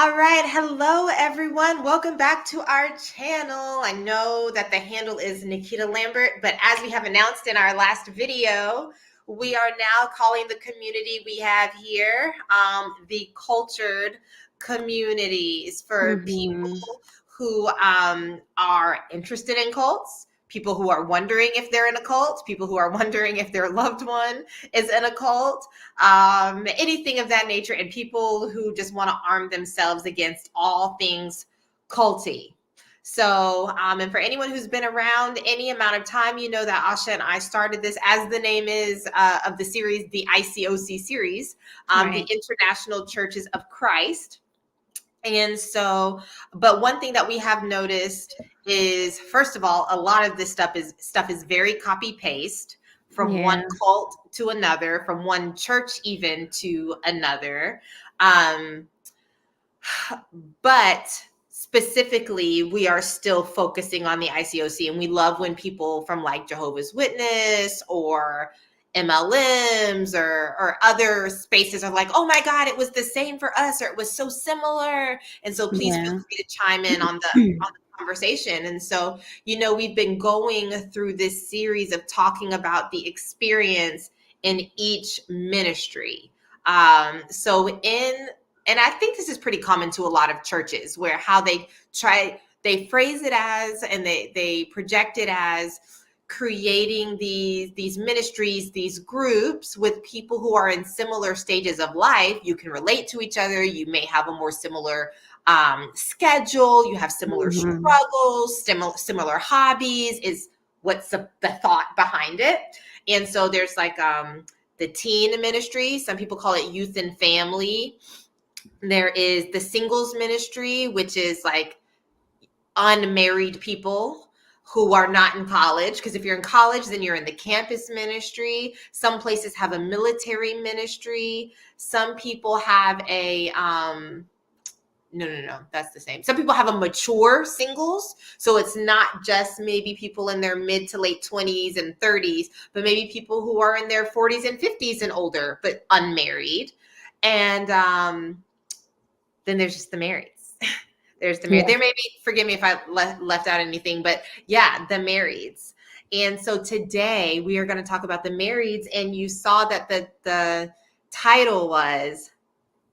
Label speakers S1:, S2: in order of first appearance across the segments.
S1: All right. Hello, everyone. Welcome back to our channel. I know that the handle is Nikita Lambert, but as we have announced in our last video, we are now calling the community we have here the cultured communities for
S2: Mm-hmm.
S1: people who are interested in cults, people who are wondering if they're in a cult, people who are wondering if their loved one is in a cult, anything of that nature, and people who just want to arm themselves against all things culty. So, and for anyone who's been around any amount of time, you know that Asha and I started this, as the name is of the series, the ICOC series, the
S2: Right.
S1: International Churches of Christ. And so, but one thing that we have noticed is, first of all, a lot of this stuff is very copy paste from one
S2: Yeah.
S1: cult to another, from one church even to another. Um, but specifically, we are still focusing on the ICOC, and we love when people from like Jehovah's Witness or MLMs or other spaces are like, oh my God, it was the same for us, or it was so similar. And so please feel
S2: Yeah.
S1: free to chime in on the conversation. And so, we've been going through this series of talking about the experience in each ministry. And I think this is pretty common to a lot of churches, where how they phrase it as, and they project it as creating these ministries, these groups with people who are in similar stages of life. You can relate to each other. You may have a more similar schedule. You have similar
S2: Mm-hmm.
S1: struggles, similar hobbies, is what's the thought behind it. And so there's like the teen ministry. Some people call it youth and family. There is the singles ministry, which is like unmarried people who are not in college. Because if you're in college, then you're in the campus ministry. Some places have a military ministry. Some people have a no, that's the same. Some people have a mature singles. So it's not just maybe people in their mid to late 20s and 30s, but maybe people who are in their 40s and 50s and older, but unmarried. And then there's just the marrieds. There's the married.
S2: Yeah.
S1: There may be, forgive me if I left out anything, but yeah, the marrieds. And so today we are going to talk about the marrieds. And you saw that the title was,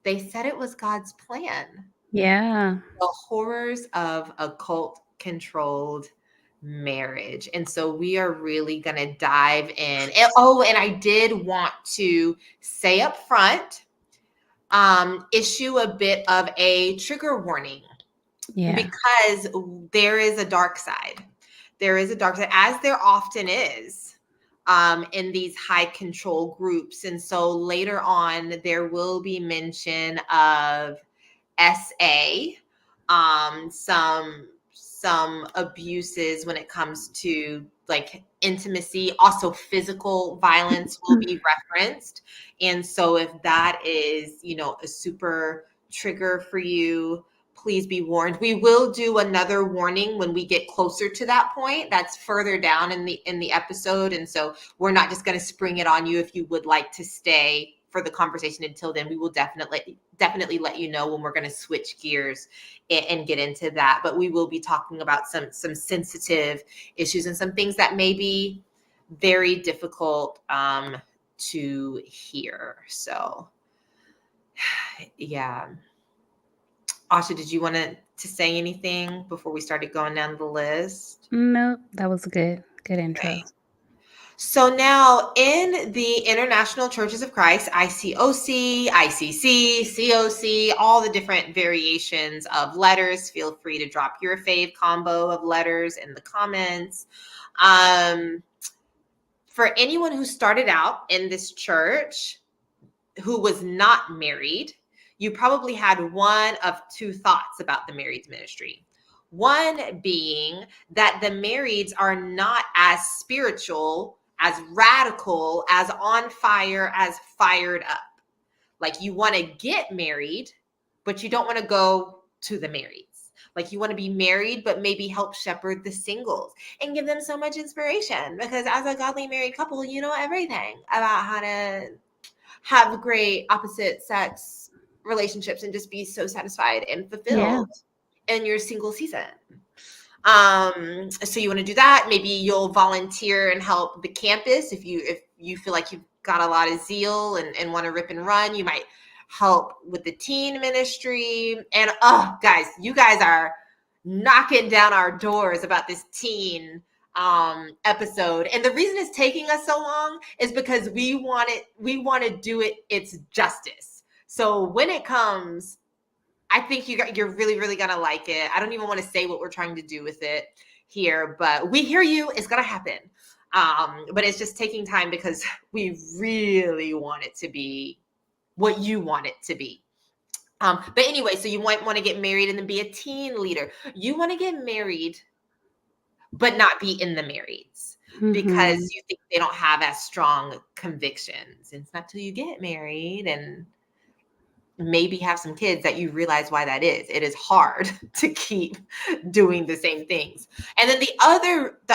S1: they said it was God's plan.
S2: Yeah.
S1: The horrors of a cult controlled marriage. And so we are really going to dive in. And I did want to say up front, issue a bit of a trigger warning,
S2: Yeah.
S1: because there is a dark side. There is a dark side, as there often is in these high control groups. And so later on, there will be mention of SA, some abuses when it comes to like intimacy. Also physical violence will be referenced. And so if that is, a super trigger for you, please be warned. We will do another warning when we get closer to that point. That's further down in the episode. And so we're not just going to spring it on you. If you would like to stay for the conversation until then, we will definitely let you know when we're going to switch gears and get into that. But we will be talking about some sensitive issues and some things that may be very difficult to hear. So yeah. Asha, did you want to say anything before we started going down the list?
S2: No, that was good. Good intro.
S1: So now in the International Churches of Christ, ICOC, ICC, COC, all the different variations of letters, feel free to drop your fave combo of letters in the comments. For anyone who started out in this church who was not married, you probably had one of two thoughts about the marrieds ministry. One being that the marrieds are not as spiritual, as radical, as on fire, as fired up. Like, you want to get married, but you don't want to go to the marrieds. Like, you want to be married, but maybe help shepherd the singles and give them so much inspiration, because as a godly married couple, you know everything about how to have great opposite sex relationships and just be so satisfied and
S2: Yeah.
S1: fulfilled in your single season. So you want to do that. Maybe you'll volunteer and help the campus if you feel like you've got a lot of zeal and want to rip and run. You might help with the teen ministry. And guys, you guys are knocking down our doors about this teen episode. And the reason it's taking us so long is because we want to do its justice. So when it comes, I think you're really, really going to like it. I don't even want to say what we're trying to do with it here, but we hear you. It's going to happen. But it's just taking time because we really want it to be what you want it to be. But anyway, so you might want to get married and then be a teen leader. You want to get married, but not be in the marrieds because you think they don't have as strong convictions. It's not till you get married and maybe have some kids that you realize why that is. It is hard to keep doing the same things. And then the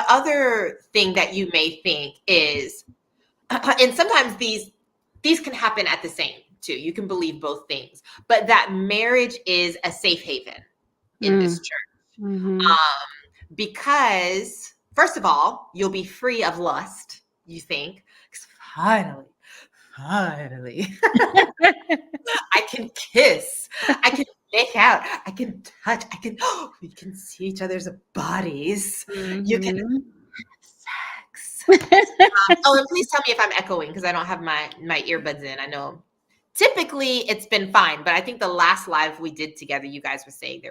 S1: other thing that you may think is, and sometimes these can happen at the same too. You can believe both things, but that marriage is a safe haven in this church. Because first of all, you'll be free of lust, you think, finally, I can kiss, I can make out, I can touch, we can see each other's bodies. You can have sex. And please tell me if I'm echoing because I don't have my earbuds in. I know typically it's been fine, but I think the last live we did together, you guys were saying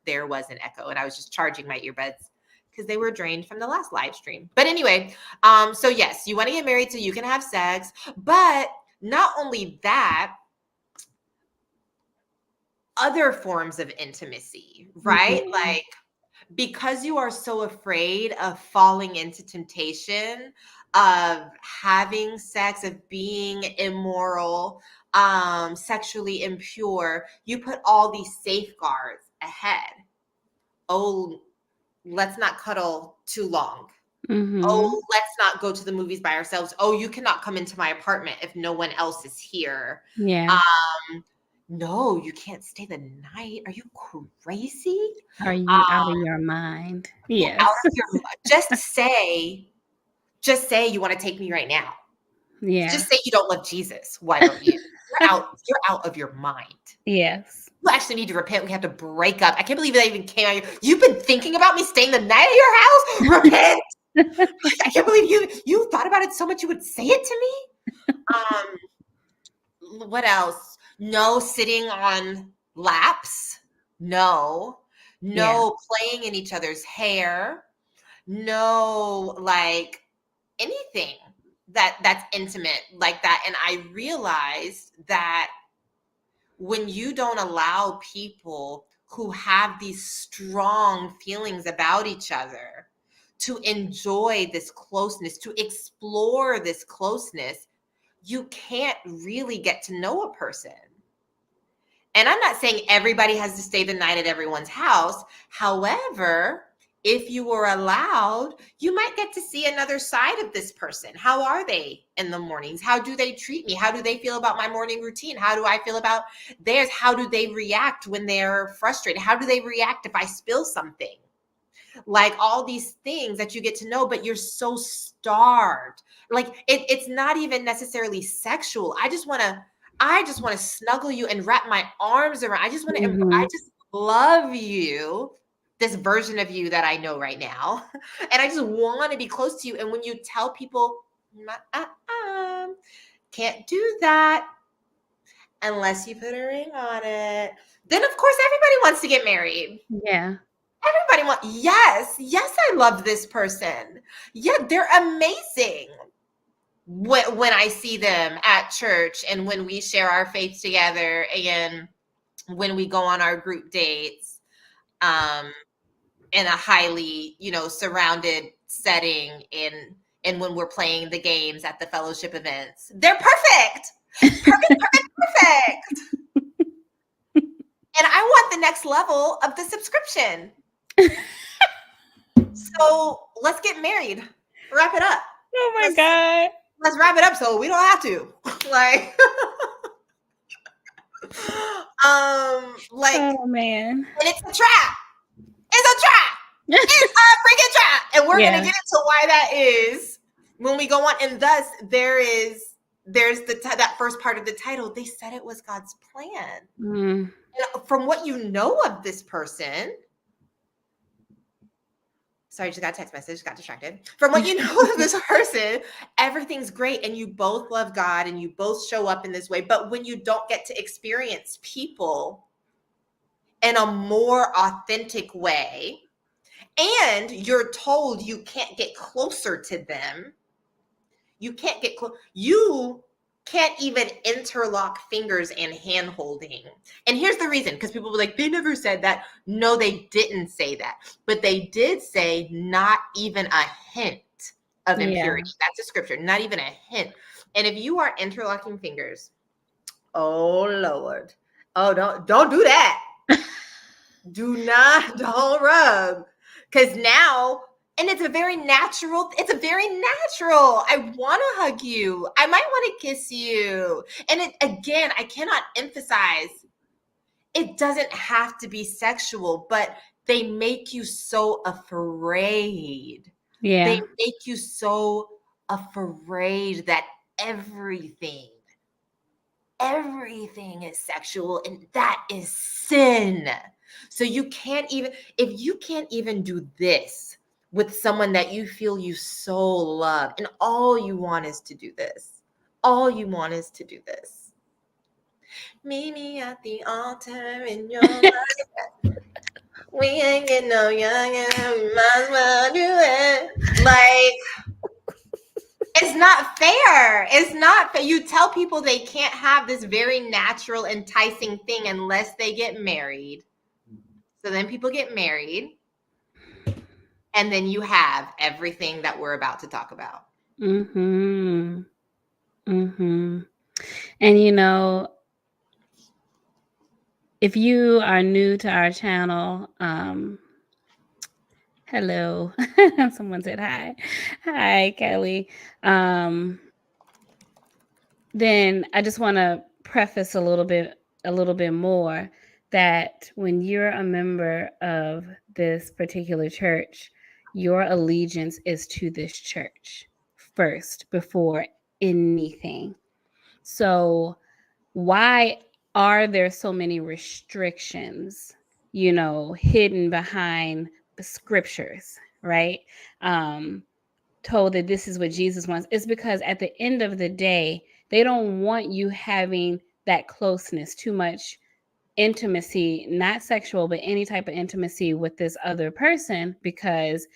S1: there was an echo, and I was just charging my earbuds because they were drained from the last live stream. But anyway, so yes, you want to get married so you can have sex, but not only that, other forms of intimacy, right? Like, because you are so afraid of falling into temptation, of having sex, of being immoral, sexually impure, you put all these safeguards ahead. Oh, let's not cuddle too long. Oh, let's not go to the movies by ourselves. Oh, you cannot come into my apartment if no one else is here.
S2: Yeah.
S1: No, you can't stay the night. Are you crazy?
S2: Are you out of your mind? Yes.
S1: Out of your mind. Just say you want to take me right now.
S2: Yeah.
S1: Just say you don't love Jesus. Why don't you? You're out of your mind.
S2: Yes.
S1: You actually need to repent. We have to break up. I can't believe that even came out here. You've been thinking about me staying the night at your house? Repent. I can't believe you thought about it so much you would say it to me. What else? No sitting on laps. No playing in each other's hair. No, like anything that's intimate like that. And I realized that when you don't allow people who have these strong feelings about each other to enjoy this closeness, to explore this closeness, you can't really get to know a person. And I'm not saying everybody has to stay the night at everyone's house. However, if you were allowed, you might get to see another side of this person. How are they in the mornings? How do they treat me? How do they feel about my morning routine? How do I feel about theirs? How do they react when they're frustrated? How do they react if I spill something? Like all these things that you get to know, but you're so starved. Like it's not even necessarily sexual. I just want to snuggle you and wrap my arms around. I just love you, this version of you that I know right now. And I just want to be close to you. And when you tell people, can't do that unless you put a ring on it, then of course everybody wants to get married.
S2: Yeah.
S1: Everybody wants, yes, I love this person. Yeah, they're amazing. When I see them at church and when we share our faith together and when we go on our group dates, in a highly, surrounded setting and when we're playing the games at the fellowship events, they're perfect. Perfect. And I want the next level of the subscription. So let's get married. Wrap it up.
S2: Oh my God.
S1: Let's wrap it up so we don't have to. Like, Like,
S2: Oh man.
S1: and it's a trap. It's a trap. It's a freaking trap. And we're gonna get into why that is when we go on. And thus there's that first part of the title. They said it was God's plan. And from what you know of this person, sorry, just got a text message, got distracted. From what you know of this person, everything's great and you both love God and you both show up in this way. But when you don't get to experience people in a more authentic way, and you're told you can't get closer to them, you can't get close, you can't even interlock fingers and hand holding. And here's the reason, because people were like, they never said that. No, they didn't say that, but they did say not even a hint of impurity. That's a scripture, not even a hint. And if you are interlocking fingers, oh Lord, oh don't do that. Don't rub. Because now, and it's a very natural, I want to hug you. I might want to kiss you. And again, I cannot emphasize, it doesn't have to be sexual, but they make you so afraid.
S2: Yeah.
S1: They make you so afraid that everything is sexual, and that is sin. So you can't even, if you can't even do this with someone that you feel you so love, and all you want is to do this. Meet me at the altar in your life. We ain't getting no younger, we might as well do it. Like, it's not fair. It's not fair. You tell people they can't have this very natural, enticing thing unless they get married. So then people get married, and then you have everything that we're about to talk about.
S2: And you know, if you are new to our channel, hello. Someone said hi. Hi, Kelly. Then I just want to preface a little bit more that when you're a member of this particular church, your allegiance is to this church first before anything. So why are there so many restrictions, hidden behind the scriptures, right? Told that this is what Jesus wants. It's because at the end of the day, they don't want you having that closeness, too much intimacy, not sexual, but any type of intimacy with this other person, because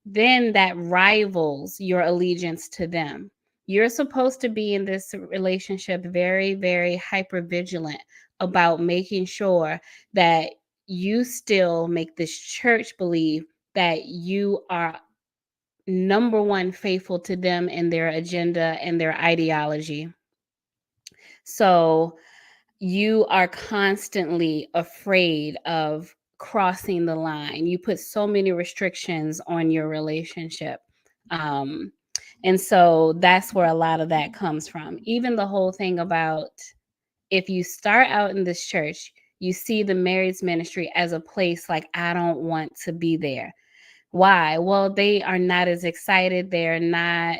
S2: then that rivals your allegiance to them. You're supposed to be in this relationship very, very hyper vigilant about making sure that you still make this church believe that you are number one faithful to them and their agenda and their ideology. So you are constantly afraid of crossing the line. You put so many restrictions on your relationship. And so that's where a lot of that comes from. Even the whole thing about, if you start out in this church, you see the marriage ministry as a place like, I don't want to be there. Why? Well, they are not as excited. They're not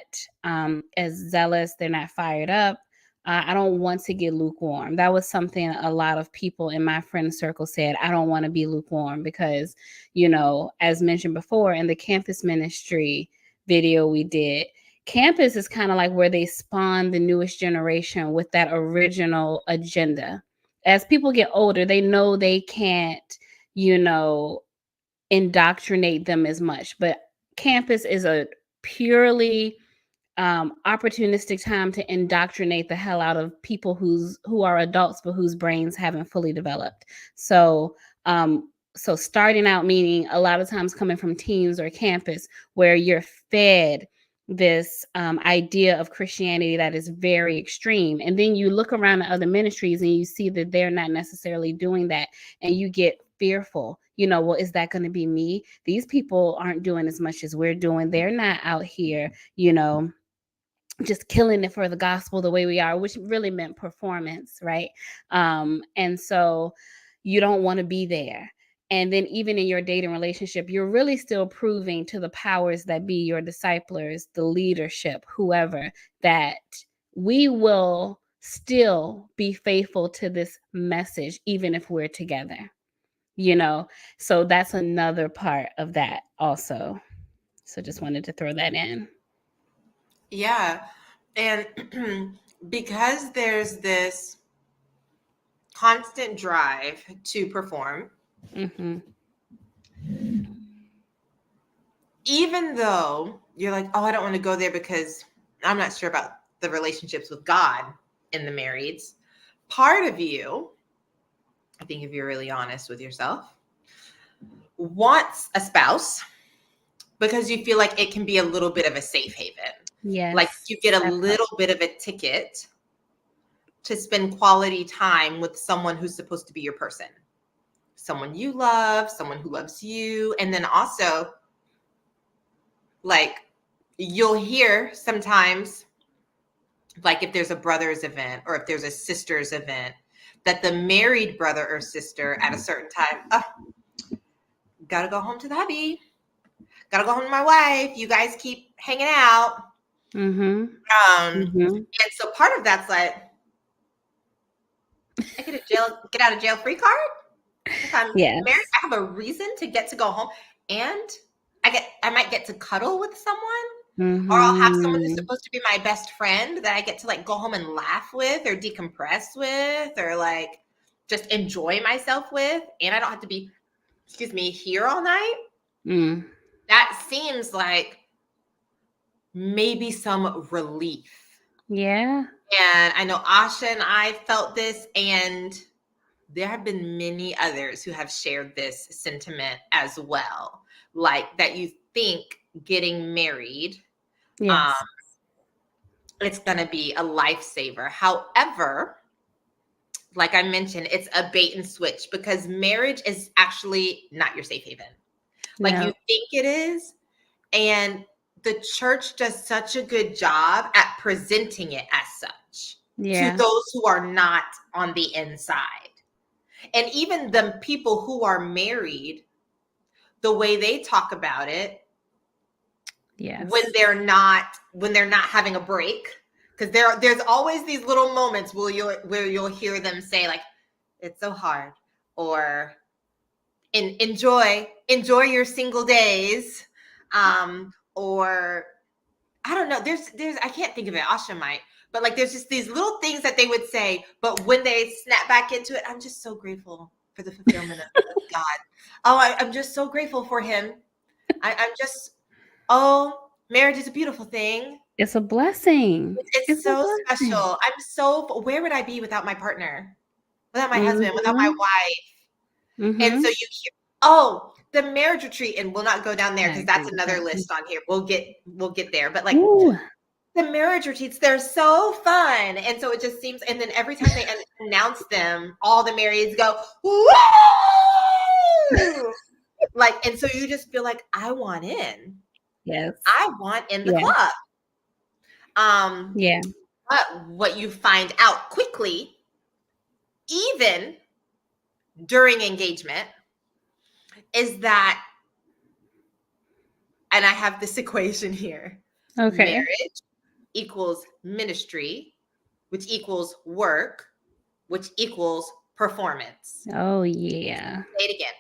S2: as zealous. They're not fired up. I don't want to get lukewarm. That was something a lot of people in my friend circle said. I don't want to be lukewarm because, as mentioned before in the campus ministry video we did, campus is kind of like where they spawn the newest generation with that original agenda. As people get older, they know they can't, indoctrinate them as much. But campus is a purely opportunistic time to indoctrinate the hell out of people who are adults but whose brains haven't fully developed. So starting out, meaning a lot of times coming from teens or campus, where you're fed this idea of Christianity that is very extreme, and then you look around at other ministries and you see that they're not necessarily doing that, and you get fearful. Well, is that going to be me? These people aren't doing as much as we're doing. They're not out here, just killing it for the gospel the way we are, which really meant performance, right? And so you don't want to be there. And then even in your dating relationship, you're really still proving to the powers that be, your disciplers, the leadership, whoever, that we will still be faithful to this message, even if we're together, you know? So that's another part of that also. So just wanted to throw that in.
S1: Yeah. And because there's this constant drive to perform,
S2: Mm-hmm.
S1: even though you're like, oh, I don't want to go there because I'm not sure about the relationships with God in the marrieds, part of you, I think if you're really honest with yourself, wants a spouse because you feel like it can be a little bit of a safe haven.
S2: Yes.
S1: Like you get a little bit of a ticket to spend quality time with someone who's supposed to be your person, someone you love, someone who loves you. And then also, like, you'll hear sometimes, like if there's a brother's event or if there's a sister's event, that the married brother or sister at a certain time, oh, gotta go home to the hubby, gotta go home to my wife, you guys keep hanging out.
S2: Mm-hmm.
S1: And so part of that's like, I get out of jail free card. If I'm married, I have a reason to get to go home, and I might get to cuddle with someone, or I'll have someone who's supposed to be my best friend that I get to like go home and laugh with or decompress with or like just enjoy myself with, and I don't have to be, here all night. That seems like maybe some relief.
S2: Yeah.
S1: And I know Asha and I felt this, and there have been many others who have shared this sentiment as well. Like that you think getting married,
S2: Yes.
S1: it's going to be a lifesaver. However, like I mentioned, it's a bait and switch because marriage is actually not your safe haven. Like you think it is. And the church does such a good job at presenting it as such to those who are not on the inside. And even the people who are married, the way they talk about it, when they're not having a break, because there's always these little moments where you'll hear them say like, it's so hard, or enjoy your single days, or I don't know. There's I can't think of it. Asha might, but like there's just these little things that they would say, but when they snap back into it, I'm just so grateful for the fulfillment of God. Oh, I'm just so grateful for him. I'm just, marriage is a beautiful thing.
S2: It's a blessing.
S1: It's so special. I'm so, where would I be without my partner, without my husband, without my wife? And so you hear, the marriage retreat, and we'll not go down there because that's another list on here. We'll get there. But like the marriage retreats, they're so fun. And so it just seems, and then every time they announce them, all the marrieds go, woo! Like, and so you just feel like, I want in.
S2: Yes.
S1: I want in the club. But what you find out quickly, even during engagement, is that, and I have this equation here. Marriage equals ministry, which equals work, which equals performance.
S2: Oh, yeah.
S1: Say it again.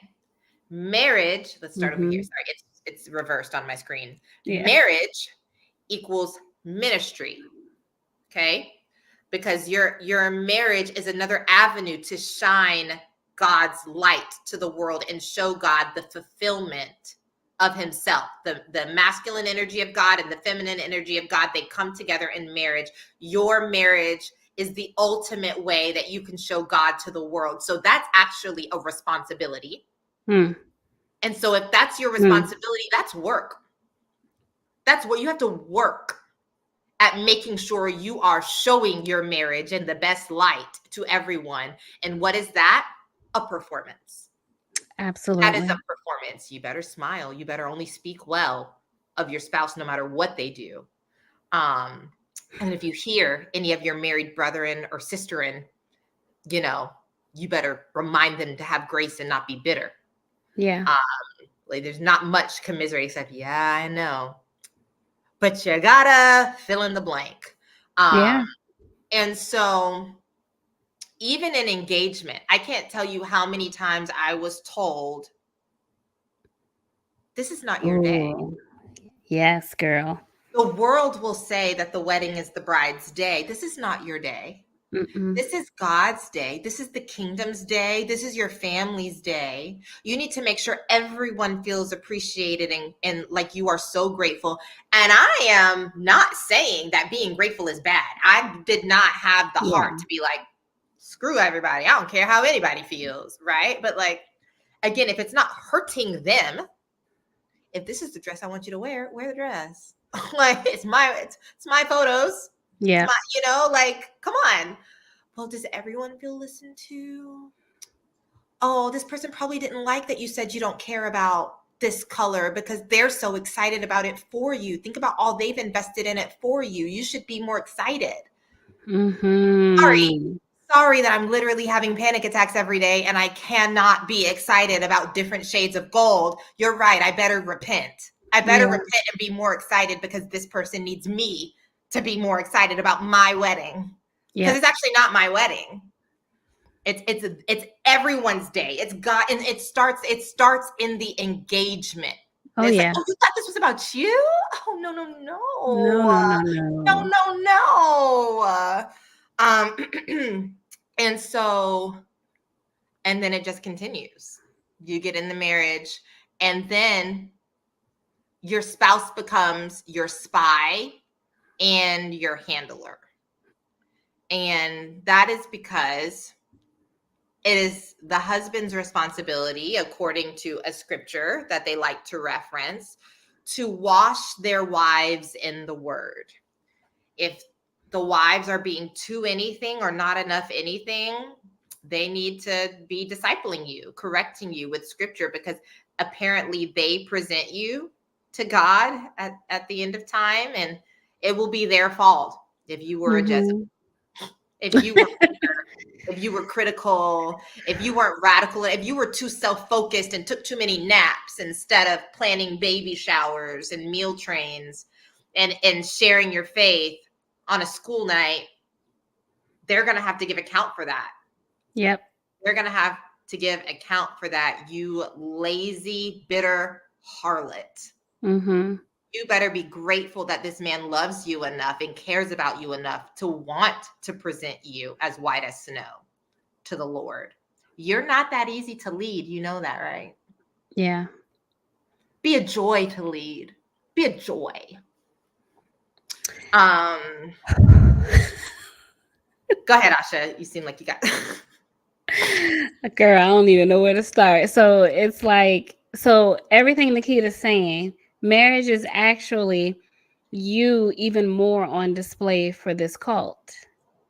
S1: Marriage, let's start over here. Sorry, it's reversed on my screen. Marriage equals ministry. Okay? Because your marriage is another avenue to shine God's light to the world and show God the fulfillment of himself. The masculine energy of God and the feminine energy of God, they come together in marriage. Your marriage is the ultimate way that you can show God to the world. So that's actually a responsibility. And so if that's your responsibility, that's work. That's what you have to work at, making sure you are showing your marriage in the best light to everyone. And what is that? A performance.
S2: Absolutely.
S1: That is a performance. You better smile. You better only speak well of your spouse, no matter what they do. And if you hear any of your married brethren or sisterin, you better remind them to have grace and not be bitter.
S2: Yeah.
S1: Like there's not much commiserate except, yeah, I know. But you gotta fill in the blank.
S2: Yeah.
S1: And so even in engagement, I can't tell you how many times I was told, this is not your day.
S2: Ooh. Yes, girl.
S1: The world will say that the wedding is the bride's day. This is not your day.
S2: Mm-mm.
S1: This is God's day. This is the kingdom's day. This is your family's day. You need to make sure everyone feels appreciated and like you are so grateful. And I am not saying that being grateful is bad. I did not have the heart to be like, screw everybody. I don't care how anybody feels, right? But like, again, if it's not hurting them, if this is the dress I want you to wear the dress. Like it's my photos.
S2: Yeah.
S1: It's my, like, come on. Well, does everyone feel listened to? Oh, this person probably didn't like that you said you don't care about this color because they're so excited about it for you. Think about all they've invested in it for you. You should be more excited.
S2: Mm-hmm.
S1: Sorry that I'm literally having panic attacks every day and I cannot be excited about different shades of gold. You're right. I better repent. I better repent and be more excited because this person needs me to be more excited about my wedding. Because it's actually not my wedding. It's everyone's day. It's God, and it starts in the engagement.
S2: Oh,
S1: it's
S2: yeah.
S1: like, oh, you thought this was about you? Oh, no. No. And so, and then it just continues. You get in the marriage, and then your spouse becomes your spy and your handler. And that is because it is the husband's responsibility, according to a scripture that they like to reference, to wash their wives in the word. If the wives are being too anything or not enough anything, they need to be discipling you, correcting you with scripture, because apparently they present you to God at the end of time, and it will be their fault if you were a Jezebel, if you were if you were critical, if you weren't radical, if you were too self-focused and took too many naps instead of planning baby showers and meal trains and sharing your faith on a school night, they're going to have to give account for that.
S2: Yep.
S1: They're going to have to give account for that, you lazy, bitter harlot.
S2: Mm-hmm.
S1: You better be grateful that this man loves you enough and cares about you enough to want to present you as white as snow to the Lord. You're not that easy to lead. You know that, right?
S2: Yeah.
S1: Be a joy to lead. Be a joy. Go ahead, Asha. You seem like you got
S2: Girl, I don't even know where to start. So it's like, so everything Nikita's saying, marriage is actually you even more on display for this cult.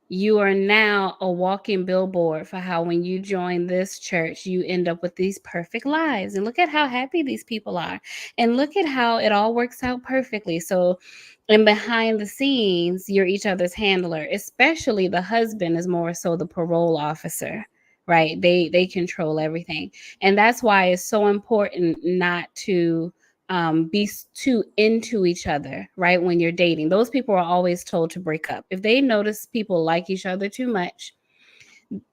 S2: You are now a walking billboard for how when you join this church, you end up with these perfect lives. And look at how happy these people are. And look at how it all works out perfectly. So, and behind the scenes, you're each other's handler, especially the husband is more so the parole officer, right? They control everything. And that's why it's so important not to be too into each other, right? When you're dating, those people are always told to break up. If they notice people like each other too much,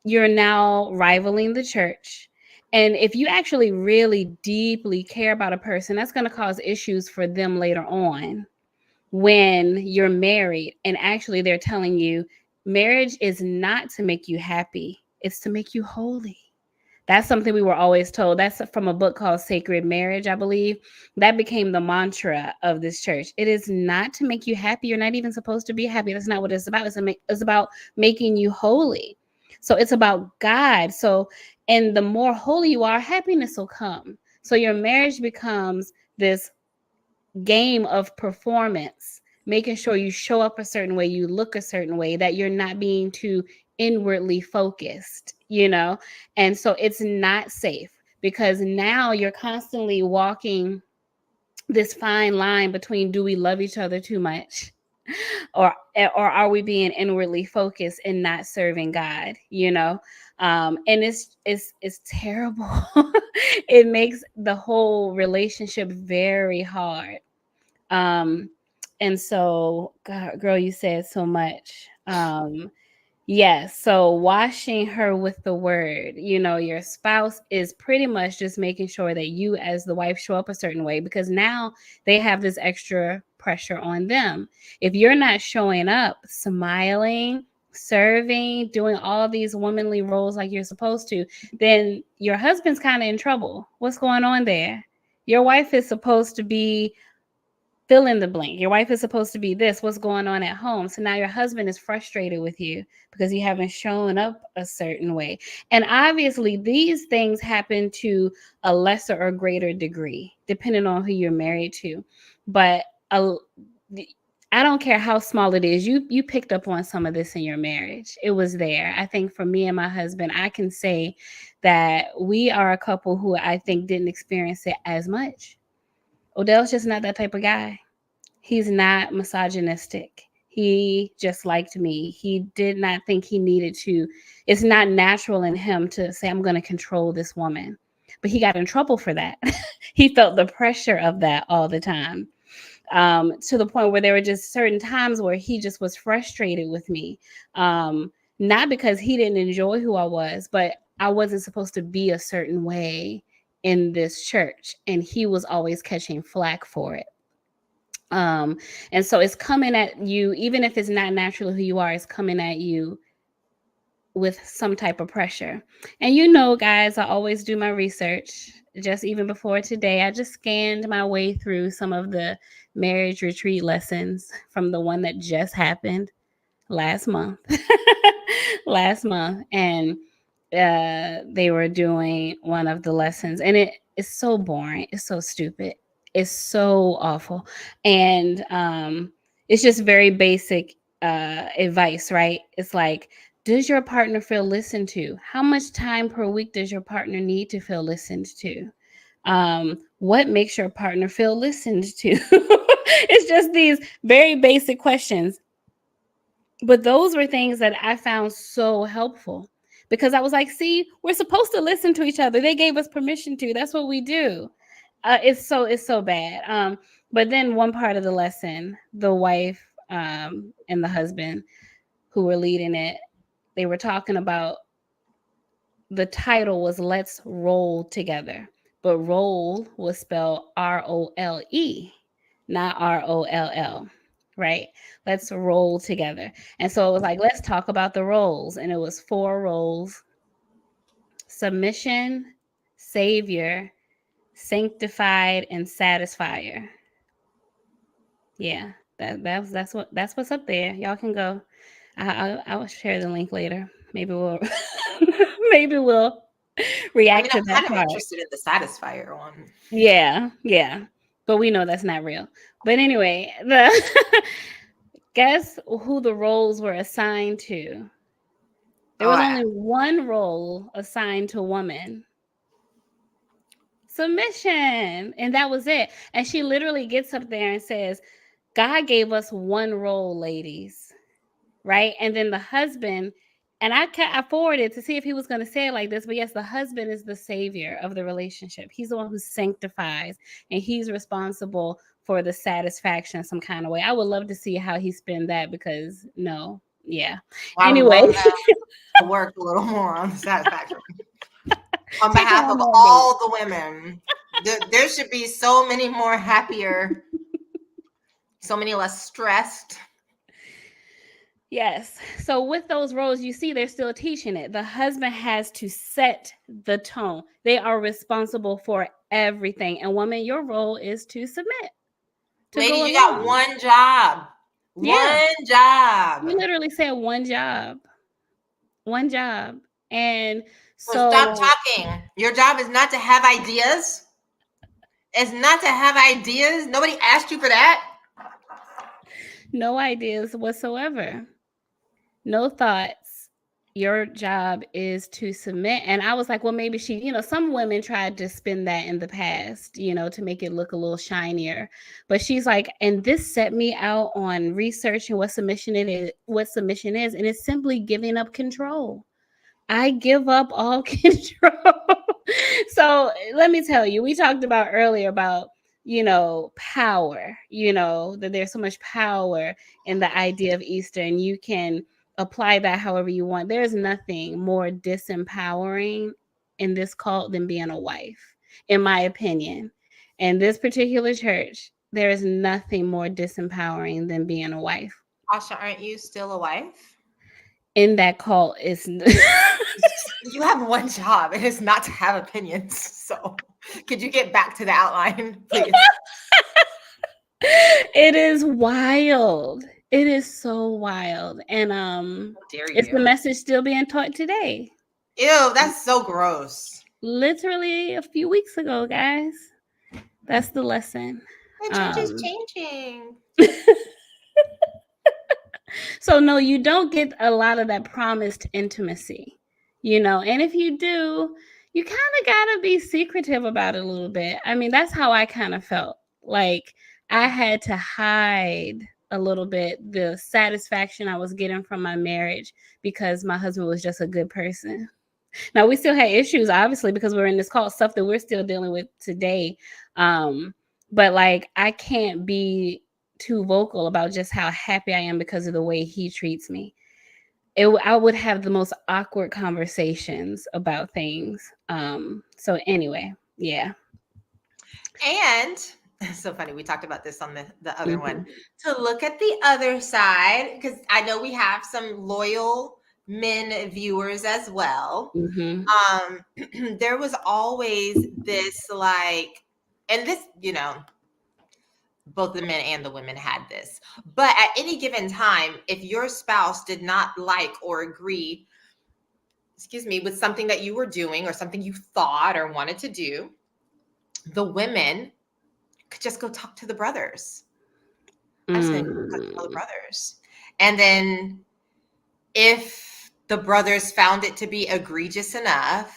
S2: you're now rivaling the church. And if you actually really deeply care about a person, that's going to cause issues for them later on when you're married. And actually, they're telling you marriage is not to make you happy, it's to make you holy. That's something we were always told. That's from a book called Sacred Marriage, I believe. That became the mantra of this church. It is not to make you happy. You're not even supposed to be happy. That's not what it's about. It's about making you holy. So it's about God. So, and the more holy you are, happiness will come. So your marriage becomes this game of performance, making sure you show up a certain way, you look a certain way, that you're not being too inwardly focused, And so it's not safe because now you're constantly walking this fine line between, do we love each other too much? or are we being inwardly focused and not serving God, you know? And it's terrible. It makes the whole relationship very hard. um and so, God, girl, you said so much. Yes. So washing her with the word, your spouse is pretty much just making sure that you, as the wife, show up a certain way, because now they have this extra pressure on them. If you're not showing up, smiling, serving, doing all these womanly roles like you're supposed to, then your husband's kind of in trouble. What's going on there? Your wife is supposed to be fill in the blank. Your wife is supposed to be this. What's going on at home? So now your husband is frustrated with you because you haven't shown up a certain way. And obviously, these things happen to a lesser or greater degree, depending on who you're married to. But I don't care how small it is. You picked up on some of this in your marriage. It was there. I think for me and my husband, I can say that we are a couple who I think didn't experience it as much. Odell's just not that type of guy. He's not misogynistic. He just liked me. He did not think he needed to. It's not natural in him to say, I'm going to control this woman. But he got in trouble for that. He felt the pressure of that all the time, to the point where there were just certain times where he just was frustrated with me. Not because he didn't enjoy who I was, but I wasn't supposed to be a certain way in this church. And he was always catching flack for it. And so it's coming at you, even if it's not naturally who you are, it's coming at you with some type of pressure. And guys, I always do my research. Just even before today, I just scanned my way through some of the marriage retreat lessons from the one that just happened last month. Last month. And they were doing one of the lessons, and it is so boring. It's so stupid. It's so awful. And it's just very basic advice, right? It's like, does your partner feel listened to? How much time per week does your partner need to feel listened to? What makes your partner feel listened to? It's just these very basic questions. But those were things that I found so helpful, because I was like, see, we're supposed to listen to each other. They gave us permission to. That's what we do. It's so bad. But then one part of the lesson, the wife and the husband who were leading it, they were talking about, the title was "Let's Roll Together," but roll was spelled ROLE, not ROLL, right? Let's roll together. And so it was like, let's talk about the roles. And it was 4 roles: submission, savior, sanctified, and satisfier. Yeah, that's what's up there. Y'all can go. I'll share the link later. Maybe we'll maybe we'll react to
S1: I'm
S2: that
S1: kind of
S2: part.
S1: interested in the satisfier one.
S2: Yeah. But we know that's not real. But anyway, guess who the roles were assigned to? There was only one role assigned to woman. Submission. And that was it. And she literally gets up there and says, God gave us one role, ladies. Right? And then the husband, and I forwarded to see if he was going to say it like this, but yes, the husband is the savior of the relationship. He's the one who sanctifies, and he's responsible for the satisfaction some kind of way. I would love to see how he spin that, because anyway,
S1: To work a little more on the satisfaction on behalf of all the women. There should be so many more happier, so many less stressed.
S2: Yes. So with those roles, you see, they're still teaching it. The husband has to set the tone. They are responsible for everything. And woman, your role is to submit.
S1: Ladies, you got one job.
S2: Yeah.
S1: One job.
S2: You literally said one job. One job. And
S1: so stop talking. Your job is not to have ideas. It's not to have ideas. Nobody asked you for that.
S2: No ideas whatsoever. No thoughts. your job is to submit. And I was like, well, maybe she, some women tried to spin that in the past, to make it look a little shinier. But she's like, and this set me out on researching what submission is, and it's simply giving up control. I give up all control. So let me tell you, we talked about earlier about, power, that there's so much power in the idea of Easter, and you can apply that however you want. There's nothing more disempowering in this cult than being a wife, in my opinion. In this particular church, there is nothing more disempowering than being a wife.
S1: Asha, aren't you still a wife?
S2: In that cult is
S1: You have one job, and it's not to have opinions. So could you get back to the outline, please?
S2: It is wild. It is so wild. And
S1: How dare
S2: it's the
S1: you?
S2: message still being taught today.
S1: Ew, that's so gross.
S2: Literally a few weeks ago, guys. That's the lesson.
S1: The church is changing.
S2: So no, you don't get a lot of that promised intimacy, and if you do, you kind of gotta be secretive about it a little bit. I mean, that's how I kind of felt. Like I had to hide a little bit the satisfaction I was getting from my marriage because my husband was just a good person. Now we still had issues, obviously, because we're in this cult, stuff that we're still dealing with today. But like I can't be too vocal about just how happy I am because of the way he treats me. I would have the most awkward conversations about things. So anyway, yeah.
S1: And it's so funny. We talked about this on the other one.
S2: Mm-hmm.
S1: To look at the other side, because I know we have some loyal men viewers as well.
S2: Mm-hmm.
S1: There was always this like, and this, both the men and the women had this. But at any given time, if your spouse did not like or agree, with something that you were doing or something you thought or wanted to do, the women could just go talk to the brothers. I'm just going to go tell the brothers. And then if the brothers found it to be egregious enough,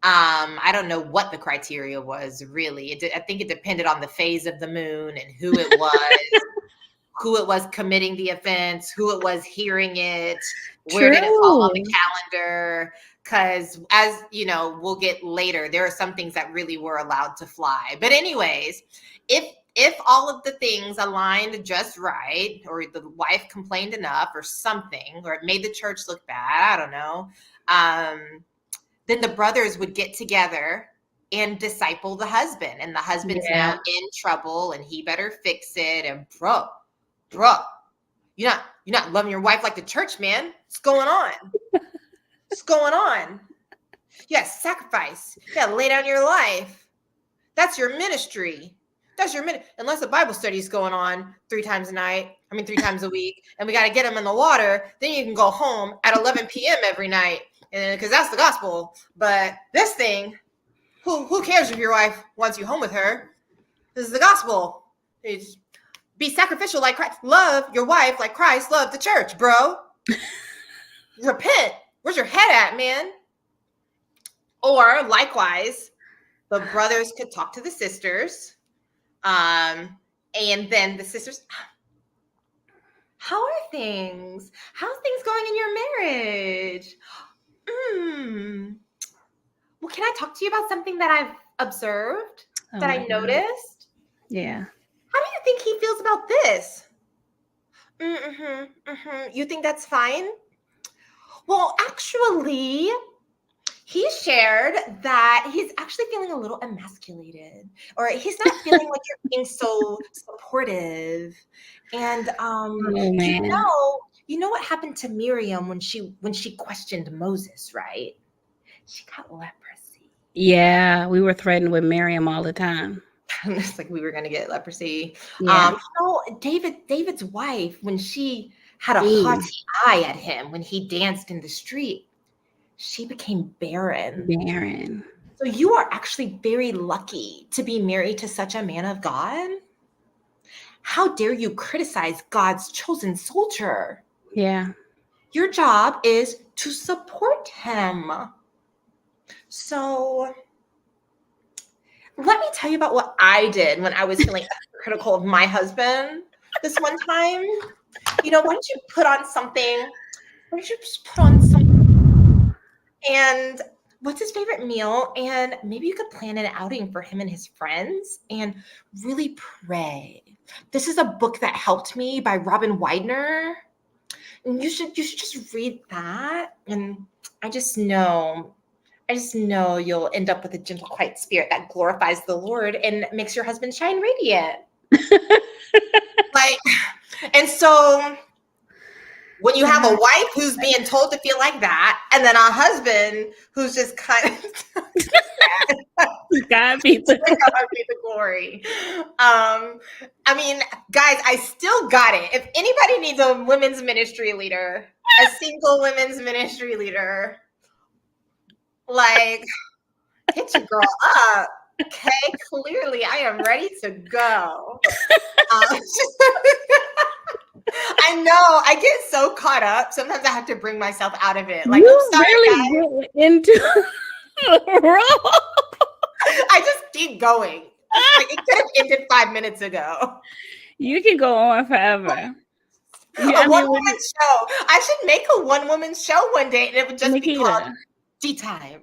S1: I don't know what the criteria was really. I think it depended on the phase of the moon and who it was, who it was committing the offense, who it was hearing it, where did it fall on the calendar. Because as you know, we'll get later, there are some things that really were allowed to fly. But anyways, if all of the things aligned just right, or the wife complained enough or something, or it made the church look bad, I don't know, then the brothers would get together and disciple the husband. And the husband's now in trouble and he better fix it. And bro, you're not loving your wife like the church, man. What's going on? What's going on? Yeah, sacrifice. Yeah, lay down your life. That's your ministry. That's your minute. Unless a Bible study is going on 3 times a week, and we got to get them in the water, then you can go home at 11 p.m. every night, and because that's the gospel. But this thing, who cares if your wife wants you home with her? This is the gospel. It's, be sacrificial like Christ. Love your wife like Christ loved the church, bro. Repent. Where's your head at, man? Or likewise, the brothers could talk to the sisters. And then the sisters, how are things? How's things going in your marriage? Well, can I talk to you about something that I've observed, that I noticed?
S2: Yeah.
S1: How do you think he feels about this? You think that's fine? Well, actually, he shared that he's actually feeling a little emasculated, or he's not feeling like you're being so supportive. And you know what happened to Miriam when she questioned Moses, right? She got leprosy.
S2: Yeah, we were threatened with Miriam all the time.
S1: It's like we were going to get leprosy.
S2: Yeah.
S1: David's wife, when she had a haughty eye at him when he danced in the street, she became barren. So you are actually very lucky to be married to such a man of God. How dare you criticize God's chosen soldier?
S2: Yeah.
S1: Your job is to support him. So let me tell you about what I did when I was feeling critical of my husband this one time. You know, why don't you put on something? Why don't you just put on something? And what's his favorite meal? And maybe you could plan an outing for him and his friends and really pray. This is a book that helped me by Robin Widener. And you should just read that. And I just know you'll end up with a gentle, quiet spirit that glorifies the Lord and makes your husband shine radiant. Like, and so when you have a wife who's being told to feel like that, and then a husband who's just kind of
S2: God be the
S1: glory. I mean, guys, I still got it. If anybody needs a women's ministry leader, a single women's ministry leader, like, hit your girl up. Okay, clearly I am ready to go. I know I get so caught up. Sometimes I have to bring myself out of it. Like,
S2: you
S1: I'm sorry,
S2: really get into the role.
S1: I just keep going. Like, it could have ended 5 minutes ago.
S2: You can go on forever.
S1: A one-woman show. I should make a one-woman show one day, and it would just be called Tea Time.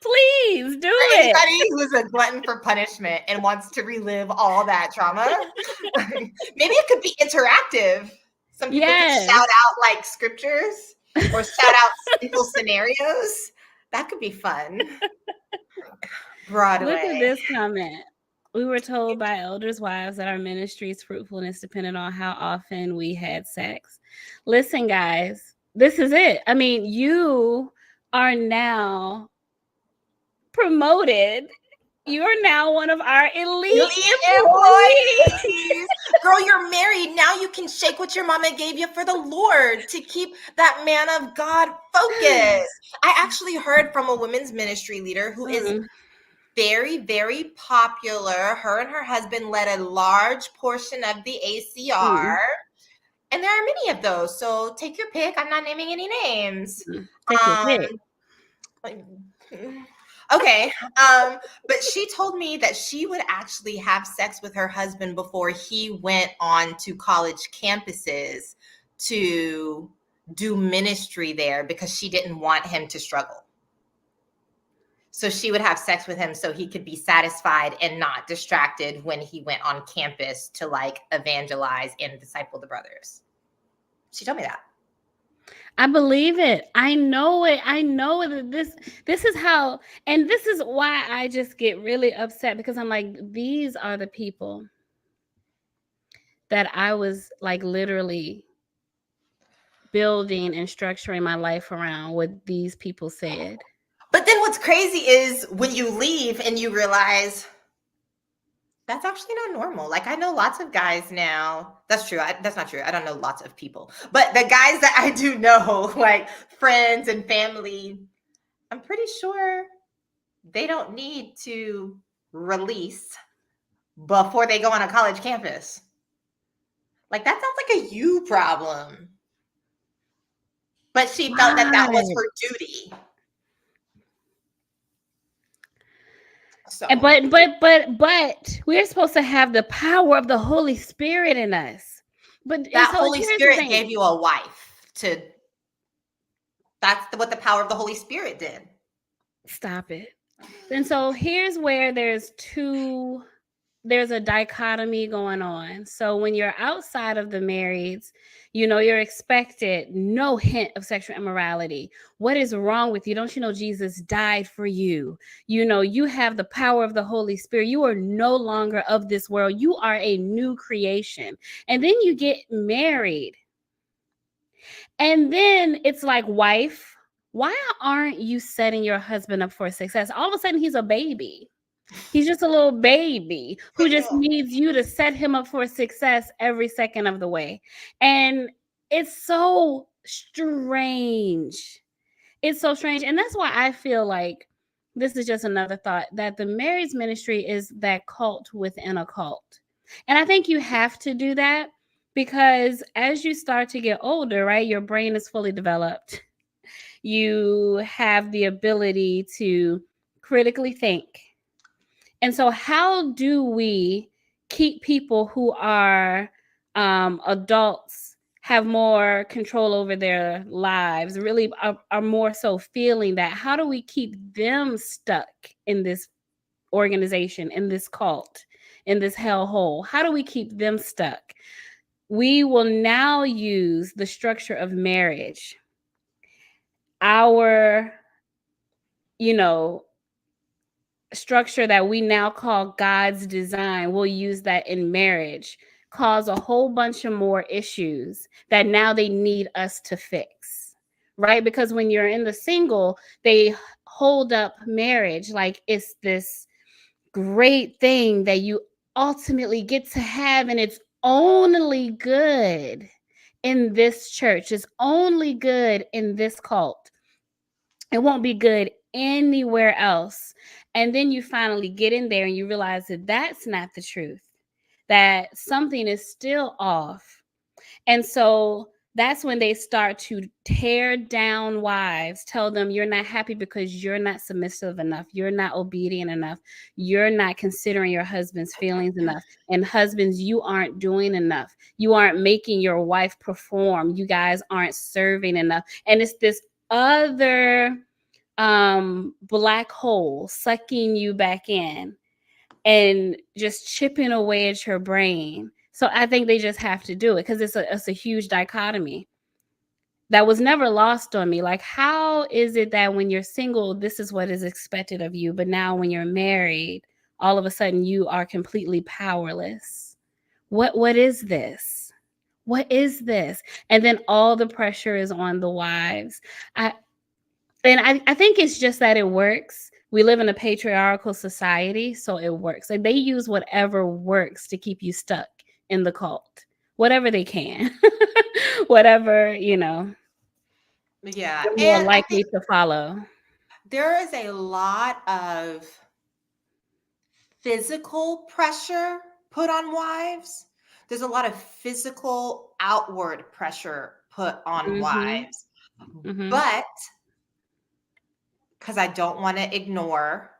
S2: Please do
S1: for
S2: it.
S1: Anybody who's a glutton for punishment and wants to relive all that trauma, maybe it could be interactive. Some people could shout out like scriptures or shout out simple scenarios. That could be fun. Broadway.
S2: Look at this comment. We were told by elders' wives that our ministry's fruitfulness depended on how often we had sex. Listen, guys, this is it. I mean, you are now promoted. You're now one of our elite employees.
S1: Girl, you're married. Now you can shake what your mama gave you for the Lord to keep that man of God focused. I actually heard from a women's ministry leader who is very, very popular. Her and her husband led a large portion of the ACR. And there are many of those. So take your pick. I'm not naming any names.
S2: Take your pick.
S1: Okay. But she told me that she would actually have sex with her husband before he went on to college campuses to do ministry there because she didn't want him to struggle. So she would have sex with him so he could be satisfied and not distracted when he went on campus to like evangelize and disciple the brothers. She told me that.
S2: I believe it. I know it. I know that this is how, and this is why I just get really upset because I'm like, these are the people that I was like literally building and structuring my life around what these people said.
S1: But then what's crazy is when you leave and you realize that's actually not normal. Like, I know lots of guys now. That's true. That's not true. I don't know lots of people. But the guys that I do know, like friends and family, I'm pretty sure they don't need to release before they go on a college campus. Like, that sounds like a you problem. But she felt that was her duty. So.
S2: But we're supposed to have the power of the Holy Spirit in us. But
S1: that Holy Spirit gave you a wife to. That's what the power of the Holy Spirit did.
S2: Stop it. And so here's where there's a dichotomy going on. So when you're outside of the marrieds, you know, you're expected no hint of sexual immorality. What is wrong with you? Don't you know Jesus died for you? You know, you have the power of the Holy Spirit. You are no longer of this world. You are a new creation. And then you get married. And then it's like, wife, why aren't you setting your husband up for success? All of a sudden, he's a baby. He's just a little baby who just needs you to set him up for success every second of the way. And it's so strange. It's so strange. And that's why I feel like this is just another thought that the marriage ministry is that cult within a cult. And I think you have to do that Because as you start to get older, right, your brain is fully developed. You have the ability to critically think. And so, how do we keep people who are adults, have more control over their lives, really are more so feeling that? How do we keep them stuck in this organization, in this cult, in this hellhole? How do we keep them stuck? We will now use the structure of marriage. Our, you know, structure that we now call God's design, we'll use that in marriage, cause a whole bunch of more issues that now they need us to fix, right? Because when you're in the single, they hold up marriage like it's this great thing that you ultimately get to have, and it's only good in this church, it's only good in this cult. It won't be good anywhere else. And then you finally get in there and you realize that that's not the truth, that something is still off. And so that's when they start to tear down wives, tell them you're not happy because you're not submissive enough, you're not obedient enough, you're not considering your husband's feelings enough. And husbands, you aren't doing enough. You aren't making your wife perform. You guys aren't serving enough. And it's this other black hole sucking you back in and just chipping away at your brain. So I think they just have to do it because it's a huge dichotomy that was never lost on me. Like, how is it that when you're single, this is what is expected of you, but now when you're married, all of a sudden you are completely powerless? What is this? What is this? And then all the pressure is on the wives. I think it's just that it works. We live in a patriarchal society, so it works. Like, they use whatever works to keep you stuck in the cult, whatever they can, whatever,
S1: Yeah.
S2: you're more
S1: And I
S2: likely
S1: think
S2: to follow.
S1: there is a lot of physical pressure put on wives. There's a lot of physical outward pressure put on
S2: Mm-hmm.
S1: wives.
S2: Mm-hmm.
S1: But because I don't want to ignore,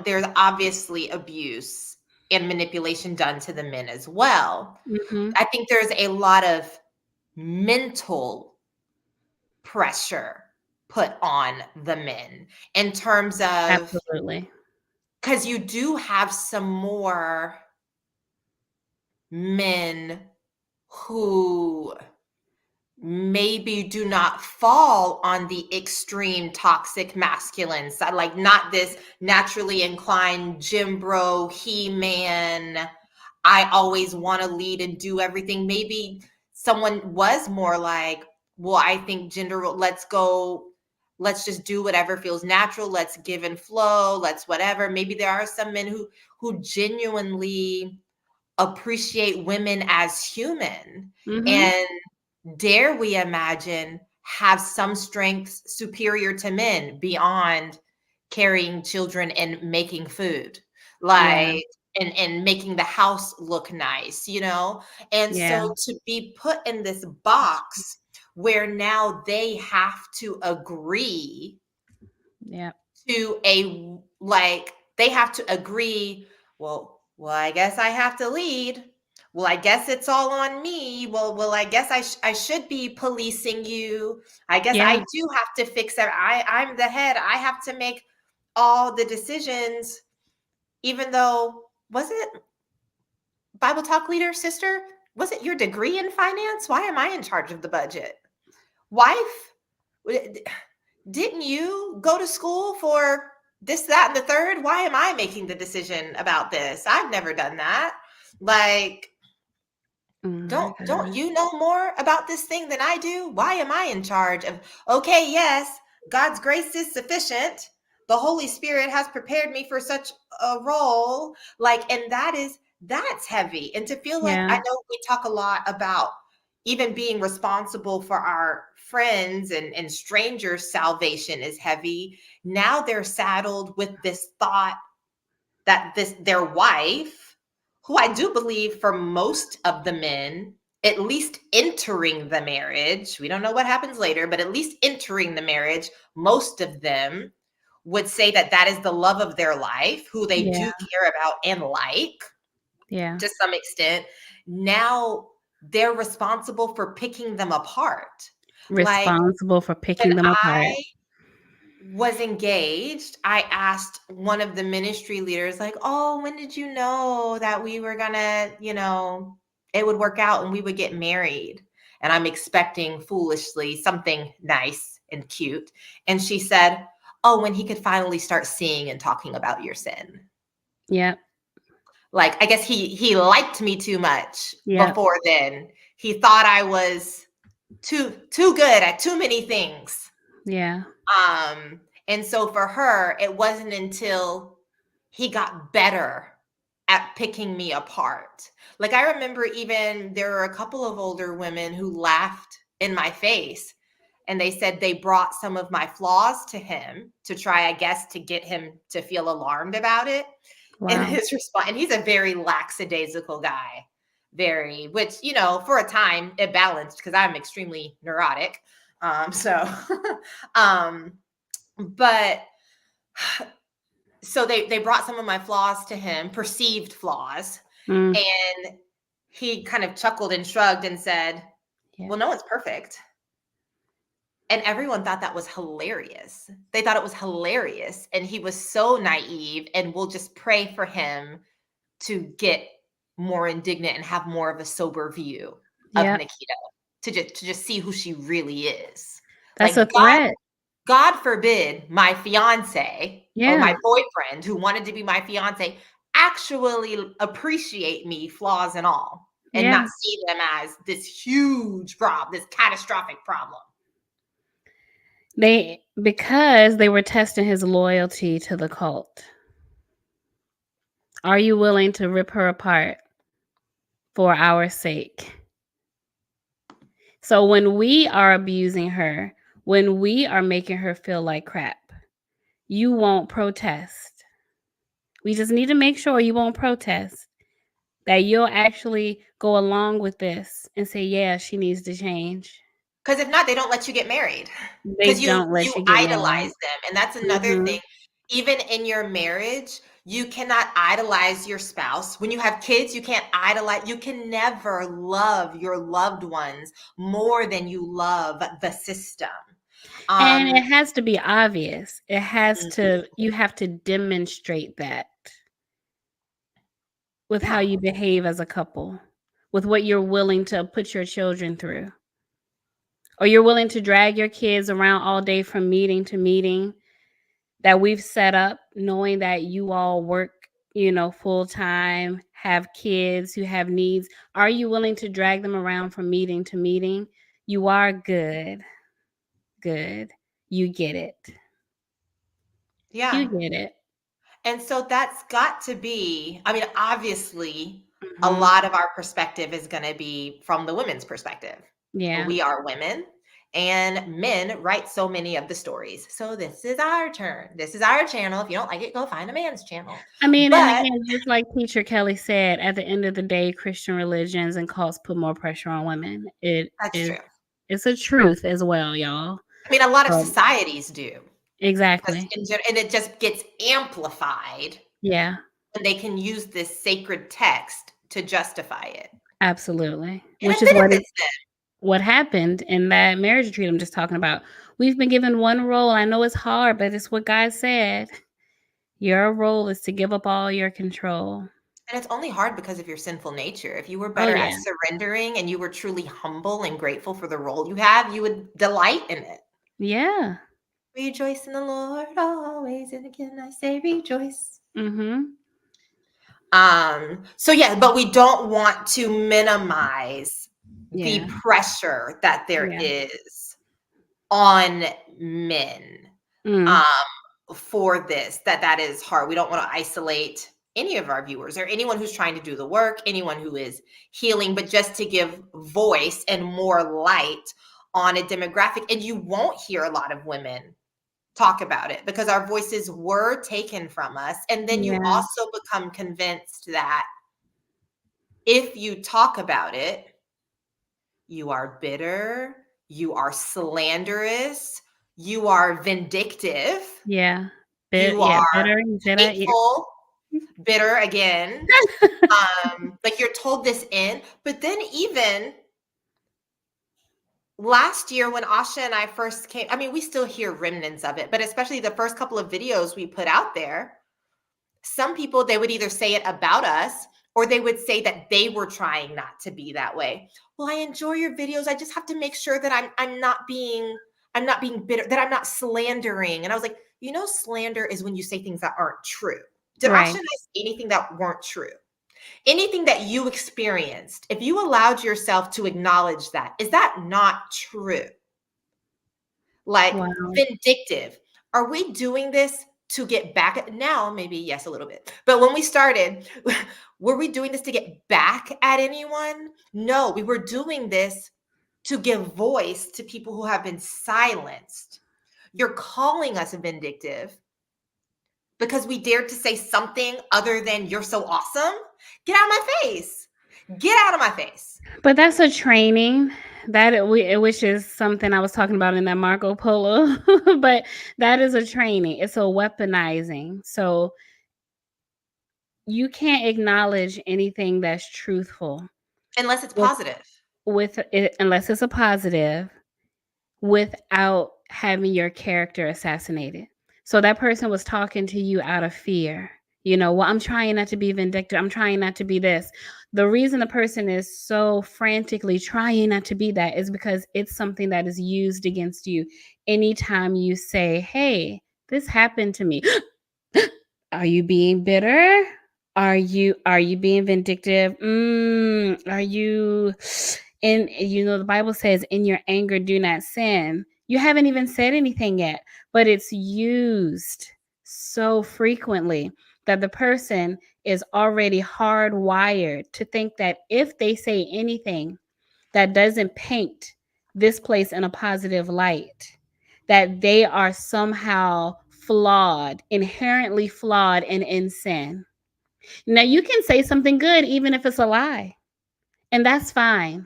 S1: there's obviously abuse and manipulation done to the men as well.
S2: Mm-hmm.
S1: I think there's a lot of mental pressure put on the men in terms of,
S2: Absolutely.
S1: because you do have some more men who maybe do not fall on the extreme toxic masculine side, like not this naturally inclined gym bro, he-man, I always want to lead and do everything. Maybe someone was more like, well, I think let's just do whatever feels natural, let's give and flow, let's whatever. Maybe there are some men who genuinely appreciate women as human,
S2: Mm-hmm.
S1: and dare we imagine have some strengths superior to men beyond carrying children and making food,
S2: Yeah.
S1: like, and making the house look nice, and
S2: Yeah.
S1: so to be put in this box where now they have to agree
S2: Yeah.
S1: to a, like, they have to agree, well, I guess I have to lead, well, I guess it's all on me, well, I guess I should be policing you, I guess I
S2: Yeah.
S1: do have to fix it, I'm the head, I have to make all the decisions, even though, was it Bible talk leader sister, was it your degree in finance? Why am I in charge of the budget? Wife, didn't you go to school for this, that, and the third? Why am I making the decision about this? I've never done that. Like,
S2: Oh my
S1: don't
S2: God.
S1: you know more about this thing than I do? Why am I in charge of, okay, yes, God's grace is sufficient. The Holy Spirit has prepared me for such a role. Like, and that's heavy. And to feel like,
S2: Yeah.
S1: I know we talk a lot about even being responsible for our friends and strangers' salvation is heavy. Now they're saddled with this thought that their wife, who I do believe for most of the men, at least entering the marriage, we don't know what happens later, but at least entering the marriage, most of them would say that that is the love of their life, who they
S2: Yeah.
S1: do care about and like
S2: Yeah.
S1: to some extent. Now they're responsible for picking them apart. Like
S2: Responsible for
S1: when
S2: picking them apart.
S1: I was engaged, I asked one of the ministry leaders, like, oh, when did you know that we were gonna, it would work out and we would get married? And I'm expecting foolishly something nice and cute. And she said, oh, when he could finally start seeing and talking about your sin.
S2: Yep.
S1: Like, I guess he liked me too much
S2: Yep.
S1: before then. He thought I was too good at too many things.
S2: Yeah.
S1: And so for her, it wasn't until he got better at picking me apart. Like, I remember even there were a couple of older women who laughed in my face, and they said they brought some of my flaws to him to try, I guess, to get him to feel alarmed about it. And
S2: Wow.
S1: his response, and he's a very lackadaisical guy, which, for a time it balanced because I'm extremely neurotic. So, but so they brought some of my flaws to him, perceived flaws,
S2: Mm.
S1: and he kind of chuckled and shrugged and said,
S2: Yeah.
S1: well, no one's perfect. And everyone thought that was hilarious. They thought it was hilarious. And he was so naive, and we'll just pray for him to get more indignant and have more of a sober view of
S2: Yep.
S1: Nikita, to just see who she really is.
S2: That's
S1: Like,
S2: a threat.
S1: God forbid my fiance or my
S2: Yeah.
S1: boyfriend who wanted to be my fiance actually appreciate me, flaws and all, and
S2: Yeah.
S1: not see them as this huge problem, this catastrophic problem.
S2: Because they were testing his loyalty to the cult. Are you willing to rip her apart for our sake? So when we are abusing her, when we are making her feel like crap, you won't protest. We just need to make sure you won't protest, that you'll actually go along with this and say, yeah, she needs to change.
S1: Because if not, they don't let you get married.
S2: They
S1: Because you
S2: don't let you get
S1: idolize
S2: married.
S1: them. And that's another
S2: Mhm.
S1: thing. Even in your marriage, you cannot idolize your spouse. When you have kids, you can't idolize. You can never love your loved ones more than you love the system.
S2: And
S1: Um,
S2: it has to be obvious. It has
S1: mhm.
S2: to, you have to demonstrate that with how
S1: Yeah.
S2: you behave as a couple, with what you're willing to put your children through. Or you're willing to drag your kids around all day from meeting to meeting that we've set up, knowing that you all work, full time, have kids who have needs. Are you willing to drag them around from meeting to meeting? You are good. Good. You get it.
S1: Yeah.
S2: You get it.
S1: And so that's got to be, I mean, obviously, a
S2: Mhm.
S1: lot of our perspective is going to be from the women's perspective.
S2: Yeah.
S1: We are women, and men write so many of the stories. So this is our turn. This is our channel. If you don't like it, go find a man's channel.
S2: I mean, and
S1: But
S2: again, just like Teacher Kelly said, at the end of the day, Christian religions and cults put more pressure on women.
S1: that's true.
S2: It's a truth as well, y'all.
S1: I mean, a lot of
S2: So
S1: societies do.
S2: exactly.
S1: And it just gets amplified
S2: Yeah,
S1: when they can use this sacred text to justify it.
S2: absolutely.
S1: And
S2: Which
S1: it
S2: is
S1: benefits them.
S2: what happened in that marriage retreat I'm just talking about. We've been given one role. I know it's hard, but it's what God said. Your role is to give up all your control.
S1: And it's only hard because of your sinful nature. If you were
S2: Oh
S1: better at
S2: yeah.
S1: surrendering and you were truly humble and grateful for the role you have, you would delight in it.
S2: Yeah.
S1: Rejoice in the Lord always, and again I say rejoice.
S2: Mm-hmm.
S1: So yeah, but we don't want to minimize the
S2: Yeah.
S1: pressure that there
S2: Yeah.
S1: is on men
S2: Mm.
S1: for this, that is hard. We don't want to isolate any of our viewers or anyone who's trying to do the work, anyone who is healing, but just to give voice and more light on a demographic. And you won't hear a lot of women talk about it because our voices were taken from us. And then you
S2: Yeah.
S1: also become convinced that if you talk about it, you are bitter, you are slanderous, you are vindictive,
S2: Yeah.
S1: you
S2: Yeah,
S1: are
S2: bitter, you said that, yeah.
S1: hateful, bitter again. Like you're told this in, but then even last year when Asha and I first came, I mean, we still hear remnants of it, but especially the first couple of videos we put out there, some people, they would either say it about us or they would say that they were trying not to be that way. Well, I enjoy your videos. I just have to make sure that I'm not being bitter, that I'm not slandering. And I was like, slander is when you say things that aren't true. Did Asha
S2: Right.
S1: and I say anything that weren't true? Anything that you experienced, if you allowed yourself to acknowledge that, is that not true? Like
S2: Wow.
S1: vindictive. Are we doing this to get back at now? Maybe yes, a little bit. But when we started, were we doing this to get back at anyone? No, we were doing this to give voice to people who have been silenced. You're calling us vindictive because we dared to say something other than "you're so awesome." Get out of my face. Get out of my face.
S2: But that's a training which is something I was talking about in that Marco Polo, but that is a training. It's a weaponizing. So you can't acknowledge anything that's truthful
S1: Unless it's
S2: with
S1: positive.
S2: with it unless it's a positive, without having your character assassinated. So that person was talking to you out of fear. Well, I'm trying not to be vindictive. I'm trying not to be this. The reason the person is so frantically trying not to be that is because it's something that is used against you. Anytime you say, hey, this happened to me. Are you being bitter? Are you being vindictive? Are you and the Bible says, in your anger, do not sin. You haven't even said anything yet, but it's used so frequently that the person is already hardwired to think that if they say anything that doesn't paint this place in a positive light, that they are somehow flawed, inherently flawed, and in sin. Now, you can say something good even if it's a lie, and that's fine.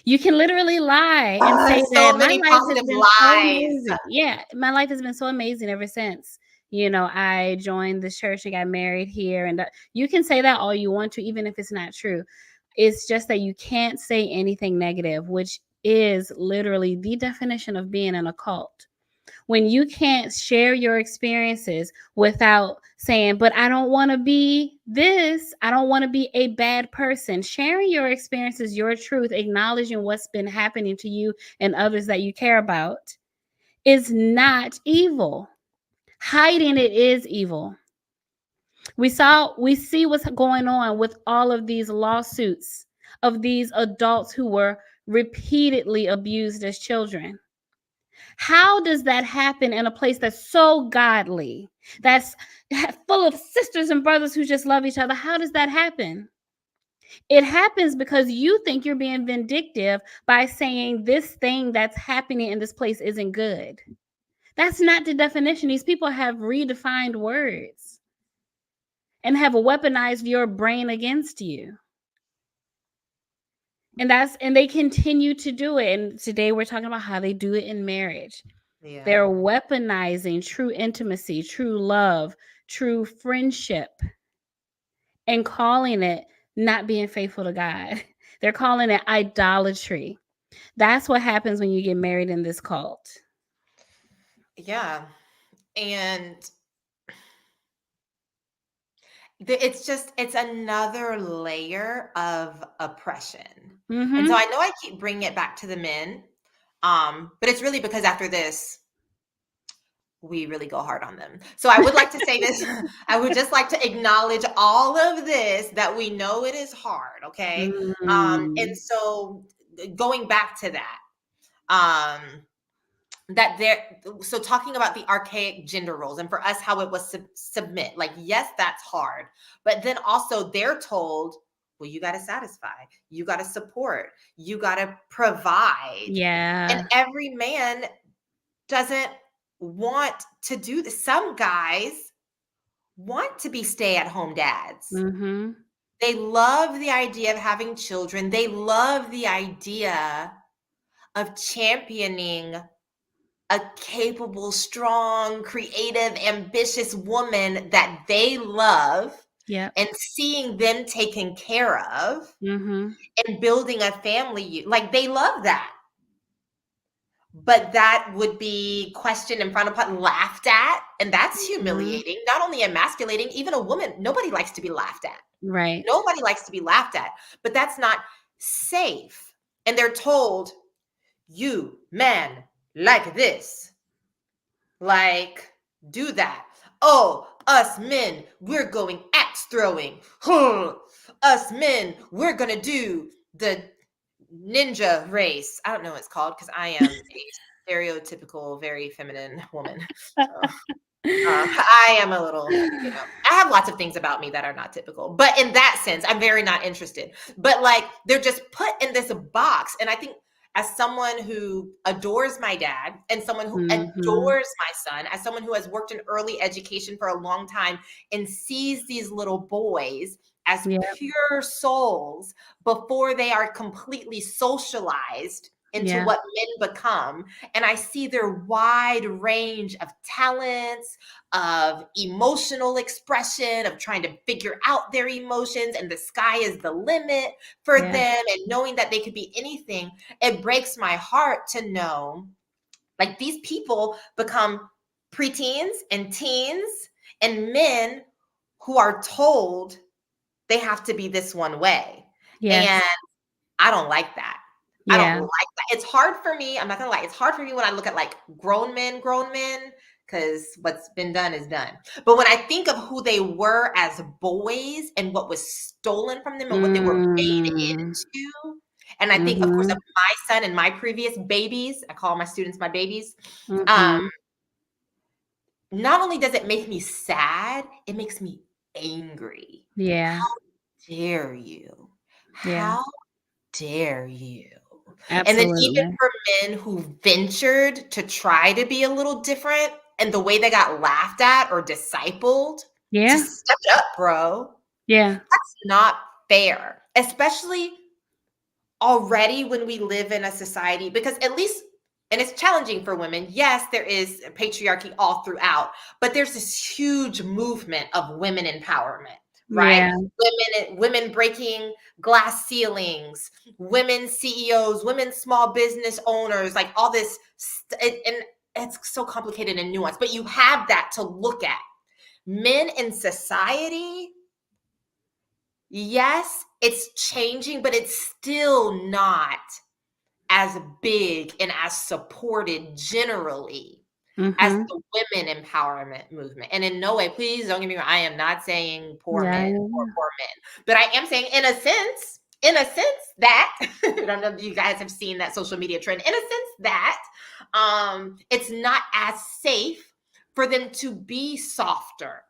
S2: You can literally lie and say
S1: So
S2: that my
S1: many
S2: life has
S1: positive
S2: been so
S1: lies.
S2: amazing. Yeah, my life has been so amazing ever since, I joined the church and got married here. And you can say that all you want to, even if it's not true. It's just that you can't say anything negative, which is literally the definition of being in a cult. When you can't share your experiences without saying, but I don't want to be this, I don't want to be a bad person. Sharing your experiences, your truth, acknowledging what's been happening to you and others that you care about is not evil. Hiding it is evil. We see what's going on with all of these lawsuits of these adults who were repeatedly abused as children. How does that happen in a place that's so godly, that's full of sisters and brothers who just love each other? How does that happen? It happens because you think you're being vindictive by saying this thing that's happening in this place isn't good. That's not the definition. These people have redefined words and have weaponized your brain against you. And they continue to do it. And today we're talking about how they do it in marriage.
S1: Yeah.
S2: They're weaponizing true intimacy, true love, true friendship, and calling it not being faithful to God. They're calling it idolatry. That's what happens when you get married in this cult.
S1: Yeah. And it's another layer of oppression. And so
S2: Mm-hmm.
S1: I know I keep bringing it back to the men, but it's really because after this, we really go hard on them. So I would like to say this. I would just like to acknowledge all of this, that we know it is hard, okay? And
S2: Mm.
S1: so going back to that, um, that there so talking about the archaic gender roles and for us how it was submit, like yes, that's hard, but then also they're told, well, you got to satisfy, you got to support, you got to provide, and
S2: Yeah.
S1: every man doesn't want to do this. Some guys want to be stay-at-home dads.
S2: Mm-hmm.
S1: They love the idea of having children. They love the idea of championing a capable, strong, creative, ambitious woman that they love
S2: Yep.
S1: and seeing them taken care of
S2: Mm-hmm.
S1: and building a family. Like, they love that. But that would be questioned and frowned upon, laughed at, and that's
S2: Mm-hmm.
S1: humiliating, not only emasculating. Even a woman, nobody likes to be laughed at.
S2: Right.
S1: Nobody likes to be laughed at, but that's not safe. And they're told, you, man, like this, like, do that. Oh, us men, we're going axe throwing. Huh. Us men, we're gonna do the ninja race. I don't know what it's called because I am a stereotypical, very feminine woman. So I am a little, I have lots of things about me that are not typical. But in that sense, I'm very not interested. But like, they're just put in this box. And I think as someone who adores my dad and someone who
S2: Mm-hmm.
S1: adores my son, as someone who has worked in early education for a long time and sees these little boys as
S2: Yeah.
S1: pure souls before they are completely socialized into
S2: Yeah.
S1: what men become, and I see their wide range of talents, of emotional expression, of trying to figure out their emotions, and the sky is the limit for
S2: Yeah.
S1: them, and knowing that they could be anything. It breaks my heart to know, like, these people become preteens and teens and men who are told they have to be this one way. And
S2: Yes.
S1: I don't like that. I don't
S2: Yeah.
S1: like that. It's hard for me. I'm not gonna lie. It's hard for me when I look at like grown men, because what's been done is done. But when I think of who they were as boys and what was stolen from them and what they were made
S2: Mm.
S1: into, and I think, of course, of
S2: Mm-hmm.
S1: my son and my previous babies, I call my students my babies. Um,
S2: Mm-hmm.
S1: Not only does it make me sad, it makes me angry.
S2: Yeah.
S1: How dare you?
S2: Yeah.
S1: How dare you? And then even
S2: Absolutely.
S1: for men who ventured to try to be a little different and the way they got laughed at or discipled,
S2: Yeah.
S1: just step it up, bro.
S2: Yeah.
S1: That's not fair, especially already when we live in a society, because at least, and it's challenging for women. Yes, there is patriarchy all throughout, but there's this huge movement of women empowerment, right?
S2: Yeah.
S1: Women breaking glass ceilings, women CEOs, women small business owners, like all this and it's so complicated and nuanced, but you have that to look at. Men in society, yes, it's changing, but it's still not as big and as supported generally as
S2: Mm-hmm.
S1: the women empowerment movement. And in no way, please don't get me wrong, I am not saying poor
S2: Yeah.
S1: men, poor men, but I am saying in a sense that I don't know if you guys have seen that social media trend, in a sense that it's not as safe for them to be softer.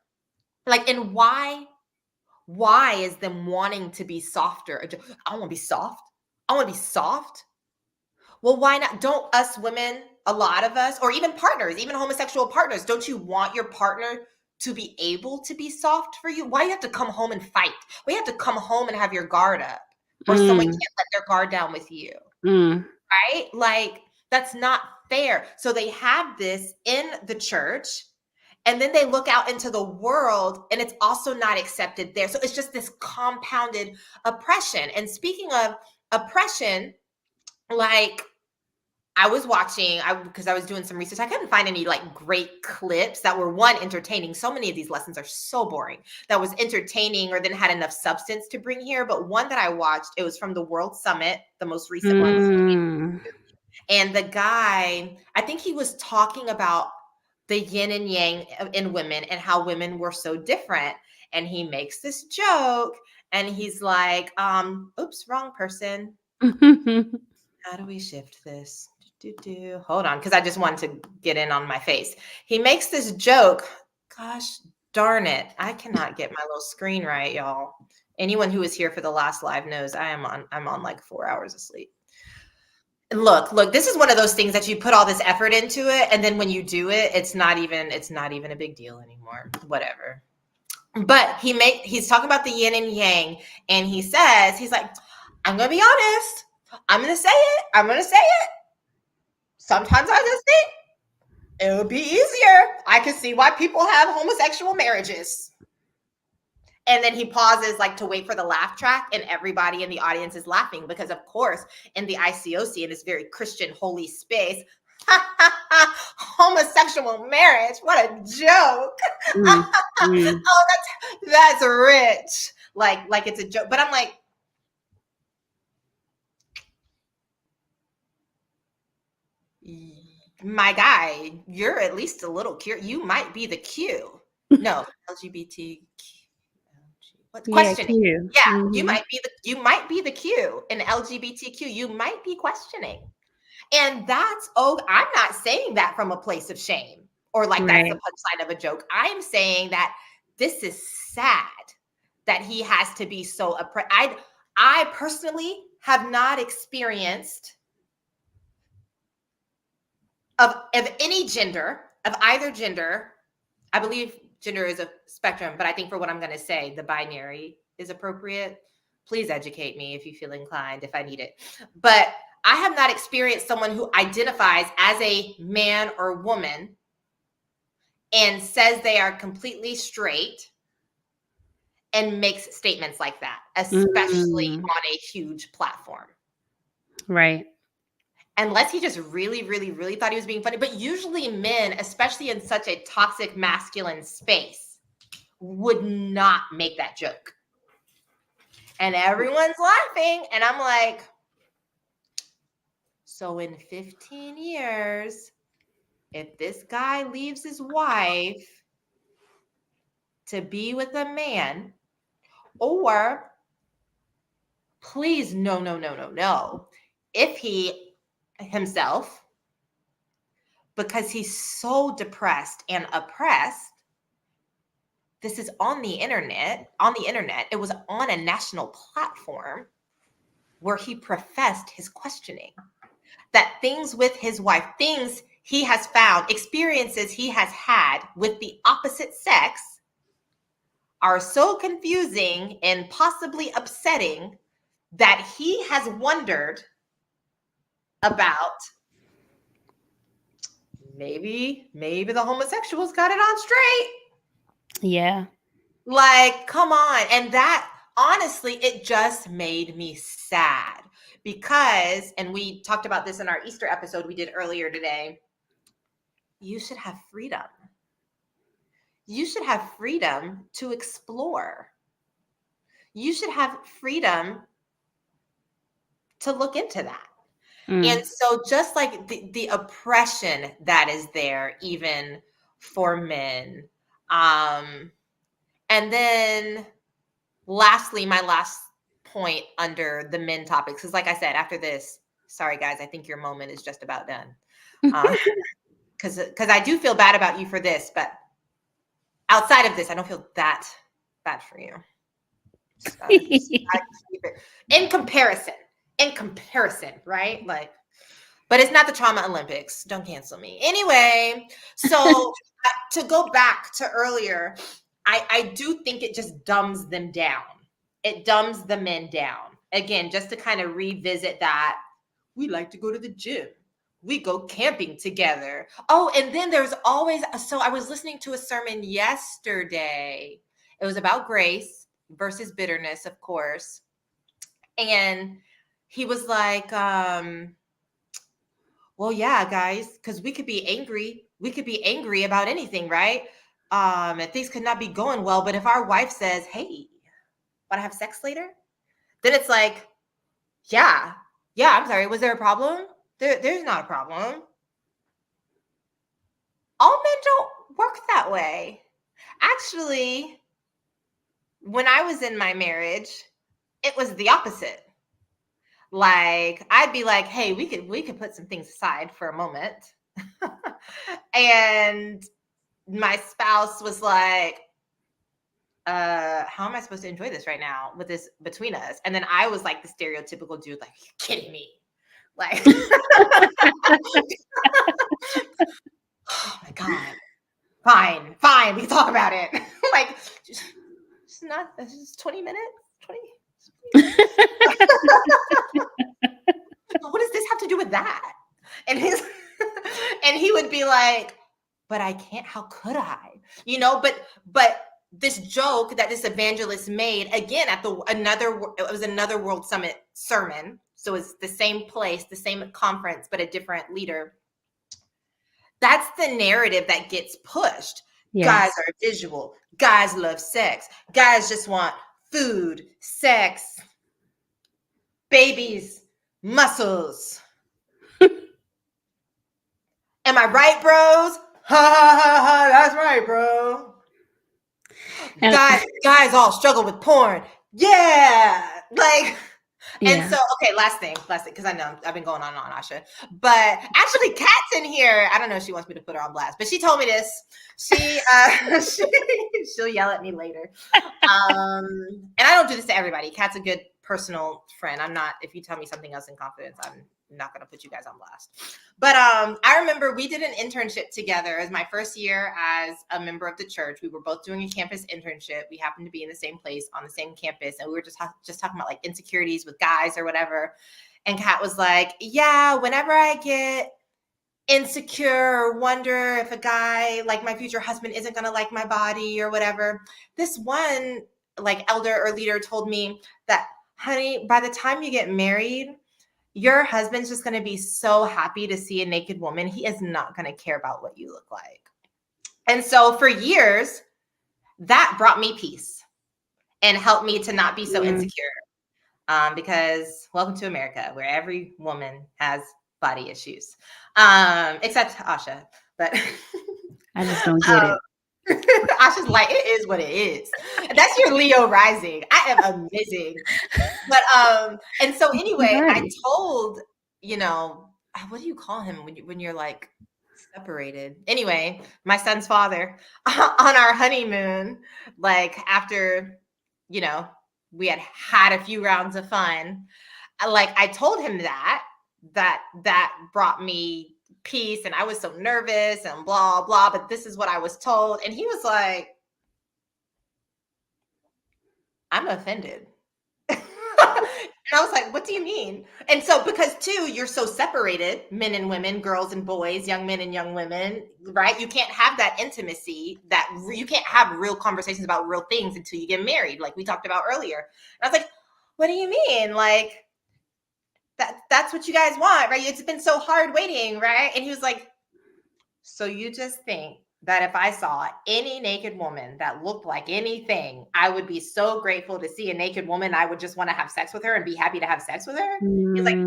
S1: Like, and why is them wanting to be softer? I want to be soft. I want to be soft. Well, why not? Don't us women, a lot of us, or even partners, even homosexual partners, don't you want your partner to be able to be soft for you? Why do you have to come home and fight? Why do you have to come home and have your guard up? Or someone
S2: Mm.
S1: can't let their guard down with you,
S2: Mm.
S1: right? Like, that's not fair. So they have this in the church, and then they look out into the world and it's also not accepted there. So it's just this compounded oppression. And speaking of oppression, like, I was watching, because I was doing some research. I couldn't find any like great clips that were, one, entertaining. So many of these lessons are so boring. That was entertaining or then had enough substance to bring here. But one that I watched, it was from the World Summit, the most recent one.
S2: Mm.
S1: And the guy, I think he was talking about the yin and yang in women and how women were so different. And he makes this joke and he's like, oops, wrong person. How do we shift this? Hold on, because I just wanted to get in on my face. He makes this joke. Gosh darn it. I cannot get my little screen right, y'all. Anyone who was here for the last live knows I'm on like 4 hours of sleep. Look, this is one of those things that you put all this effort into it, and then when you do it, it's not even a big deal anymore. Whatever. But he's talking about the yin and yang, and he's like, I'm gonna be honest. I'm gonna say it. Sometimes I just think it would be easier. I can see why people have homosexual marriages. And then he pauses like to wait for the laugh track, and everybody in the audience is laughing because, of course, in the ICOC, in this very Christian holy space, homosexual marriage, what a joke. Oh, that's rich. Like it's a joke. But I'm like, my guy, you're at least a little curious. You might be the Q. No, LGBT. What's questioning?
S2: Q.
S1: Yeah,
S2: Mm-hmm.
S1: you might be the Q in LGBTQ. You might be questioning. And that's, I'm not saying that from a place of shame or like that's the punchline of a joke. I'm saying that this is sad that he has to be so oppressed. I personally have not experienced of any gender, of either gender. I believe gender is a spectrum, but I think for what I'm going to say, the binary is appropriate. Please educate me if you feel inclined, if I need it. But I have not experienced someone who identifies as a man or woman and says they are completely straight and makes statements like that, especially on a huge platform.
S2: Right.
S1: Unless he just really, really, really thought he was being funny. But usually men, especially in such a toxic masculine space, would not make that joke. And everyone's laughing. And I'm like, so in 15 years, if this guy leaves his wife to be with a man, or please, no. If he himself, because he's so depressed and oppressed, this is on the internet. It was on a national platform where he professed his questioning. That things with his wife, things he has found, experiences he has had with the opposite sex are so confusing and possibly upsetting that he has wondered about maybe the homosexuals got it on straight.
S2: Yeah.
S1: Like, come on. And that, honestly, it just made me sad because, and we talked about this in our Easter episode we did earlier today, you should have freedom. You should have freedom to explore. You should have freedom to look into that. And so just like the oppression that is there, even for men. And then lastly, my last point under the men topics, because like I said, after this, sorry guys, I think your moment is just about done. Because I do feel bad about you for this, but outside of this, I don't feel that bad for you. In comparison, right? Like, but it's not the Trauma Olympics. Don't cancel me. Anyway, so to go back to earlier, I do think it just dumbs them down. It dumbs the men down. Again, just to kind of revisit that, we like to go to the gym. We go camping together. Oh, and then there's always, so I was listening to a sermon yesterday. It was about grace versus bitterness, of course. And he was like, well, yeah, guys, because we could be angry. We could be angry about anything, right? And things could not be going well. But if our wife says, hey, want to have sex later? Then it's like, yeah, I'm sorry. Was there a problem? There's not a problem. All men don't work that way. Actually, when I was in my marriage, it was the opposite. Like, I'd be like, hey, we could put some things aside for a moment. And my spouse was like, how am I supposed to enjoy this right now with this between us? And then I was like the stereotypical dude, like, you kidding me? Like, oh my God. Fine. We can talk about it. Like, It's 20 minutes. 20. What does this have to do with that? And and he would be like, but I can't. How could I? But this joke that this evangelist made again at it was another World Summit sermon. So it's the same place, the same conference, but a different leader. That's the narrative that gets pushed. Yes. Guys are visual. Guys love sex. Guys just want food, sex, babies, muscles. Am I right, bros? Ha ha ha ha, that's right, bro. Guys all struggle with porn. Yeah. Like, and so, okay, last thing, because I know I've been going on and on, Asha. But actually, Kat's in here. I don't know if she wants me to put her on blast, but she told me this. She'll yell at me later. And I don't do this to everybody. Kat's a good personal friend. I'm not, if you tell me something else in confidence, I'm not going to put you guys on blast. But I remember we did an internship together as my first year as a member of the church. We were both doing a campus internship. We happened to be in the same place on the same campus, and we were just talking about like insecurities with guys or whatever. And Kat was like, yeah, whenever I get insecure or wonder if a guy like my future husband isn't going to like my body or whatever, this one like elder or leader told me that, honey, by the time you get married, your husband's just going to be so happy to see a naked woman. He is not going to care about what you look like. And so for years, that brought me peace and helped me to not be so insecure. Because welcome to America, where every woman has body issues, except Asha. But
S2: I just don't get it.
S1: Asha's like, it is what it is. That's your Leo rising. I am amazing. But and so anyway, I told, what do you call him when you're like separated? Anyway, my son's father on our honeymoon, like after, we had a few rounds of fun, like I told him that brought me peace, and I was so nervous and blah blah, but this is what I was told. And he was like, I'm offended. And I was like, what do you mean? And so because too, you're so separated, men and women, girls and boys, young men and young women, right? You can't have that intimacy, that you can't have real conversations about real things until you get married, like we talked about earlier. And I was like, what do you mean? Like, that's what you guys want, right? It's been so hard waiting, right? And he was like, so you just think that if I saw any naked woman that looked like anything, I would be so grateful to see a naked woman, I would just want to have sex with her and be happy to have sex with her? He's like,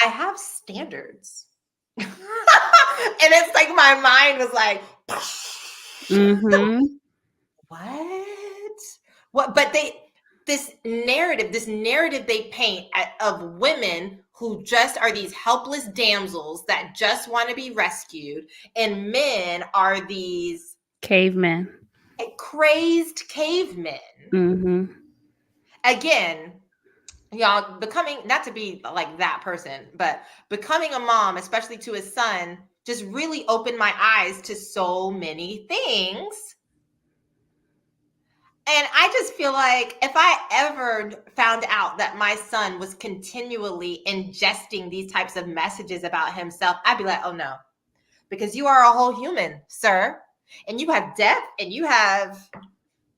S1: I have standards. And it's like my mind was like, what? But this narrative they paint of women who just are these helpless damsels that just want to be rescued, and men are these
S2: cavemen,
S1: crazed cavemen. Again, y'all, becoming, not to be like that person, but becoming a mom, especially to his son, just really opened my eyes to so many things. And I just feel like if I ever found out that my son was continually ingesting these types of messages about himself, I'd be like, oh no, because you are a whole human, sir. And you have depth and you have,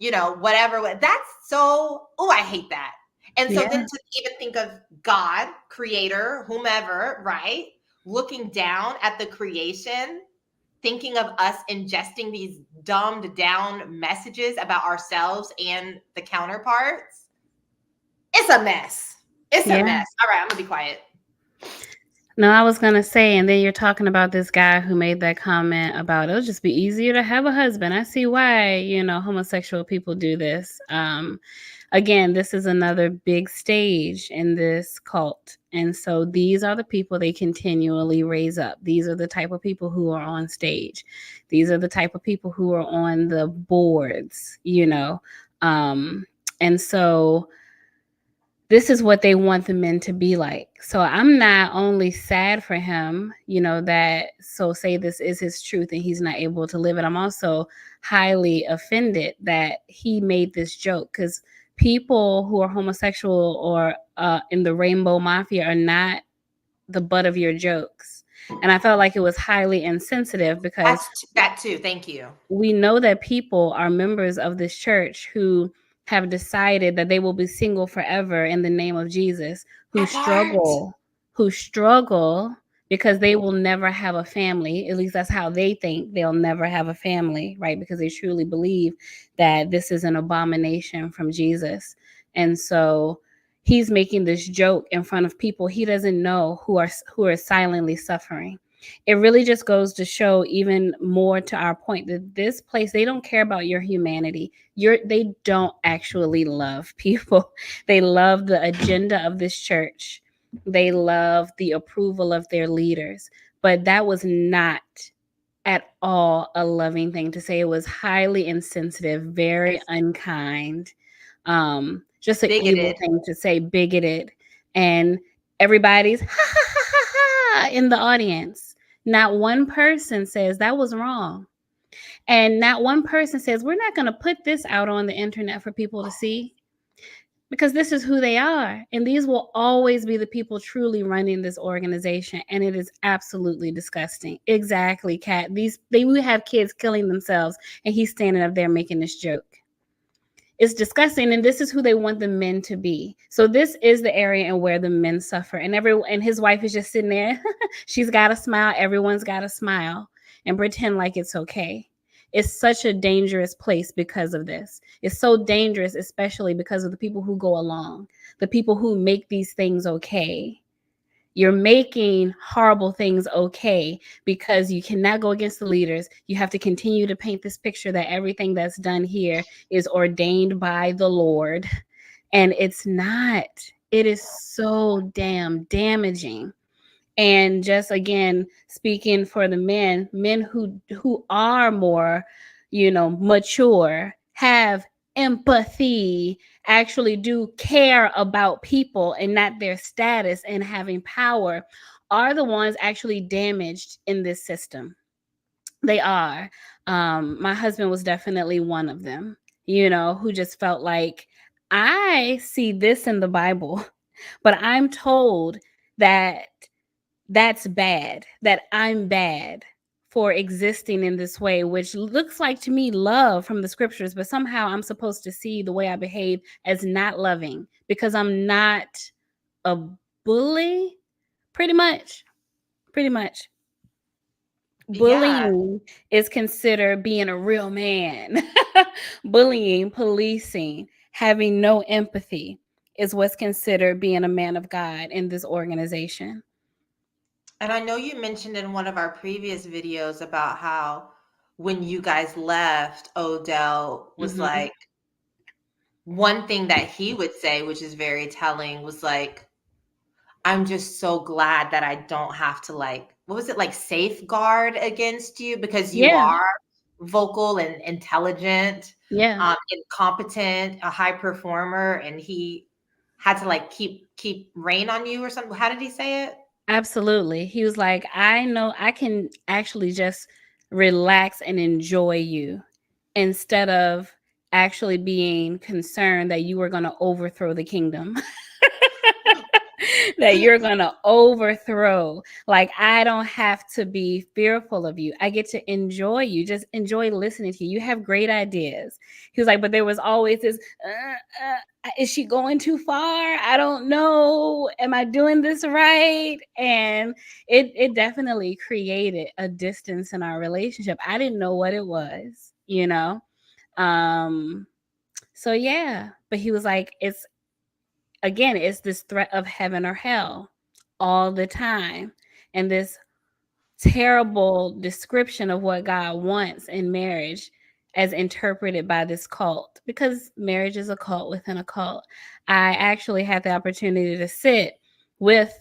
S1: whatever. That's so, I hate that. And so then to even think of God, creator, whomever, right? Looking down at the creation, thinking of us ingesting these dumbed down messages about ourselves and the counterparts. It's a mess. It's a mess. All right, I'm gonna be quiet.
S2: No, I was gonna say, and then you're talking about this guy who made that comment about it'll just be easier to have a husband. I see why, homosexual people do this. Again, this is another big stage in this cult. And so these are the people they continually raise up. These are the type of people who are on stage. These are the type of people who are on the boards, And so this is what they want the men to be like. So I'm not only sad for him, that so say this is his truth and he's not able to live it. I'm also highly offended that he made this joke, because people who are homosexual or in the rainbow mafia are not the butt of your jokes. And I felt like it was highly insensitive, because
S1: That too. Thank you.
S2: we know that people are members of this church who have decided that they will be single forever in the name of Jesus,
S1: That part.
S2: who struggle because they will never have a family. At least that's how they think. They'll never have a family, right? Because they truly believe that this is an abomination from Jesus. And so he's making this joke in front of people he doesn't know, who are silently suffering. It really just goes to show even more to our point that this place, they don't care about your humanity. They don't actually love people. They love the agenda of this church. They love the approval of their leaders. But that was not at all a loving thing to say. It was highly insensitive, very unkind, just an evil
S1: Bigoted.
S2: thing to say, bigoted. And everybody's ha ha ha ha ha in the audience. Not one person says that was wrong. And not one person says, we're not going to put this out on the internet for people to see, because this is who they are. And these will always be the people truly running this organization. And it is absolutely disgusting. Exactly, Kat. They will have kids killing themselves, and he's standing up there making this joke. It's disgusting, and this is who they want the men to be. So this is the area in where the men suffer, and his wife is just sitting there. She's got to smile. Everyone's got to smile and pretend like it's okay. It's such a dangerous place because of this. It's so dangerous, especially because of the people who go along, the people who make these things okay. You're making horrible things okay because you cannot go against the leaders. You have to continue to paint this picture that everything that's done here is ordained by the Lord. And it's not. It is so damn damaging. And just again, speaking for the men who are more, mature, have empathy, actually do care about people and not their status and having power, are the ones actually damaged in this system. They are. My husband was definitely one of them, who just felt like, I see this in the Bible, but I'm told that that's bad, that I'm bad for existing in this way, which looks like to me love from the scriptures, but somehow I'm supposed to see the way I behave as not loving because I'm not a bully, pretty much. Pretty much.
S1: Yeah.
S2: Bullying is considered being a real man. Bullying, policing, having no empathy is what's considered being a man of God in this organization.
S1: And I know you mentioned in one of our previous videos about how when you guys left, Odell was
S2: Mhm.
S1: like, one thing that he would say, which is very telling, was like, I'm just so glad that I don't have to, like, what was it, like, safeguard against you because you
S2: Yeah,
S1: are vocal and intelligent,
S2: yeah.
S1: and competent, a high performer, and he had to, like, keep rein on you or something. How did he say it?
S2: Absolutely. He was like, I know I can actually just relax and enjoy you instead of actually being concerned that you were going to overthrow the kingdom. That you're going to overthrow. Like, I don't have to be fearful of you. I get to enjoy you, just enjoy listening to you. You have great ideas. He was like, but there was always this, is she going too far? I don't know. Am I doing this right? And it definitely created a distance in our relationship. I didn't know what it was. Um, so yeah, but he was like, it's this threat of heaven or hell all the time. And this terrible description of what God wants in marriage as interpreted by this cult, because marriage is a cult within a cult. I actually had the opportunity to sit with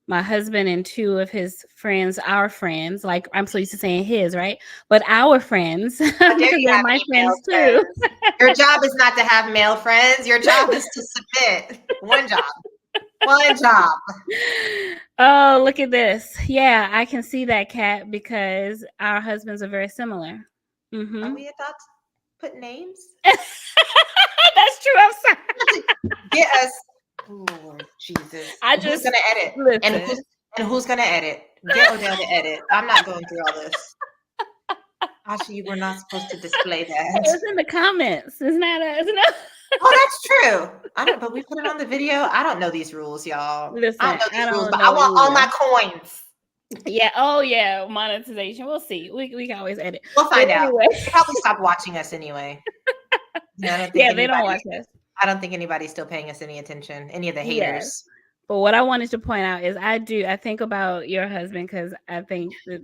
S2: My husband and two of his friends, our friends, like I'm so used to saying his, right? But our friends,
S1: How dare
S2: because
S1: you
S2: they're
S1: have
S2: my
S1: any male
S2: friends too.
S1: friends? Your job is not to have male friends. Your job is to submit. One job. One job.
S2: Oh, look at this. Yeah, I can see that, Kat, because our husbands are very similar.
S1: Are
S2: Mm-hmm.
S1: we about to put names?
S2: That's true. I'm sorry.
S1: Get us, oh, Lord Jesus.
S2: I
S1: Who's
S2: just
S1: gonna edit? And
S2: listen.
S1: who's gonna edit? Get Odell to edit. I'm not going through all this. Asha, you were not supposed to display that.
S2: It's in the comments. It's not a. It's not.
S1: Oh, that's true. I don't, but we put it on the video. I don't know these rules, y'all. I don't
S2: Listen,
S1: know
S2: I
S1: these rules,
S2: don't
S1: but I
S2: know
S1: want all my
S2: either.
S1: coins.
S2: Yeah. Oh, yeah. Monetization. We'll see. We can always edit.
S1: We'll
S2: But
S1: find out.
S2: anyway,
S1: They probably stopped watching us anyway. Yeah, I don't think
S2: yeah, they don't
S1: anybody.
S2: watch this.
S1: I don't think anybody's still paying us any attention. Any of the
S2: Yes.
S1: haters.
S2: But what I wanted to point out is I think about your husband because I think that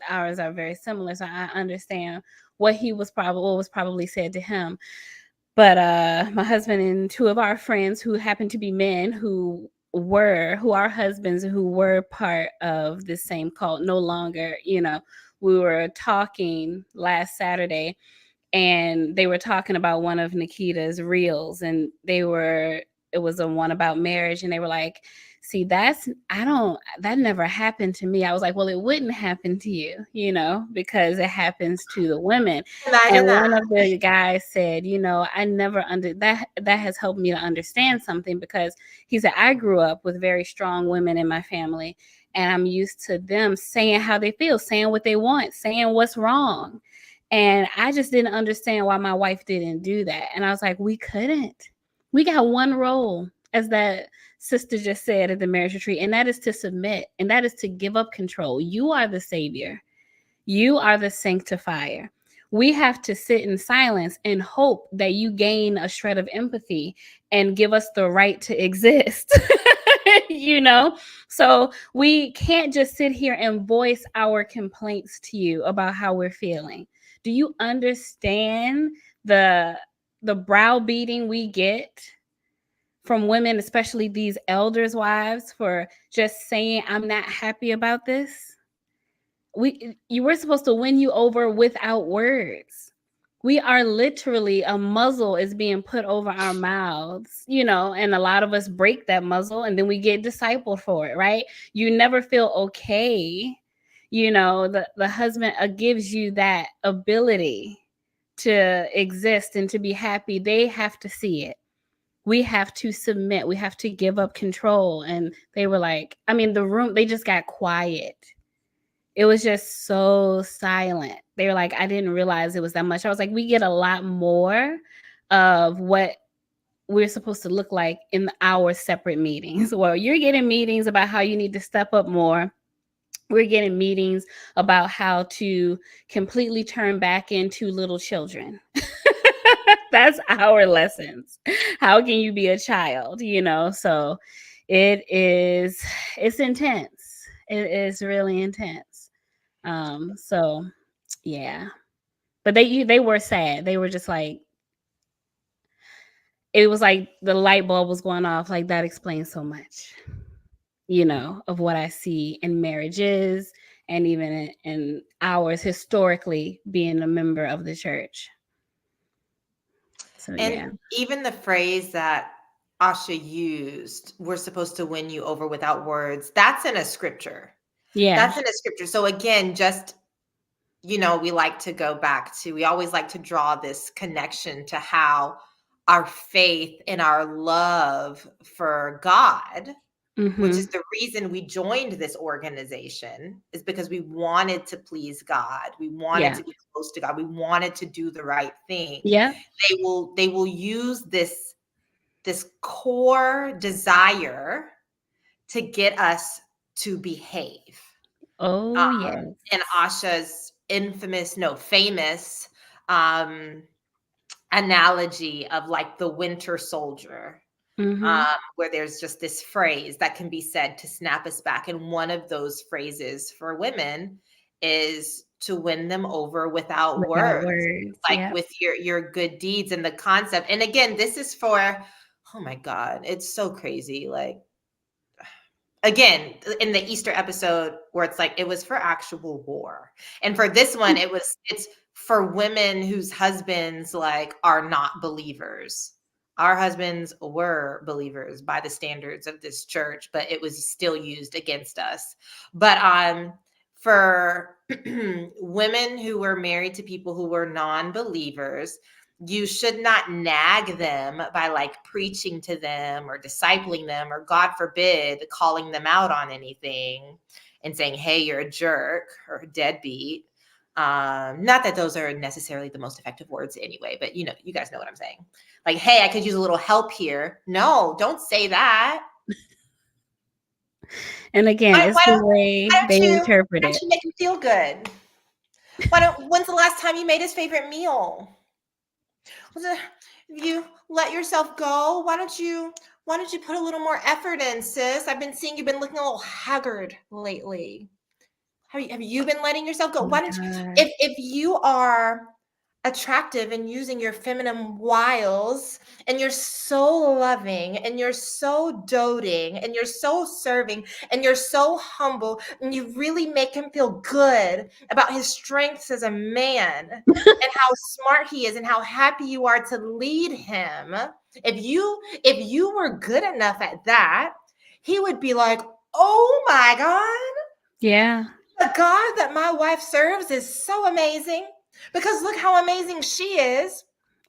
S2: ours are very similar. So I understand what was probably said to him. But my husband and two of our friends who happen to be men who are husbands who were part of this same cult no longer, we were talking last Saturday and they were talking about one of Nikita's reels and it was a one about marriage and they were like, see, that never happened to me. I was like, well, it wouldn't happen to you, because it happens to the women.
S1: Imagine
S2: And
S1: that.
S2: one of the guys said, I never that has helped me to understand something because he said, I grew up with very strong women in my family and I'm used to them saying how they feel, saying what they want, saying what's wrong. And I just didn't understand why my wife didn't do that. And I was like, we couldn't. We got one role, as that sister just said at the marriage retreat, and that is to submit, and that is to give up control. You are the savior. You are the sanctifier. We have to sit in silence and hope that you gain a shred of empathy and give us the right to exist. So we can't just sit here and voice our complaints to you about how we're feeling. Do you understand the browbeating we get from women, especially these elders' wives, for just saying I'm not happy about this? You were supposed to win you over without words. We are literally, a muzzle is being put over our mouths, and a lot of us break that muzzle and then we get discipled for it, right? You never feel okay. The husband gives you that ability to exist and to be happy. They have to see it. We have to submit. We have to give up control. And they were like, the room, they just got quiet. It was just so silent. They were like, I didn't realize it was that much. I was like, we get a lot more of what we're supposed to look like in our separate meetings. Well, you're getting meetings about how you need to step up more. We're getting meetings about how to completely turn back into little children. That's our lessons. How can you be a child? So it's intense. It is really intense. So yeah. But they were sad. They were just like, it was like the light bulb was going off. Like, that explains so much, of what I see in marriages and even in ours historically being a member of the church. So
S1: And
S2: yeah.
S1: even the phrase that Asha used, we're supposed to win you over without words, that's in a scripture.
S2: Yeah.
S1: That's in a scripture. So again, just, we like to go back to, we always like to draw this connection to how our faith and our love for God, which is the reason we joined this organization, is because we wanted to please God. We wanted to be close to God. We wanted to do the right thing.
S2: Yeah.
S1: They will use this core desire to get us to behave.
S2: Oh yes.
S1: In Asha's famous analogy of like the winter soldier, where there's just this phrase that can be said to snap us back. And one of those phrases for women is to win them over without words, like with your good deeds and the concept. And again, this is for, oh my God, it's so crazy. Like, again, in the Easter episode where it's like it was for actual war. And for this one, it's for women whose husbands like are not believers. Our husbands were believers by the standards of this church, but it was still used against us. But for women who were married to people who were non-believers, you should not nag them by like preaching to them or discipling them, or God forbid, calling them out on anything and saying, hey, you're a jerk or a deadbeat. Not that those are necessarily the most effective words anyway, but you guys know what I'm saying. Like, hey, I could use a little help here. No, don't say that.
S2: And again, it's the way they interpret it.
S1: Why don't you make him feel good? When's the last time you made his favorite meal? You let yourself go. Why don't you put a little more effort in, sis? I've been seeing you've been looking a little haggard lately. Have you been letting yourself go? Why don't you, if you are attractive and using your feminine wiles, and you're so loving and you're so doting and you're so serving and you're so humble, and you really make him feel good about his strengths as a man and how smart he is and how happy you are to lead him, if you were good enough at that, he would be like, oh my God,
S2: yeah,
S1: the God that my wife serves is so amazing. Because look how amazing she is.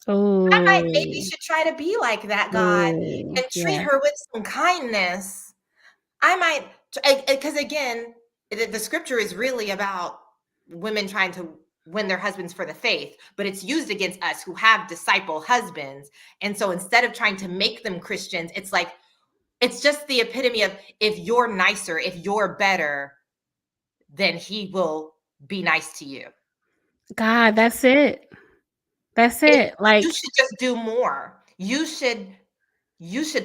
S2: Ooh.
S1: I might maybe should try to be like that God and treat her with some kindness. I might, because again, the scripture is really about women trying to win their husbands for the faith, but it's used against us who have disciple husbands. And so instead of trying to make them Christians, it's like, it's just the epitome of, if you're nicer, if you're better, then he will be nice to you.
S2: God, that's it. That's it. Like,
S1: you should just do more. You should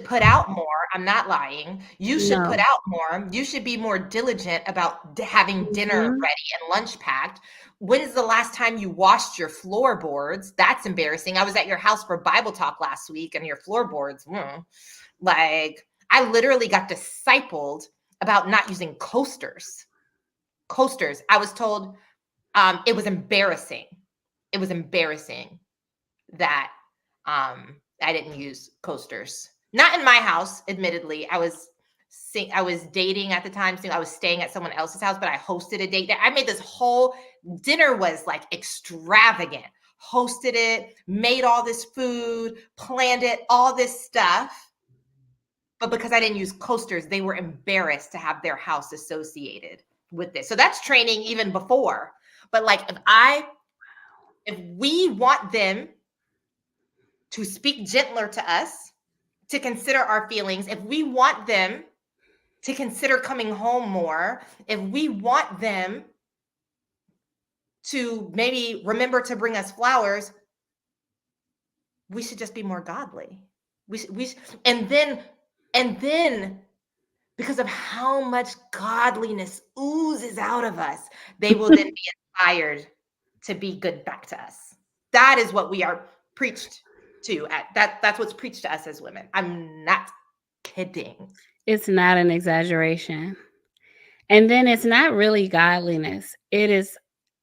S1: put out more. I'm not lying. You should put out more. You should be more diligent about having dinner ready and lunch packed. When's the last time you washed your floorboards? That's embarrassing. I was at your house for Bible talk last week, and your floorboards, like, I literally got discipled about not using coasters. I was told it was embarrassing. It was embarrassing that I didn't use coasters. Not in my house, admittedly. I was dating at the time, so I was staying at someone else's house, but I hosted a date there. I made this whole dinner, was like extravagant. Hosted it, made all this food, planned it, all this stuff. But because I didn't use coasters, they were embarrassed to have their house associated with this. So that's training even before. But like, if we want them to speak gentler to us, to consider our feelings, if we want them to consider coming home more, if we want them to maybe remember to bring us flowers, we should just be more godly. And then because of how much godliness oozes out of us, they will then be inspired to be good back to us. That is what we are preached to. That's what's preached to us as women. I'm not kidding.
S2: It's not an exaggeration. And then it's not really godliness. It is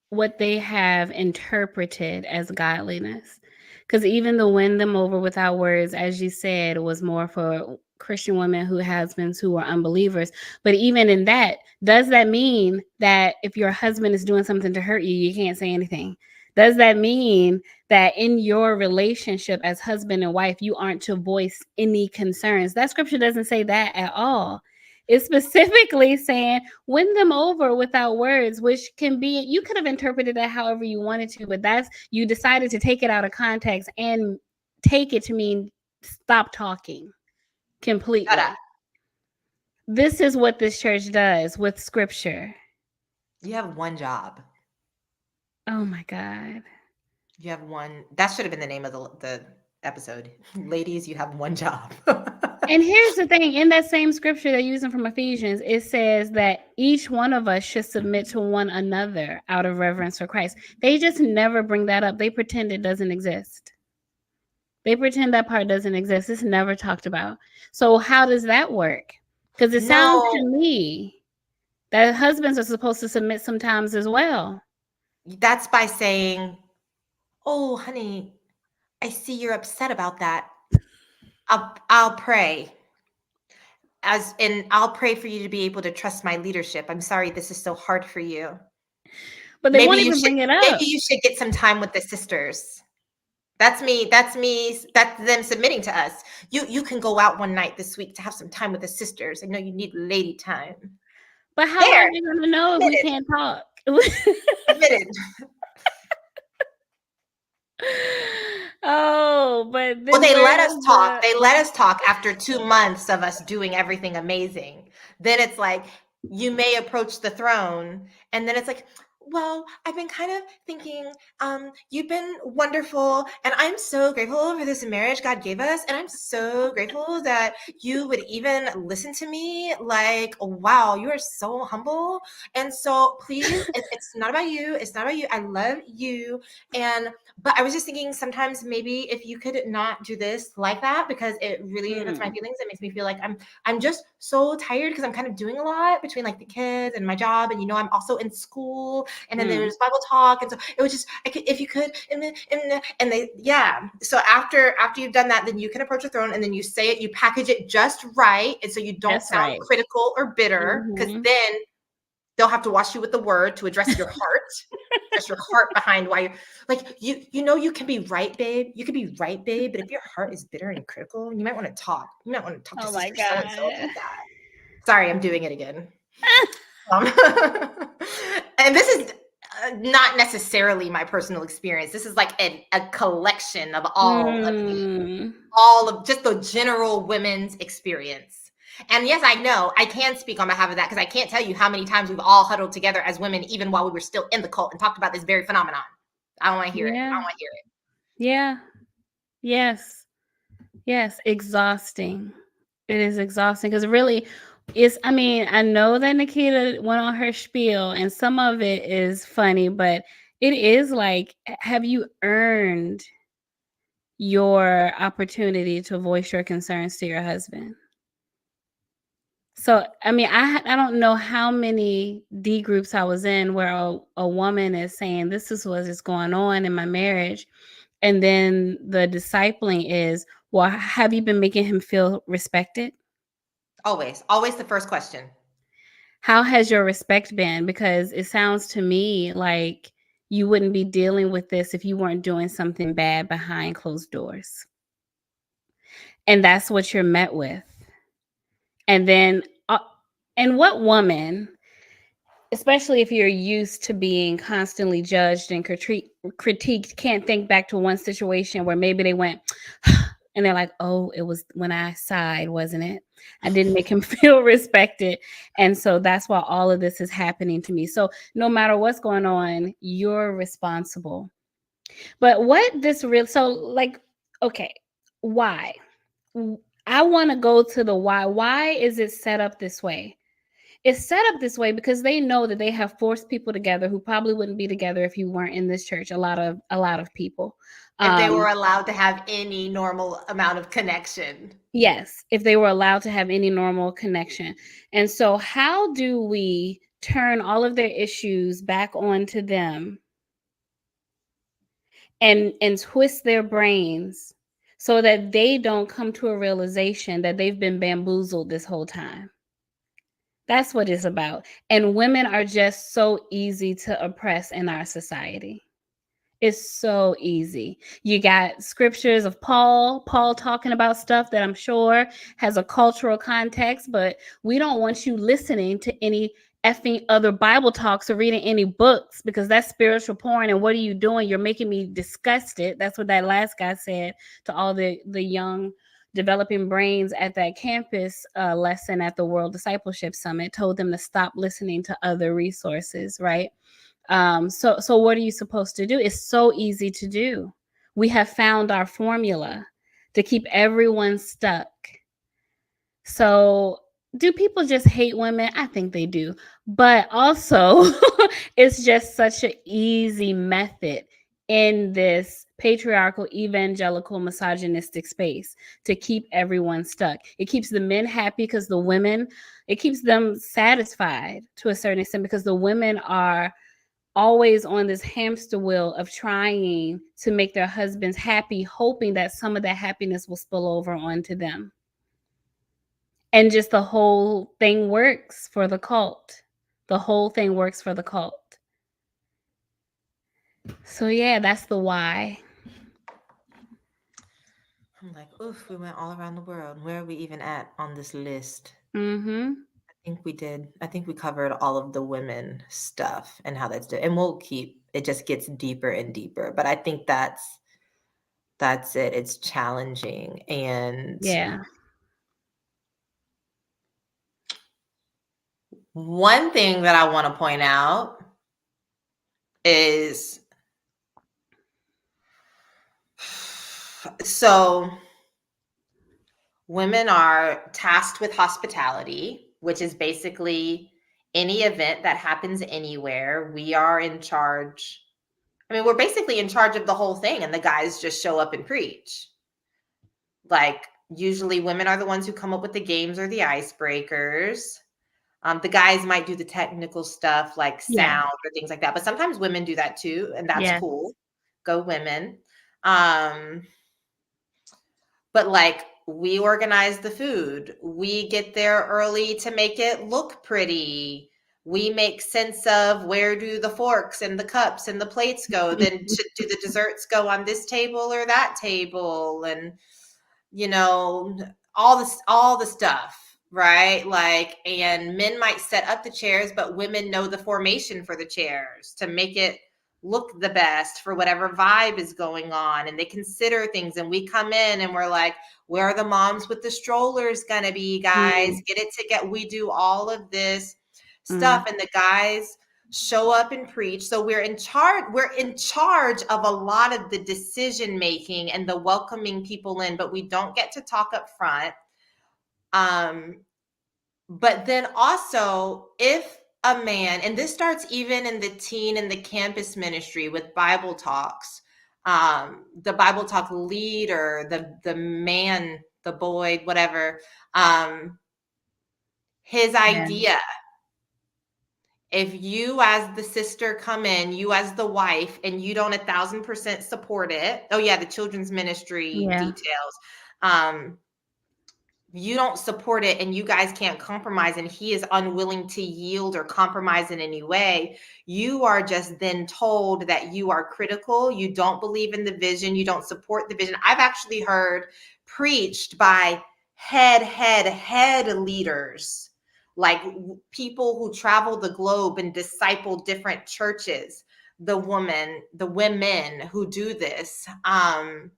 S2: what they have interpreted as godliness. Because even the win them over without words, as you said, was more for Christian women who husbands who are unbelievers. But even in that, does that mean that if your husband is doing something to hurt you, you can't say anything? Does that mean that in your relationship as husband and wife, you aren't to voice any concerns? That scripture doesn't say that at all. It's specifically saying win them over without words, which can be, you could have interpreted that however you wanted to, but that's, you decided to take it out of context and take it to mean stop talking completely. This is what this church does with scripture.
S1: You have one job.
S2: Oh my God.
S1: You have one. That should have been the name of the episode. Ladies, you have one job.
S2: And here's the thing, in that same scripture they're using from Ephesians, it says that each one of us should submit to one another out of reverence for Christ. They just never bring that up. They pretend it doesn't exist. They pretend that part doesn't exist. It's never talked about. So how does that work? Because it sounds
S1: No,
S2: to me that husbands are supposed to submit sometimes as well.
S1: that's by saying, "Oh, honey, I see you're upset about that. I'll pray. And I'll pray for you to be able to trust my leadership. I'm sorry this is so hard for you.
S2: But they
S1: Maybe
S2: won't
S1: you
S2: even
S1: should
S2: bring it
S1: maybe
S2: up.
S1: you should get some time with the sisters." That's them submitting to us. You can go out one night this week to have some time with the sisters. I know you need lady time.
S2: But how are
S1: There,
S2: they going to know if we
S1: admitted,
S2: can't talk?
S1: admitted.
S2: Oh, but
S1: Well,
S2: then
S1: they
S2: where
S1: let us
S2: does
S1: talk.
S2: the
S1: They let us talk after 2 months of us doing everything amazing. Then it's like, you may approach the throne, and then it's like, "Well, I've been kind of thinking, you've been wonderful, and I'm so grateful for this marriage God gave us, and I'm so grateful that you would even listen to me. Like, wow, you are so humble. And so please, it's not about you. It's not about you. I love you. And but I was just thinking sometimes maybe if you could not do this like that, because it really hurts my feelings. It makes me feel like I'm just so tired because I'm kind of doing a lot between like the kids and my job, and I'm also in school, and then there's Bible talk, and so it was just I could if you could, and they yeah. So after you've done that, then you can approach the throne, and then you say it, you package it just right, and so you don't
S2: That's
S1: sound
S2: right.
S1: critical or bitter, because then they'll have to wash you with the word to address your heart. Just your heart behind why you're like you can be right, babe. You can be right, babe. But if your heart is bitter and critical, you might want to talk. You might want to talk to
S2: Oh my
S1: sister so and so
S2: God.
S1: about that. Sorry, I'm doing it again. Um, and this is not necessarily my personal experience. This is like a collection of all of just the general women's experience. And yes, I know I can speak on behalf of that, because I can't tell you how many times we've all huddled together as women, even while we were still in the cult, and talked about this very phenomenon. I don't want to hear it. I
S2: Yeah.
S1: don't want to hear it.
S2: Yeah. Yes. Yes. Exhausting. It is exhausting because really I mean, I know that Nikita went on her spiel and some of it is funny, but it is like, have you earned your opportunity to voice your concerns to your husband? So, I mean, I don't know how many D groups I was in where a woman is saying, this is what is going on in my marriage. And then the discipling is, well, have you been making him feel respected?
S1: Always the first question.
S2: How has your respect been? Because it sounds to me like you wouldn't be dealing with this if you weren't doing something bad behind closed doors. And that's what you're met with. And then, and what woman, especially if you're used to being constantly judged and critiqued, can't think back to one situation where maybe they went, and they're like, oh, it was when I sighed, wasn't it? I didn't make him feel respected. And so that's why all of this is happening to me. So no matter what's going on, you're responsible. But what this real, so like, okay, why? I want to go to the why. Why is it set up this way? It's set up this way because they know that they have forced people together who probably wouldn't be together if you weren't in this church. A lot of people.
S1: If they were allowed to have any normal amount of connection.
S2: Yes, if they were allowed to have any normal connection. And so how do we turn all of their issues back onto them and twist their brains so that they don't come to a realization that they've been bamboozled this whole time? That's what it's about. And women are just so easy to oppress in our society. It's so easy. You got scriptures of Paul talking about stuff that I'm sure has a cultural context, but we don't want you listening to any effing other Bible talks or reading any books, because that's spiritual porn. And what are you doing? You're making me disgusted. That's what that last guy said to all the young developing brains at that campus lesson at the World Discipleship Summit. Told them to stop listening to other resources, right? So what are you supposed to do? It's so easy to do. We have found our formula to keep everyone stuck. So do people just hate women? I think they do. But also, it's just such an easy method. in this patriarchal, evangelical, misogynistic space to keep everyone stuck. It keeps the men happy because the women, it keeps them satisfied to a certain extent because the women are always on this hamster wheel of trying to make their husbands happy, hoping that some of that happiness will spill over onto them. And just the whole thing works for the cult. The whole thing works for the cult. So yeah, that's the why.
S1: I'm like, oof, we went all around the world. Where are we even at on this list?
S2: Mm-hmm.
S1: I think we did. I think we covered all of the women stuff and how that's and we'll keep it just gets deeper and deeper. But I think that's it. It's challenging. And
S2: Yeah.
S1: one thing that I want to point out is so women are tasked with hospitality, which is basically any event that happens anywhere. We are in charge. I mean, we're basically in charge of the whole thing, and the guys just show up and preach. Like, usually women are the ones who come up with the games or the icebreakers. The guys might do the technical stuff like
S2: Yeah.
S1: sound or things like that, but sometimes women do that too, and that's
S2: Yes.
S1: cool. Go women. But like, we organize the food. We get there early to make it look pretty. We make sense of where do the forks and the cups and the plates go. Then do the desserts go on this table or that table? And you know, all the stuff, right? Like, and men might set up the chairs, but women know the formation for the chairs to make it look the best for whatever vibe is going on. And they consider things, and we come in and we're like, where are the moms with the strollers gonna be, guys? Get it together. We do all of this stuff, and the guys show up and preach. So we're in charge of a lot of the decision making and the welcoming people in, but we don't get to talk up front. But then also, if a man, and this starts even in the teen and the campus ministry with Bible talks, the Bible talk leader, the man, the boy, whatever, his idea, if you as the sister come in, you as the wife, and you don't 1,000% support it. Oh yeah, the children's ministry details. You don't support it, and you guys can't compromise, and he is unwilling to yield or compromise in any way. You are just then told that you are critical. You don't believe in the vision. You don't support the vision. I've actually heard preached by head leaders, like people who travel the globe and disciple different churches, the women who do this, and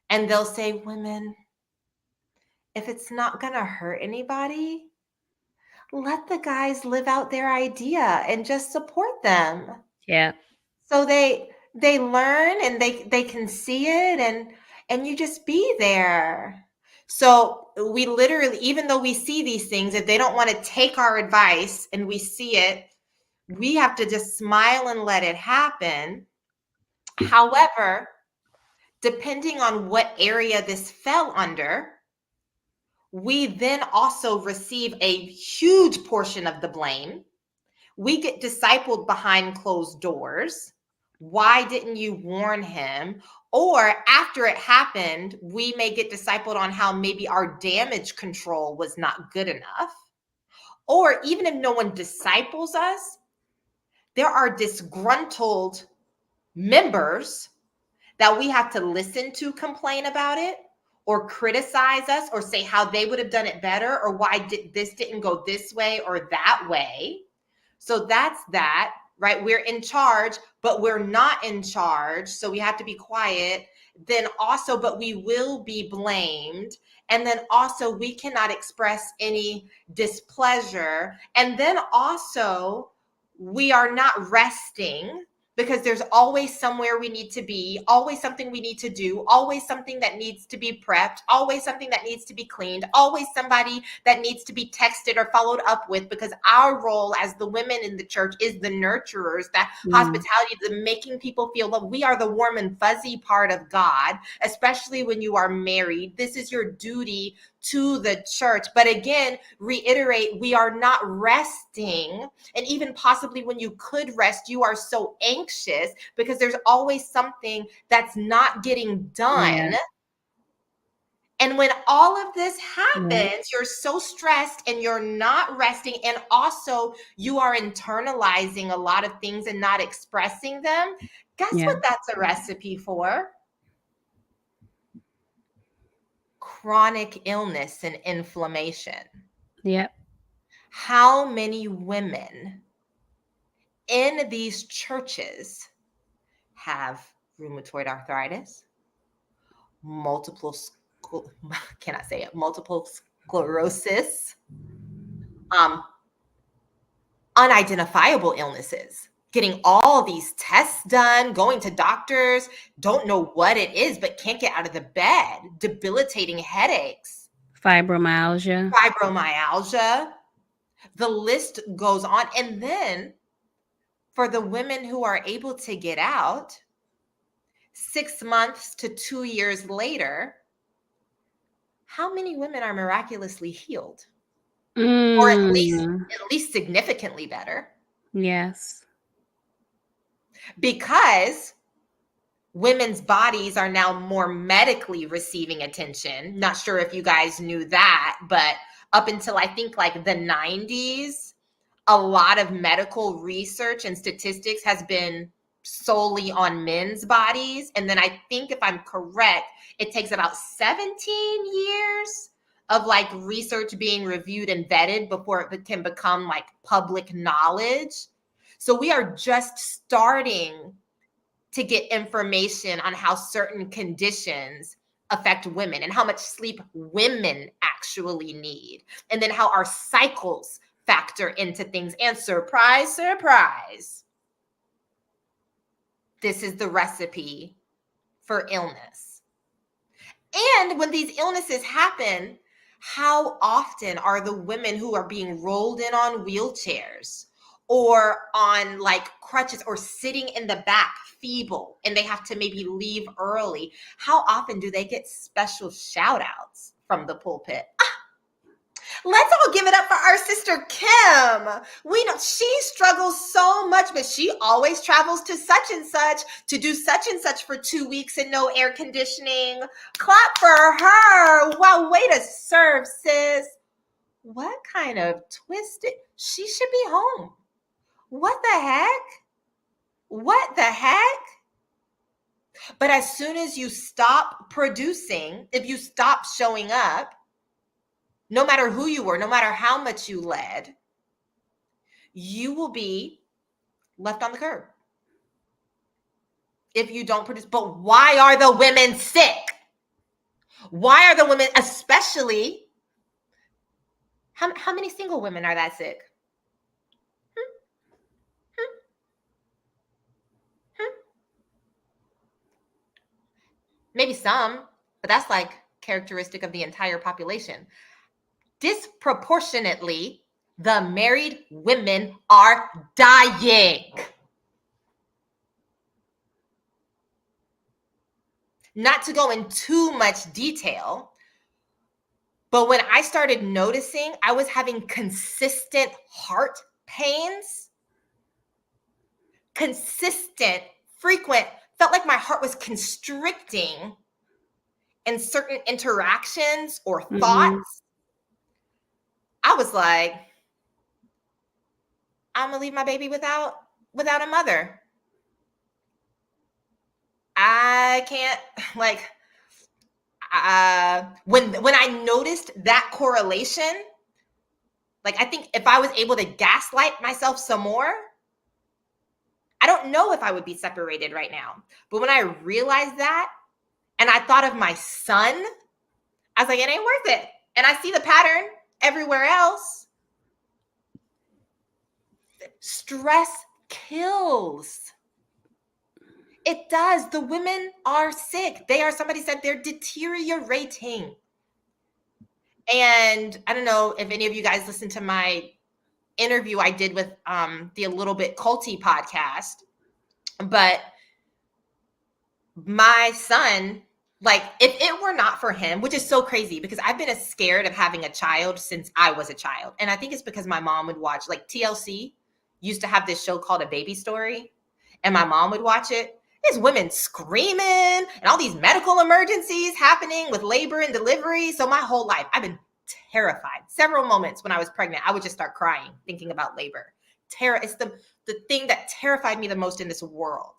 S1: they'll say, women, if it's not gonna hurt anybody, let the guys live out their idea and just support them.
S2: Yeah.
S1: So they learn, and they can see it, and you just be there. So we literally, even though we see these things, if they don't want to take our advice and we see it, we have to just smile and let it happen. However, depending on what area this fell under, we then also receive a huge portion of the blame. We get discipled behind closed doors. Why didn't you warn him? Or after it happened, we may get discipled on how maybe our damage control was not good enough. Or even if no one disciples us, there are disgruntled members that we have to listen to complain about it or criticize us or say how they would have done it better or why this didn't go this way or that way. So that's that, right? We're in charge, but we're not in charge. So we have to be quiet. Then also, but we will be blamed. And then also, we cannot express any displeasure. And then also, we are not resting because there's always somewhere we need to be, always something we need to do, always something that needs to be prepped, always something that needs to be cleaned, always somebody that needs to be texted or followed up with, because our role as the women in the church is the nurturers, that hospitality, the making people feel love. We are the warm and fuzzy part of God, especially when you are married. This is your duty to the church. But again, reiterate, we are not resting. And even possibly when you could rest, you are so anxious because there's always something that's not getting done.
S2: Yeah.
S1: And when all of this happens,
S2: Yeah.
S1: you're so stressed and you're not resting. And also you are internalizing a lot of things and not expressing them. Guess
S2: Yeah.
S1: what that's a recipe for? Chronic illness and inflammation.
S2: Yep.
S1: How many women in these churches have rheumatoid arthritis, multiple cannot say it, multiple sclerosis, um, unidentifiable illnesses, getting all these tests done, going to doctors, don't know what it is, but can't get out of the bed, debilitating headaches,
S2: Fibromyalgia.
S1: fibromyalgia. The list goes on. And then for the women who are able to get out, 6 months to 2 years later, how many women are miraculously healed? Or at least significantly better?
S2: Yes.
S1: Because women's bodies are now more medically receiving attention. Not sure if you guys knew that, but up until I think like the 90s, a lot of medical research and statistics has been solely on men's bodies. And then I think, if I'm correct, it takes about 17 years of like research being reviewed and vetted before it can become like public knowledge. So we are just starting to get information on how certain conditions affect women and how much sleep women actually need, and then how our cycles factor into things. And surprise, surprise, this is the recipe for illness. And when these illnesses happen, how often are the women who are being rolled in on wheelchairs or on like crutches or sitting in the back feeble and they have to maybe leave early, how often do they get special shout outs from the pulpit? Let's all give it up for our sister Kim. We know she struggles so much, but she always travels to such and such to do such and such for 2 weeks and no air conditioning. Clap for her. Wow, way to serve, sis. What kind of twisted? She should be home. What the heck? What the heck? But as soon as you stop producing, if you stop showing up, no matter who you were, no matter how much you led, you will be left on the curb if you don't produce. But why are the women sick? Why are the women, especially, how many single women are that sick? Maybe some, but that's like characteristic of the entire population. Disproportionately, the married women are dying. Not to go in too much detail, but when I started noticing I was having consistent heart pains, consistent, frequent, felt like my heart was constricting in certain interactions or thoughts, I was like, I'm gonna leave my baby without a mother. I can't, like, when I noticed that correlation, like, I think if I was able to gaslight myself some more, I don't know if I would be separated right now. But when I realized that and I thought of my son, I was like, it ain't worth it. And I see the pattern everywhere else. Stress kills. It does. The women are sick. They are, somebody said they're deteriorating. And I don't know if any of you guys listened to my interview I did with the A Little Bit Culty podcast, but my son, like, if it were not for him, which is so crazy because I've been as scared of having a child since I was a child. And I think it's because my mom would watch, like, TLC used to have this show called A Baby Story, and my mom would watch it. There's women screaming and all these medical emergencies happening with labor and delivery. So my whole life, I've been terrified. Several moments when I was pregnant, I would just start crying thinking about labor. Terror is the thing that terrified me the most in this world.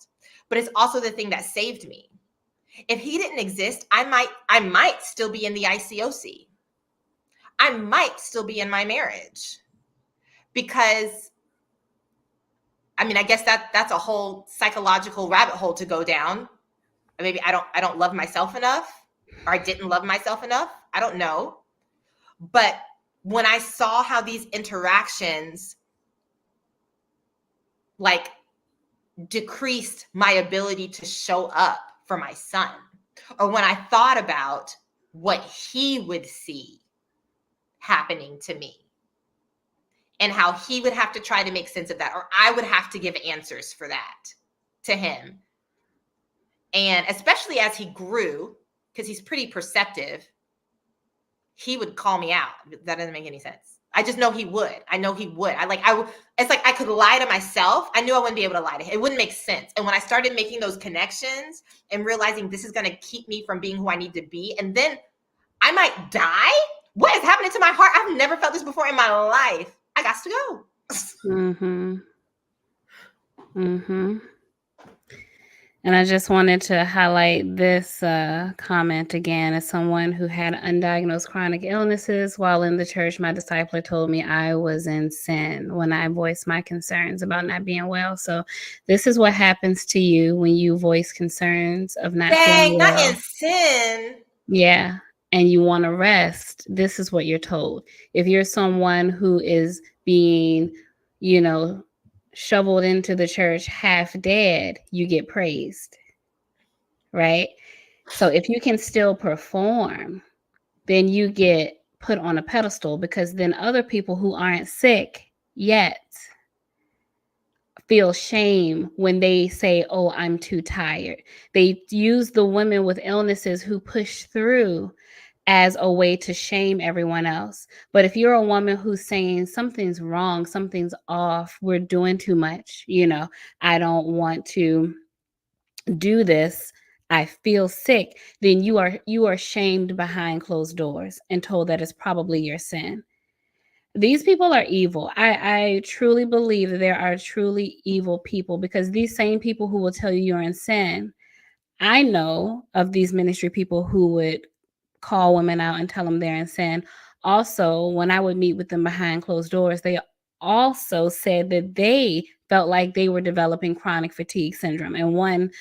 S1: But it's also the thing that saved me. If he didn't exist, I might still be in the ICOC. I might still be in my marriage. Because I mean, I guess that's a whole psychological rabbit hole to go down. Maybe I don't love myself enough, or I didn't love myself enough. I don't know. But when I saw how these interactions like decreased my ability to show up for my son, or when I thought about what he would see happening to me and how he would have to try to make sense of that, or I would have to give answers for that to him. And especially as he grew, because he's pretty perceptive, he would call me out. That doesn't make any sense. I just know he would. I know he would. It's like I could lie to myself. I knew I wouldn't be able to lie to him. It wouldn't make sense. And when I started making those connections and realizing this is going to keep me from being who I need to be, and then I might die. What is happening to my heart? I've never felt this before in my life. I got to go.
S2: Mm-hmm. Mm-hmm. And I just wanted to highlight this comment again. As someone who had undiagnosed chronic illnesses while in the church, my discipler told me I was in sin when I voiced my concerns about not being well. So this is what happens to you when you voice concerns of not feeling well.
S1: Not in sin.
S2: Yeah. And you want to rest. This is what you're told. If you're someone who is being, shoveled into the church half dead, you get praised, right? So if you can still perform, then you get put on a pedestal, because then other people who aren't sick yet feel shame when they say, oh, I'm too tired. They use the women with illnesses who push through as a way to shame everyone else. But if you're a woman who's saying something's wrong, something's off, we're doing too much, I don't want to do this, I feel sick, then you are shamed behind closed doors and told that it's probably your sin. These people are evil. I truly believe that there are truly evil people, because these same people who will tell you you're in sin, I know of these ministry people who would call women out and tell them they're in sin. Also, when I would meet with them behind closed doors, they also said that they felt like they were developing chronic fatigue syndrome. And one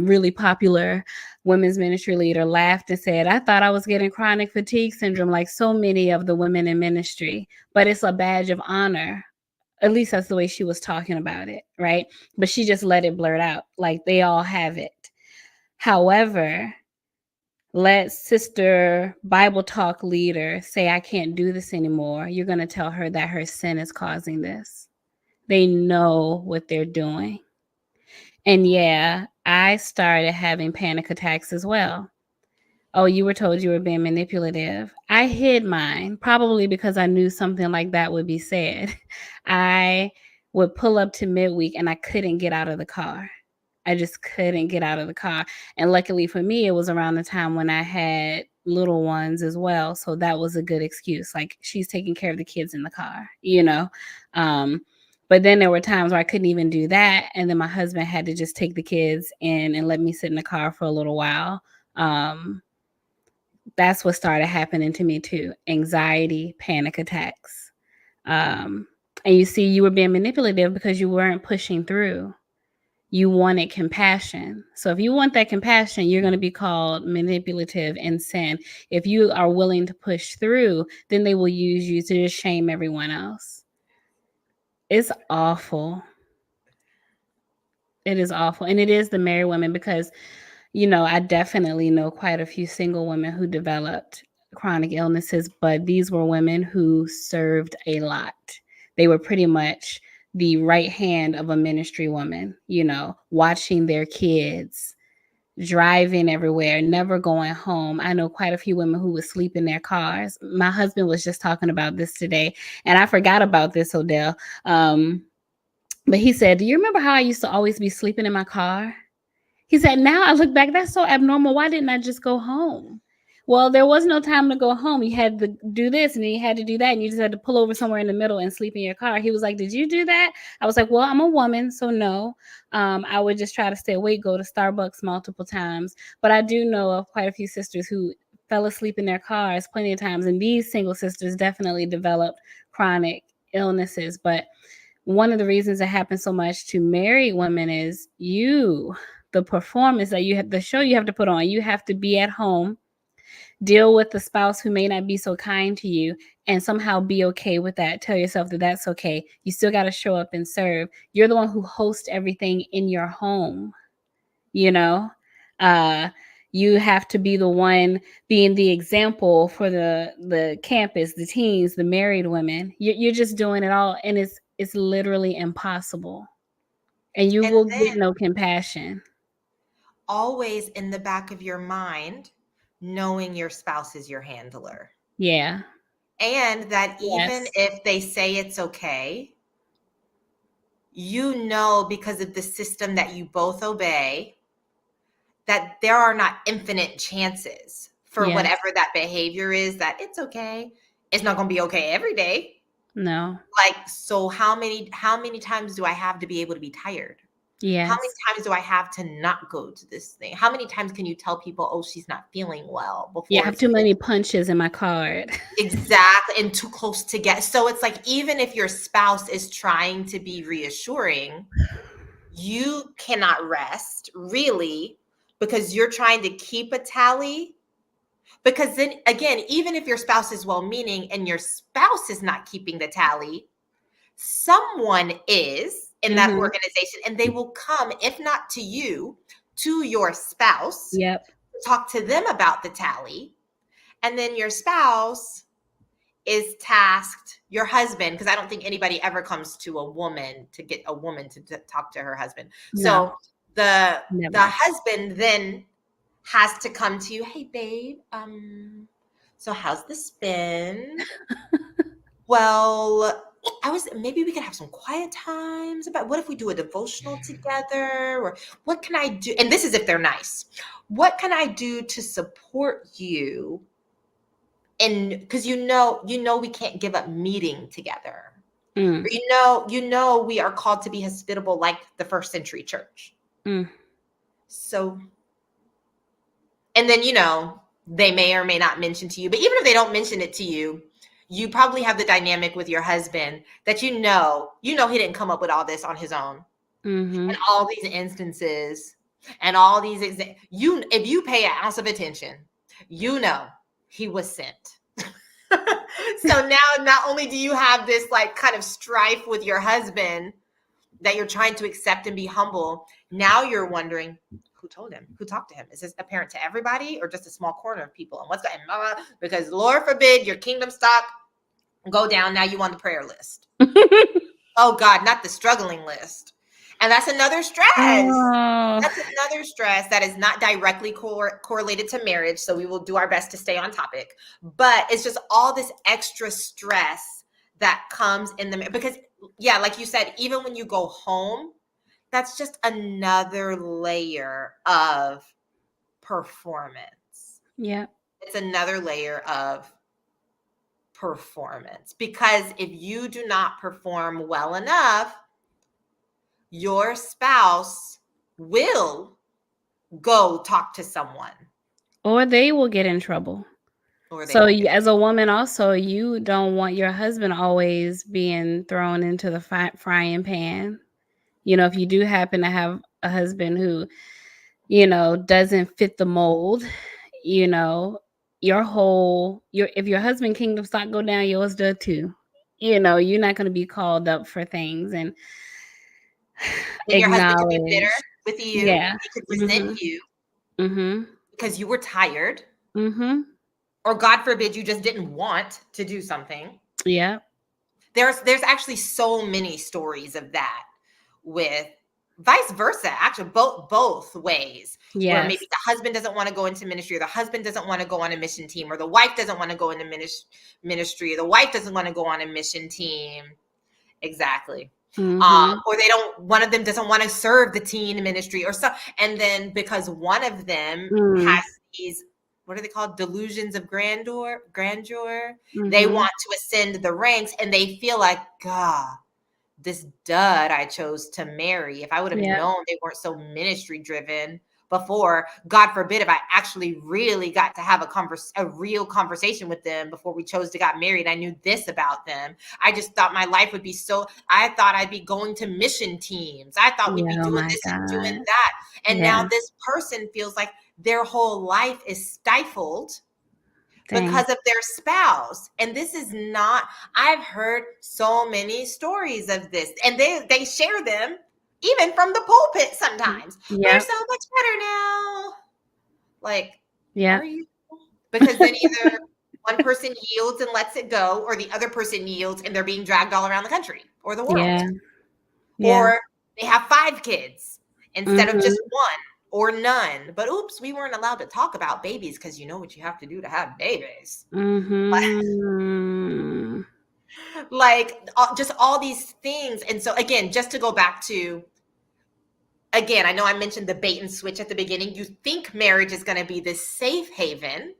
S2: really popular women's ministry leader laughed and said, I thought I was getting chronic fatigue syndrome like so many of the women in ministry, but it's a badge of honor. At least that's the way she was talking about it, right? But she just let it blurt out, like they all have it. However, let Sister Bible Talk leader say, I can't do this anymore. You're going to tell her that her sin is causing this. They know what they're doing. And yeah, I started having panic attacks as well. Oh, you were told you were being manipulative. I hid mine, probably because I knew something like that would be said. I would pull up to midweek and I couldn't get out of the car. I just couldn't get out of the car. And luckily for me, it was around the time when I had little ones as well. So that was a good excuse. Like, she's taking care of the kids in the car, But then there were times where I couldn't even do that. And then my husband had to just take the kids in and let me sit in the car for a little while. That's what started happening to me too. Anxiety, panic attacks. And you see, you were being manipulative because you weren't pushing through. You wanted compassion. So if you want that compassion, you're going to be called manipulative and sin. If you are willing to push through, then they will use you to just shame everyone else. It's awful. It is awful. And it is the married women because, I definitely know quite a few single women who developed chronic illnesses, but these were women who served a lot. They were pretty much the right hand of a ministry woman, watching their kids, driving everywhere, never going home. I know quite a few women who would sleep in their cars. My husband was just talking about this today, and I forgot about this, Odell. But he said, "Do you remember how I used to always be sleeping in my car?" He said, "Now I look back, that's so abnormal. Why didn't I just go home?" Well, there was no time to go home. You had to do this and then you had to do that. And you just had to pull over somewhere in the middle and sleep in your car. He was like, "Did you do that?" I was like, "Well, I'm a woman, so no." I would just try to stay awake, go to Starbucks multiple times. But I do know of quite a few sisters who fell asleep in their cars plenty of times. And these single sisters definitely developed chronic illnesses. But one of the reasons it happens so much to married women is the performance that the show you have to put on. You have to be at home, deal with the spouse who may not be so kind to you, and somehow be okay with that. Tell yourself that that's okay. You still got to show up and serve. You're the one who hosts everything in your home, you know? Uh, you have to be the one being the example for the campus, the teens, the married women. You're just doing it all, and it's literally impossible. And you
S1: And
S2: will get
S1: then
S2: no compassion.
S1: always in the back of your mind, knowing your spouse is your handler.
S2: Yeah.
S1: And that even
S2: Yes.
S1: if they say it's okay, because of the system that you both obey, that there are not infinite chances for
S2: Yes.
S1: whatever that behavior is, that it's okay. It's not going to be okay every day.
S2: No.
S1: Like, so how many times do I have to be able to be tired? How many
S2: Yes.
S1: times do I have to not go to this thing? How many times can you tell people, "Oh, she's not feeling well,"
S2: Yeah, I
S1: before
S2: have
S1: it's
S2: too many punches in my card.
S1: exactly, and too close to get. So it's like, even if your spouse is trying to be reassuring, you cannot rest really, because you're trying to keep a tally. Because then again, even if your spouse is well-meaning and your spouse is not keeping the tally, someone is in that
S2: Mhm.
S1: organization, and they will come, if not to you, to your spouse,
S2: Yep.
S1: talk to them about the tally. And then your spouse is tasked, your husband, because I don't think anybody ever comes to a woman to get a woman to talk to her husband.
S2: No,
S1: So the
S2: never.
S1: husband then has to come to you, "Hey babe, so how's the spin? Well, maybe we could have some quiet times. About what if we do a devotional together? Or what can I do?" And this is if they're nice. "What can I do to support you?" And because we can't give up meeting together.
S2: Mm,
S1: Or we are called to be hospitable like the first century church.
S2: mm.
S1: So, and then they may or may not mention to you, but even if they don't mention it to you, you probably have the dynamic with your husband that he didn't come up with all this on his own. And
S2: Mhm.
S1: all these instances and all these if you pay an ounce of attention, he was sent. So now not only do you have this like kind of strife with your husband that you're trying to accept and be humble, now you're wondering, who told him? Who talked to him? Is this apparent to everybody or just a small corner of people? And because Lord forbid your kingdom stock go down. Now you on the prayer list. Oh God, not the struggling list. And that's another stress.
S2: Oh,
S1: That's another stress that is not directly correlated to marriage. So we will do our best to stay on topic. But it's just all this extra stress that comes in because, yeah, like you said, even when you go home, that's just another layer of performance.
S2: yep.
S1: It's another layer of performance, because if you do not perform well enough, your spouse will go talk to someone,
S2: Or they will get in trouble.
S1: or they
S2: So
S1: will
S2: you,
S1: get.
S2: as a woman, also, you don't want your husband always being thrown into the frying pan. If you do happen to have a husband who, doesn't fit the mold, you know, if your husband kingdom stock go down, yours does too. You're not going to be called up for things. And
S1: And your husband could be bitter
S2: Acknowledge.
S1: with you.
S2: Yeah.
S1: He could resent
S2: Mhm.
S1: you
S2: Mhm.
S1: because you were tired,
S2: Mhm.
S1: or God forbid, you just didn't want to do something.
S2: Yeah.
S1: There's actually so many stories of that, with vice versa, actually both ways, where
S2: Yes.
S1: maybe the husband doesn't want to go into ministry, or the husband doesn't want to go on a mission team, or the wife doesn't want to go into ministry, or the wife doesn't want to go on a mission team. Exactly.
S2: Mhm.
S1: Or one of them doesn't want to serve the teen ministry or so. And then because one of them
S2: Mm.
S1: has these, what are they called? Delusions of grandeur. They
S2: Mhm.
S1: want to ascend the ranks, and they feel like, God, this dud I chose to marry, if I would have
S2: Yeah.
S1: known they weren't so ministry driven before, God forbid, if I actually really got to have a real conversation with them before we chose to get married, I knew this about them. I just thought my life would be I thought I'd be going to mission teams. I thought we'd be
S2: Yeah. Oh
S1: doing
S2: my
S1: this and doing
S2: God.
S1: that. And
S2: Yeah.
S1: now this person feels like their whole life is stifled
S2: Dang.
S1: because of their spouse. And this is not, I've heard so many stories of this, and they share them even from the pulpit sometimes. We're
S2: Yep.
S1: so much better now. Like, are
S2: Yep.
S1: you? Because then either one person yields and lets it go, or the other person yields and they're being dragged all around the country or the world.
S2: Yeah. Yeah.
S1: Or they have 5 kids instead of just
S2: Mhm.
S1: one or none. But oops, we weren't allowed to talk about babies because you know what you have to do to have babies.
S2: Mhm.
S1: Like just all these things. And so again, just to go back to, again, I know I mentioned the bait and switch at the beginning. You think marriage is going to be this safe haven,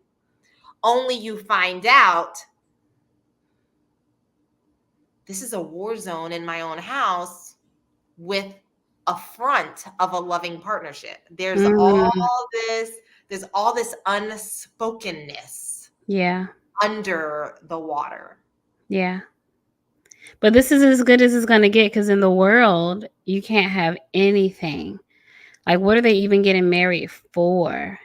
S1: only you find out this is a war zone in my own house, with a front of a loving partnership.
S2: Mm.
S1: There's all this unspokenness
S2: Yeah.
S1: under the water.
S2: Yeah. But this is as good as it's gonna get, because in the world, you can't have anything. Like, what are they even getting married for?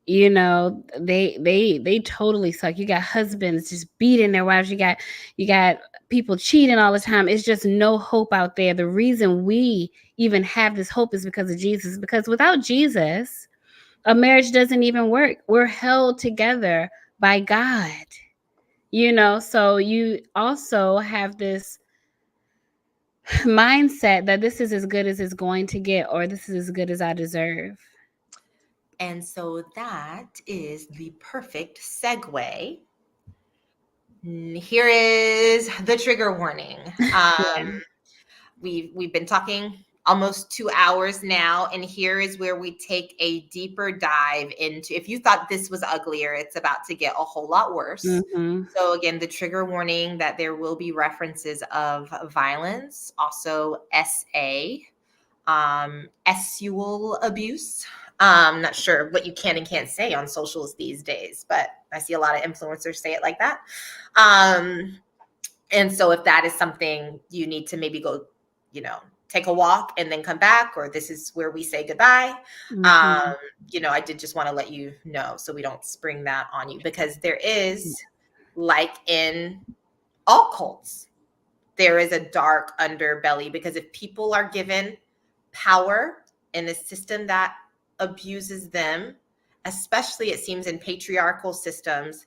S2: They totally suck. You got husbands just beating their wives. You got people cheating all the time. It's just no hope out there. The reason we even have this hope is because of Jesus. Because without Jesus, a marriage doesn't even work. We're held together by God. So you also have this mindset that this is as good as it's going to get, or this is as good as I deserve.
S1: And so that is the perfect segue. Here is the trigger warning.
S2: Yeah.
S1: We've been talking almost 2 hours now, and here is where we take a deeper dive into, if you thought this was uglier, it's about to get a whole lot worse.
S2: Mhm.
S1: So again, the trigger warning that there will be references of violence, also sexual abuse. Not sure what you can and can't say on socials these days, but I see a lot of influencers say it like that. And so if that is something you need to maybe go, take a walk and then come back, or this is where we say goodbye. Um,
S2: Mhm.
S1: I did just want to let you know so we don't spring that on you, because there is, like in all cults, there is a dark underbelly, because if people are given power in a system that abuses them, especially it seems in patriarchal systems,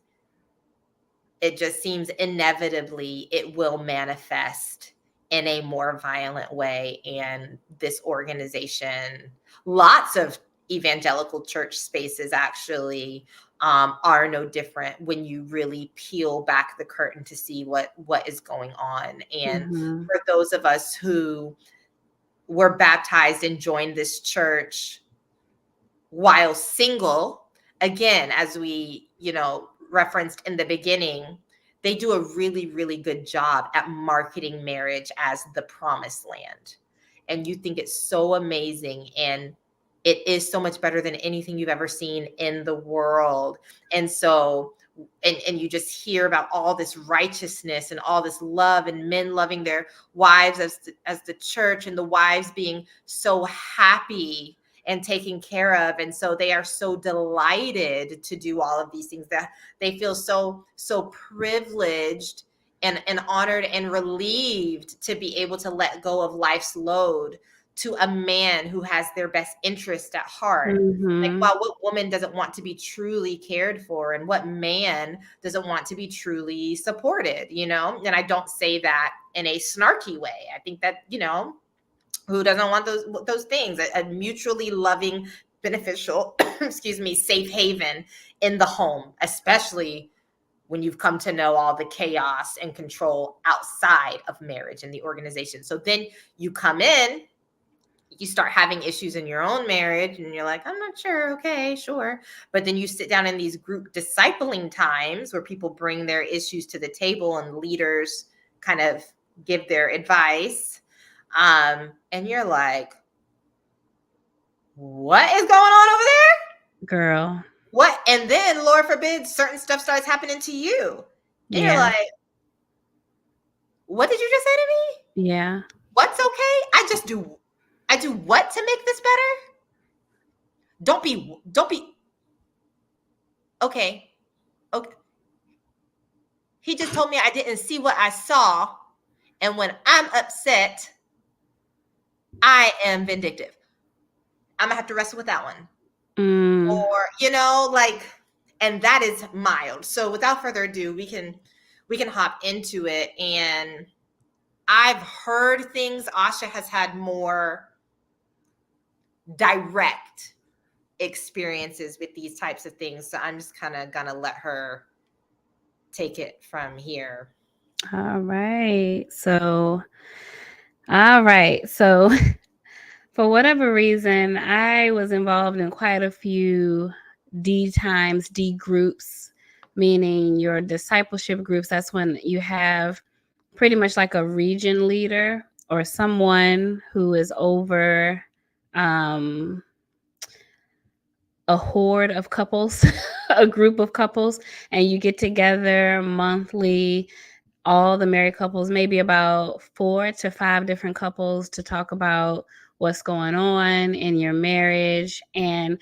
S1: it just seems inevitably it will manifest in a more violent way. And this organization, lots of evangelical church spaces actually are no different when you really peel back the curtain to see what is going on. And
S2: Mhm.
S1: for those of us who were baptized and joined this church while single, again, as we, referenced in the beginning, they do a really, really good job at marketing marriage as the promised land. And you think it's so amazing. And it is so much better than anything you've ever seen in the world. And so, and you just hear about all this righteousness and all this love, and men loving their wives as the church, and the wives being so happy and taken care of. And so they are so delighted to do all of these things, that they feel so privileged and honored and relieved to be able to let go of life's load to a man who has their best interest at heart. Like,
S2: Mm-hmm.
S1: wow, what woman doesn't want to be truly cared for? And what man doesn't want to be truly supported, you know? And I don't say that in a snarky way. I think that, you know, who doesn't want those things? A mutually loving, beneficial, excuse me, safe haven in the home, especially when you've come to know all the chaos and control outside of marriage and the organization. So then you come in, you start having issues in your own marriage, and you're like, I'm not sure. Okay, sure. But then you sit down in these group discipling times where people bring their issues to the table and leaders kind of give their advice. And you're like, what is going on over there?
S2: Girl.
S1: What? And then, Lord forbid, certain stuff starts happening to you. And you're
S2: Yeah.
S1: like, what did you just say to me?
S2: Yeah.
S1: What's okay? I do what to make this better? Don't be, okay. Okay. He just told me I didn't see what I saw. And when I'm upset, I am vindictive. I'm gonna have to wrestle with that one. Or, you know, like, and that is mild. So without further ado, we can hop into it. And I've heard things. Asha has had more direct experiences with these types of things. So I'm just kind of gonna let her take it from here.
S2: All right. So for whatever reason, I was involved in quite a few D times, D groups, meaning your discipleship groups. That's when you have pretty much like a region leader or someone who is over a horde of couples, a group of couples, and you get together monthly, all the married couples, maybe about 4 to 5 different couples, to talk about what's going on in your marriage. And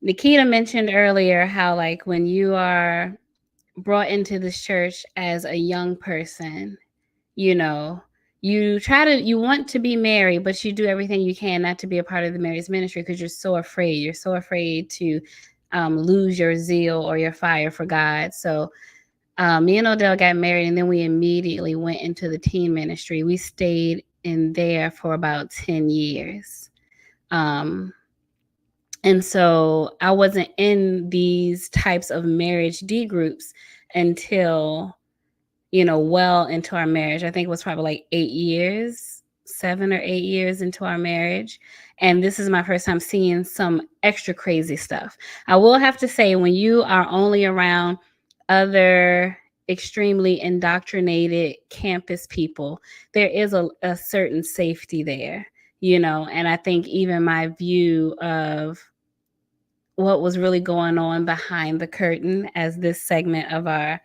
S2: Nikita mentioned earlier how, like, when you are brought into this church as a young person, you know, you want to be married, but you do everything you can not to be a part of the marriage ministry because you're so afraid. You're so afraid to lose your zeal or your fire for God. So me and Odell got married, and then we immediately went into the teen ministry. We stayed in there for about 10 years. And so I wasn't in these types of marriage D groups until, you know, well into our marriage. I think it was probably like 8 years, 7 or 8 years into our marriage. And this is my first time seeing some extra crazy stuff. I will have to say, when you are only around other extremely indoctrinated campus people, there is a certain safety there, you know. And I think even my view of what was really going on behind the curtain, as this segment of our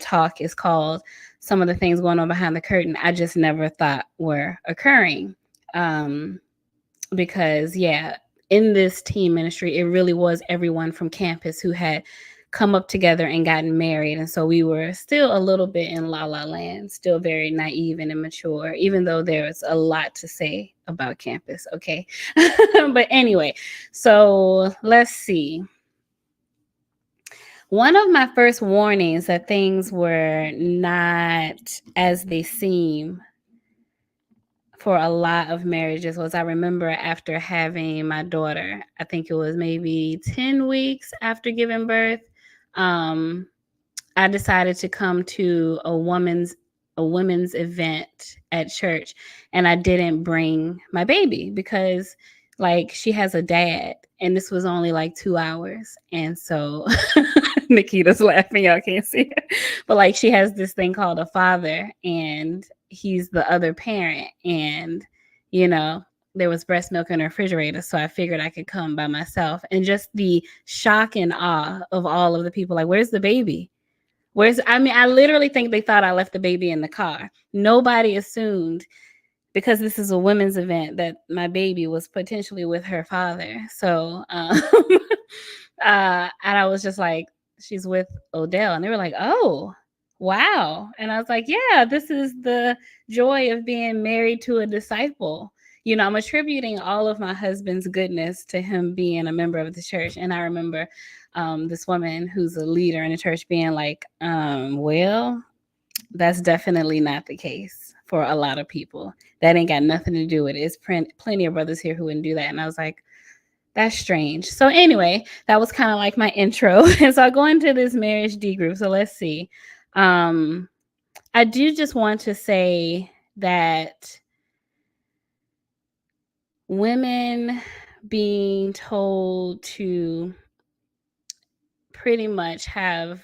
S2: talk is called, some of the things going on behind the curtain, I just never thought were occurring. Because, yeah, in this teen ministry, it really was everyone from campus who had come up together and gotten married. And so we were still a little bit in la la land, still very naive and immature, even though there's a lot to say about campus. Okay. But anyway, so let's see. One of my first warnings that things were not as they seem for a lot of marriages was, I remember after having my daughter, I think it was maybe 10 weeks after giving birth, I decided to come to a women's event at church, and I didn't bring my baby because, like, she has a dad, and this was only like 2 hours. And so Nikita's laughing, y'all can't see it. But, like, she has this thing called a father, and he's the other parent. And, you know, there was breast milk in the refrigerator, so I figured I could come by myself. And just the shock and awe of all of the people, like, where's the baby? I literally think they thought I left the baby in the car. Nobody assumed, because this is a women's event, that my baby was potentially with her father. So, and I was just like, she's with Odell. And they were like, oh, wow. And I was like, yeah, this is the joy of being married to a disciple. I'm attributing all of my husband's goodness to him being a member of the church. And I remember this woman who's a leader in the church being like, well, that's definitely not the case for a lot of people. That ain't got nothing to do with it. It's plenty of brothers here who wouldn't do that. And I was like, that's strange. So anyway, that was kind of like my intro. And so I go into this marriage D group. So let's see. I do just want to say that women being told to pretty much have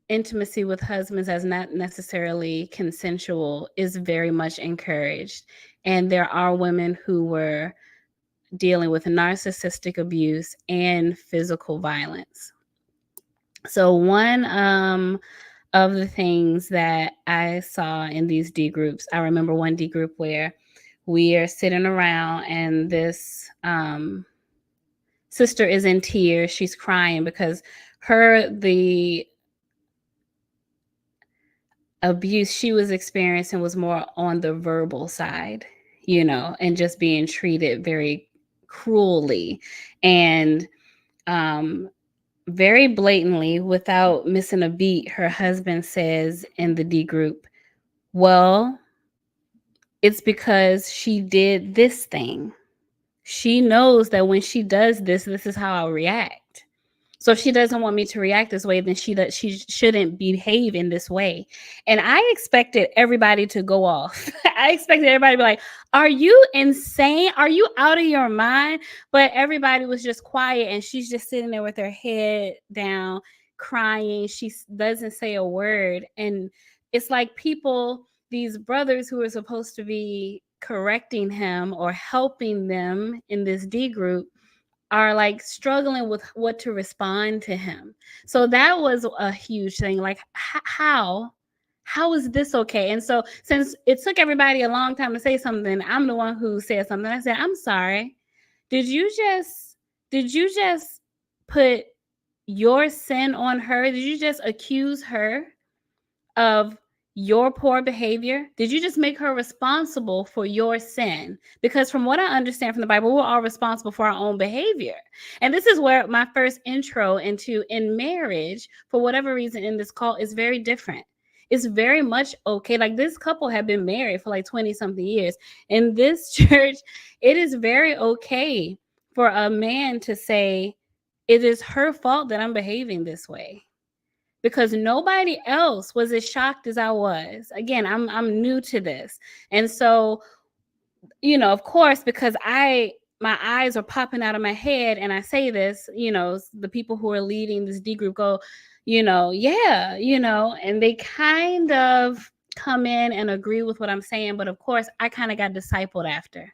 S2: intimacy with husbands as not necessarily consensual is very much encouraged. And there are women who were dealing with narcissistic abuse and physical violence. So one of the things that I saw in these D groups, I remember one D group where we are sitting around and this sister is in tears. She's crying because the abuse she was experiencing was more on the verbal side, and just being treated very cruelly and very blatantly, without missing a beat. Her husband says in the D group, well, it's because she did this thing. She knows that when she does this, this is how I'll react. So if she doesn't want me to react this way, then she shouldn't behave in this way. And I expected everybody to go off. I expected everybody to be like, are you insane? Are you out of your mind? But everybody was just quiet, and she's just sitting there with her head down, crying. She doesn't say a word. And it's like these brothers who are supposed to be correcting him or helping them in this D group, are like struggling with what to respond to him. So that was a huge thing. Like, how is this okay? And so since it took everybody a long time to say something, I'm the one who said something. I said, I'm sorry. Did you just put your sin on her? Did you just accuse her of your poor behavior? Did you just make her responsible for your sin? Because from what I understand from the Bible, we're all responsible for our own behavior. And this is where my first intro into in marriage, for whatever reason in this call, is very different. It's very much okay. Like, this couple have been married for like 20 something years. In this church, it is very okay for a man to say, it is her fault that I'm behaving this way, because nobody else was as shocked as I was. Again, I'm new to this. And so, of course, because my eyes are popping out of my head and I say this, the people who are leading this D group go, yeah, and they kind of come in and agree with what I'm saying. But of course, I kind of got discipled after.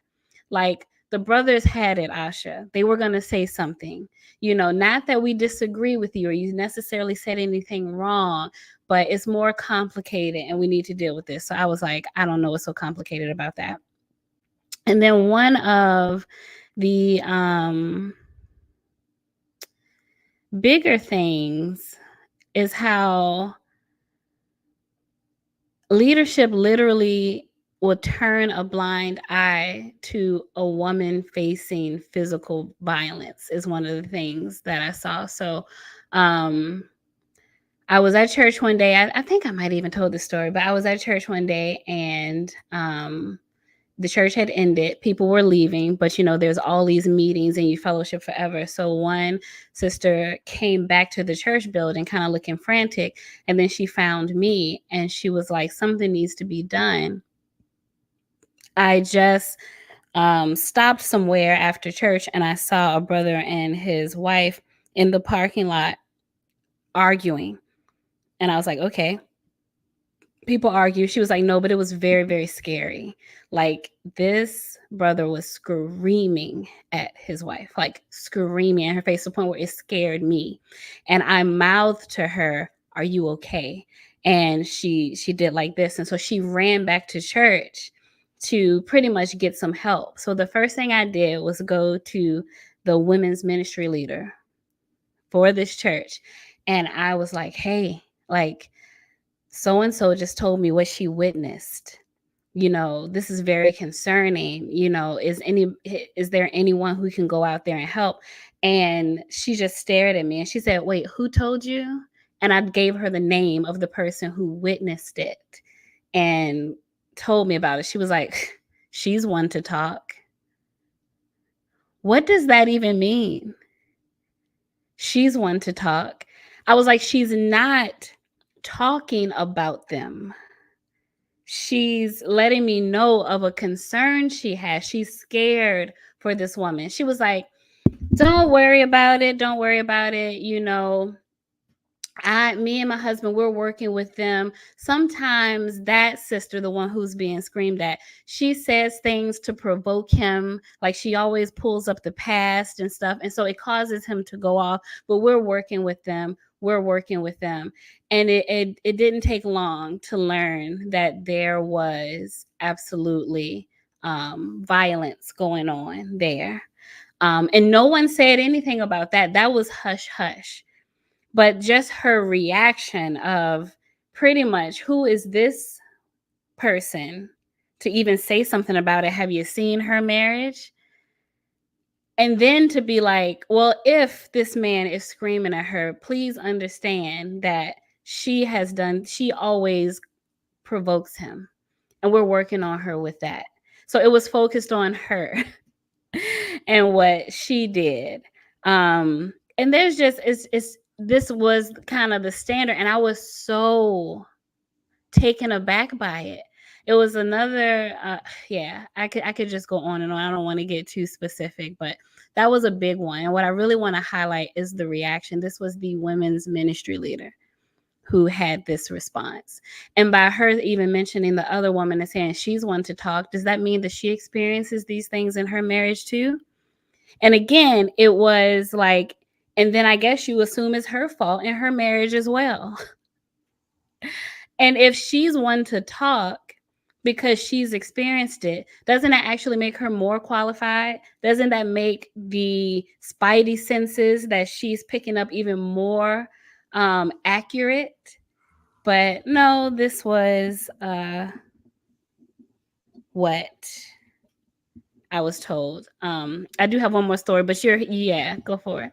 S2: Like, the brothers had it, Asha. They were going to say something, not that we disagree with you or you necessarily said anything wrong, but it's more complicated and we need to deal with this. So I was like, I don't know what's so complicated about that. And then one of the bigger things is how leadership literally will turn a blind eye to a woman facing physical violence, is one of the things that I saw. So I was at church one day. I think I might even told this story, but I was at church one day and the church had ended. People were leaving, but there's all these meetings and you fellowship forever. So one sister came back to the church building kind of looking frantic. And then she found me and she was like, something needs to be done. I just stopped somewhere after church and I saw a brother and his wife in the parking lot arguing. And I was like, okay. People argue. She was like, no, but it was very, very scary. Like, this brother was screaming at his wife, like screaming at her face to the point where it scared me. And I mouthed to her, are you okay? And she did like this. And so she ran back to church to pretty much get some help. So the first thing I did was go to the women's ministry leader for this church. And I was like, hey, like, so and so just told me what she witnessed. This is very concerning. Is there anyone who can go out there and help? And she just stared at me and she said, "Wait, who told you?" And I gave her the name of the person who witnessed it and told me about it. She was like, "She's one to talk." What does that even mean? She's one to talk. I was like, she's not talking about them. She's letting me know of a concern she has. She's scared for this woman. She was like, "Don't worry about it. Don't worry about it. Me and my husband, we're working with them. Sometimes that sister, the one who's being screamed at, she says things to provoke him. Like she always pulls up the past and stuff. And so it causes him to go off, but we're working with them. We're working with them." And it didn't take long to learn that there was absolutely violence going on there. And no one said anything about that. That was hush hush. But just her reaction of pretty much, who is this person to even say something about it? Have you seen her marriage? And then to be like, well, if this man is screaming at her, please understand that she always provokes him. And we're working on her with that. So it was focused on her and what she did. And there's just, this was kind of the standard. And I was so taken aback by it. It was another, I could just go on and on. I don't want to get too specific, but that was a big one. And what I really want to highlight is the reaction. This was the women's ministry leader who had this response. And by her even mentioning the other woman and saying she's one to talk, does that mean that she experiences these things in her marriage too? And again, it was like, and then I guess you assume it's her fault in her marriage as well. And if she's one to talk because she's experienced it, doesn't that actually make her more qualified? Doesn't that make the spidey senses that she's picking up even more accurate? But no, this was what I was told. I do have one more story, but go for it.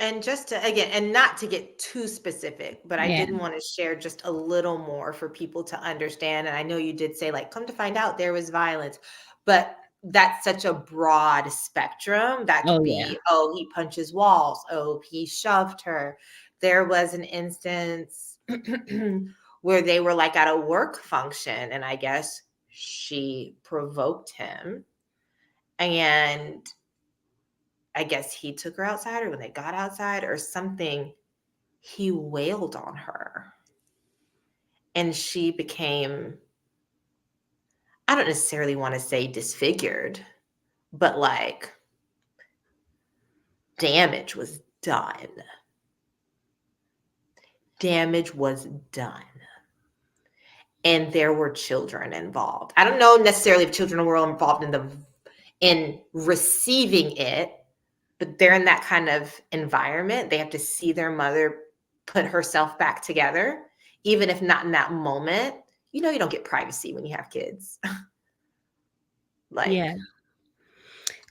S1: And just to, again, and not to get too specific, but I
S2: Yeah.
S1: did want to share just a little more for people to understand. And I know you did say, like, come to find out there was violence, but that's such a broad spectrum. That
S2: Oh
S1: could
S2: yeah.
S1: be, oh, he punches walls. Oh, he shoved her. There was an instance where they were like at a work function, and I guess she provoked him. And I guess he took her outside, or when they got outside or something, he wailed on her. And she became, I don't necessarily want to say disfigured, but like damage was done. Damage was done. And there were children involved. I don't know necessarily if children were involved in receiving it, but they're in that kind of environment. They have to see their mother put herself back together, even if not in that moment. You don't get privacy when you have kids.
S2: Yeah.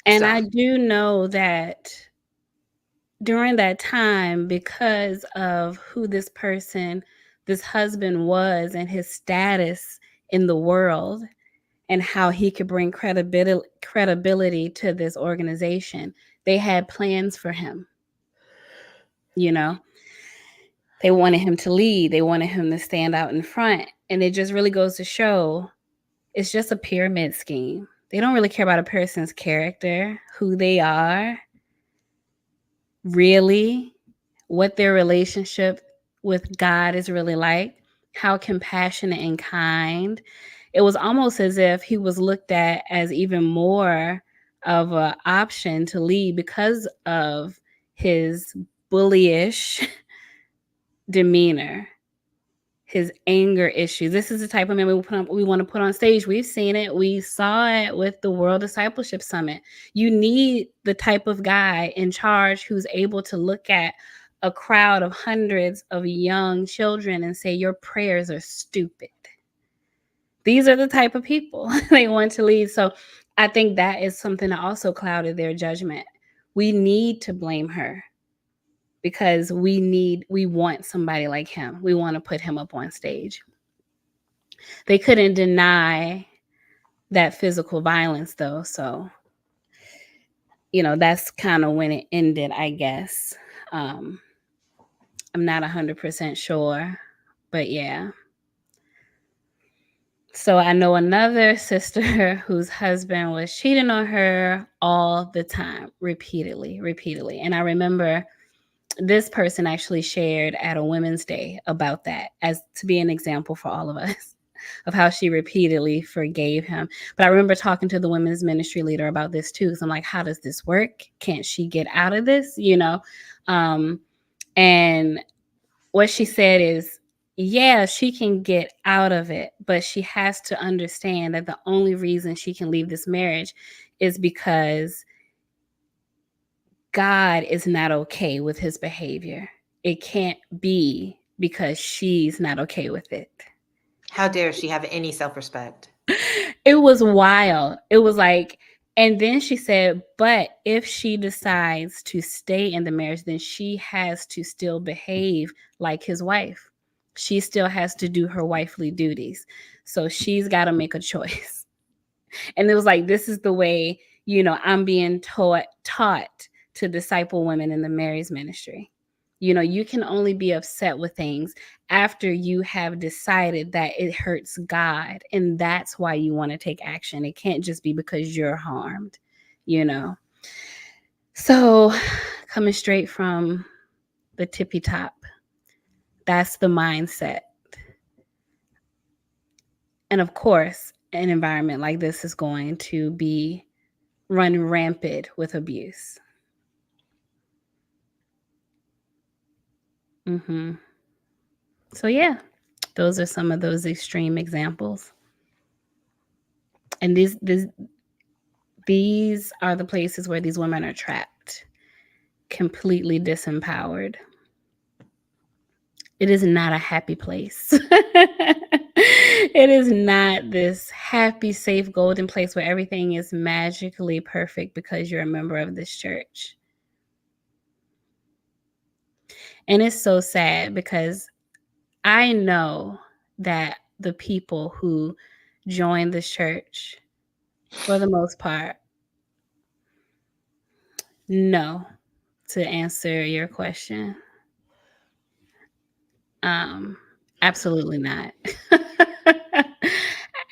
S2: And
S1: so.
S2: I do know that during that time, because of who this husband was and his status in the world and how he could bring credibility to this organization, they had plans for him. They wanted him to lead. They wanted him to stand out in front. And it just really goes to show it's just a pyramid scheme. They don't really care about a person's character, who they are, really, what their relationship with God is really like, how compassionate and kind. It was almost as if he was looked at as even more of an option to lead because of his bullyish demeanor, his anger issues. This is the type of man we want to put on stage. We've seen it. We saw it with the World Discipleship Summit. You need the type of guy in charge who's able to look at a crowd of hundreds of young children and say, your prayers are stupid. These are the type of people they want to lead. So I think that is something that also clouded their judgment. We need to blame her because we want somebody like him. We want to put him up on stage. They couldn't deny that physical violence though. So, that's kind of when it ended, I guess. I'm not 100% sure, but yeah. So I know another sister whose husband was cheating on her all the time, repeatedly. And I remember this person actually shared at a Women's Day about that as to be an example for all of us of how she repeatedly forgave him. But I remember talking to the women's ministry leader about this too, because I'm like, how does this work? Can't she get out of this? And what she said is, yeah, she can get out of it, but she has to understand that the only reason she can leave this marriage is because God is not okay with his behavior. It can't be because she's not okay with it.
S1: How dare she have any self-respect?
S2: It was wild. It was like, and then she said, but if she decides to stay in the marriage, then she has to still behave like his wife. She still has to do her wifely duties. So she's got to make a choice. And it was like, this is the way, I'm being taught to disciple women in the marriage ministry. You can only be upset with things after you have decided that it hurts God. And that's why you want to take action. It can't just be because you're harmed, So coming straight from the tippy top, that's the mindset. And of course, an environment like this is going to be run rampant with abuse. So yeah, those are some of those extreme examples. And these are the places where these women are trapped, completely disempowered. It is not a happy place. It is not this happy, safe, golden place where everything is magically perfect because you're a member of this church. And it's so sad because I know that the people who join this church, for the most part, no, to answer your question. Absolutely not.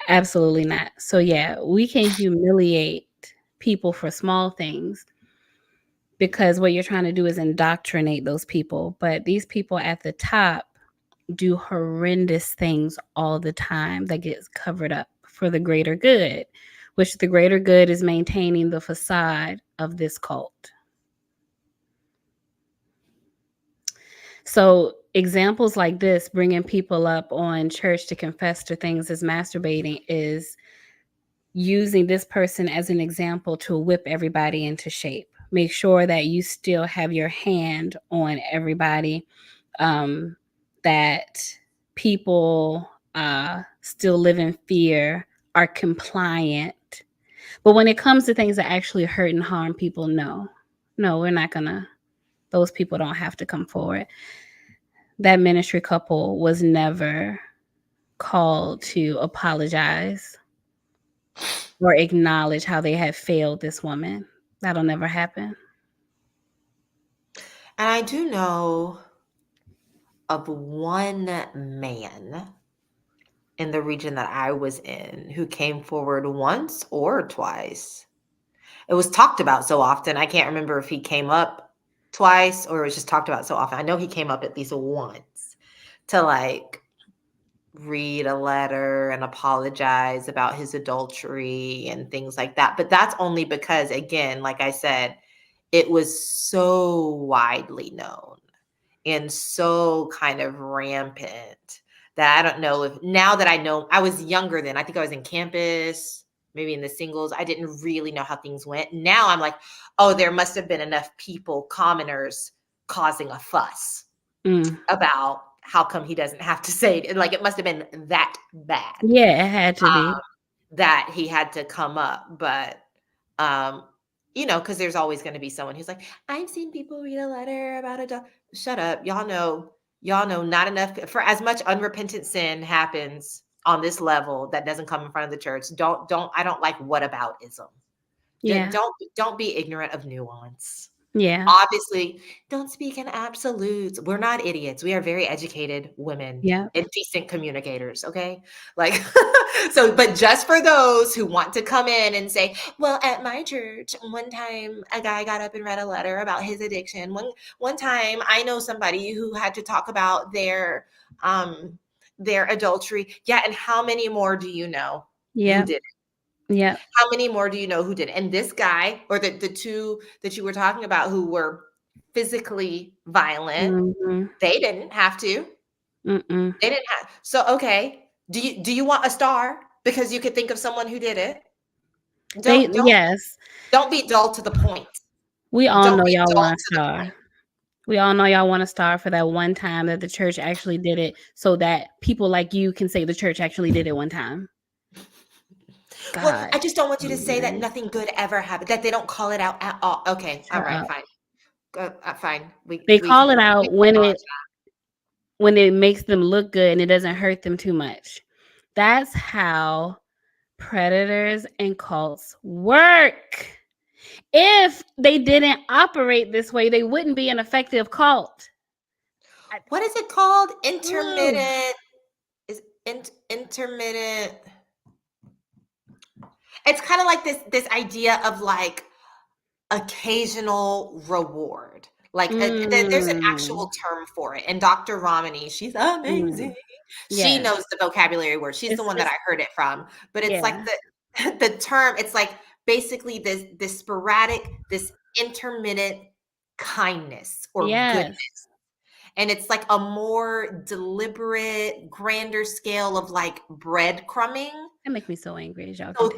S2: Absolutely not. So yeah, we can humiliate people for small things because what you're trying to do is indoctrinate those people. But these people at the top do horrendous things all the time that gets covered up for the greater good, which the greater good is maintaining the facade of this cult. So examples like this, bringing people up on church to confess to things as masturbating, is using this person as an example to whip everybody into shape. Make sure that you still have your hand on everybody, that people still live in fear, are compliant. But when it comes to things that actually hurt and harm people, no, we're not gonna, those people don't have to come forward. That ministry couple was never called to apologize or acknowledge how they had failed this woman. That'll never happen.
S1: And I do know of one man in the region that I was in who came forward once or twice. It was talked about so often. I can't remember if he came up twice or it was just talked about so often. I know he came up at least once to like read a letter and apologize about his adultery and things like that. But that's only because, again, like I said, it was so widely known and so kind of rampant that I don't know if now that I know, I was younger then. I think I was in campus, maybe in the singles. I didn't really know how things went. Now I'm like, oh, there must have been enough people, commoners, causing a fuss
S2: Mm.
S1: about how come he doesn't have to say it. Like, it must have been that bad
S2: Yeah, it had to be.
S1: that he had to come up. But, because there's always going to be someone who's like, I've seen people read a letter about a dog. Shut up. Y'all know not enough for as much unrepentant sin happens on this level that doesn't come in front of the church. I don't like whataboutism.
S2: Yeah.
S1: Don't be ignorant of nuance.
S2: Yeah.
S1: Obviously, don't speak in absolutes. We're not idiots. We are very educated women
S2: Yeah.
S1: and decent communicators, okay? Like, but just for those who want to come in and say, well, at my church, one time a guy got up and read a letter about his addiction. One time I know somebody who had to talk about their adultery. Yeah, and how many more do you know
S2: Yeah.
S1: who did it?
S2: Yeah.
S1: How many more do you know who did it? And this guy, or the two that you were talking about who were physically violent,
S2: Mm-hmm.
S1: they didn't have to.
S2: Mm-mm.
S1: They didn't have. So, okay, do you want a star because you could think of someone who did it?
S2: Yes.
S1: Don't be dull to the point.
S2: We all
S1: Don't
S2: know
S1: be
S2: y'all
S1: dull
S2: want a
S1: to the point.
S2: star. We all know y'all want a star for that one time that the church actually did it, so that people like you can say the church actually did it one time.
S1: Well,
S2: God.
S1: I just don't want you to say that
S2: man.
S1: nothing good ever happened, that they don't call it out at all. Okay, all
S2: Shut
S1: right,
S2: up.
S1: fine. Fine.
S2: They
S1: We can
S2: call it out
S1: acknowledge
S2: when it makes them look good and it doesn't hurt them too much. That's how predators and cults work. If they didn't operate this way, they wouldn't be an effective cult.
S1: what is it called?
S2: Ugh.
S1: Intermittent. Is intermittent. It's kind of like this idea of like occasional reward. Like there's an actual term for it. And Dr. Romani, she's amazing. She
S2: Yes.
S1: knows the vocabulary word. She's the one that I heard it from. But it's like
S2: Yeah.
S1: the term, it's like basically this sporadic, this intermittent kindness or goodness.
S2: Yes.
S1: And it's like a more deliberate, grander scale of like breadcrumbing.
S2: That makes me so angry, as y'all can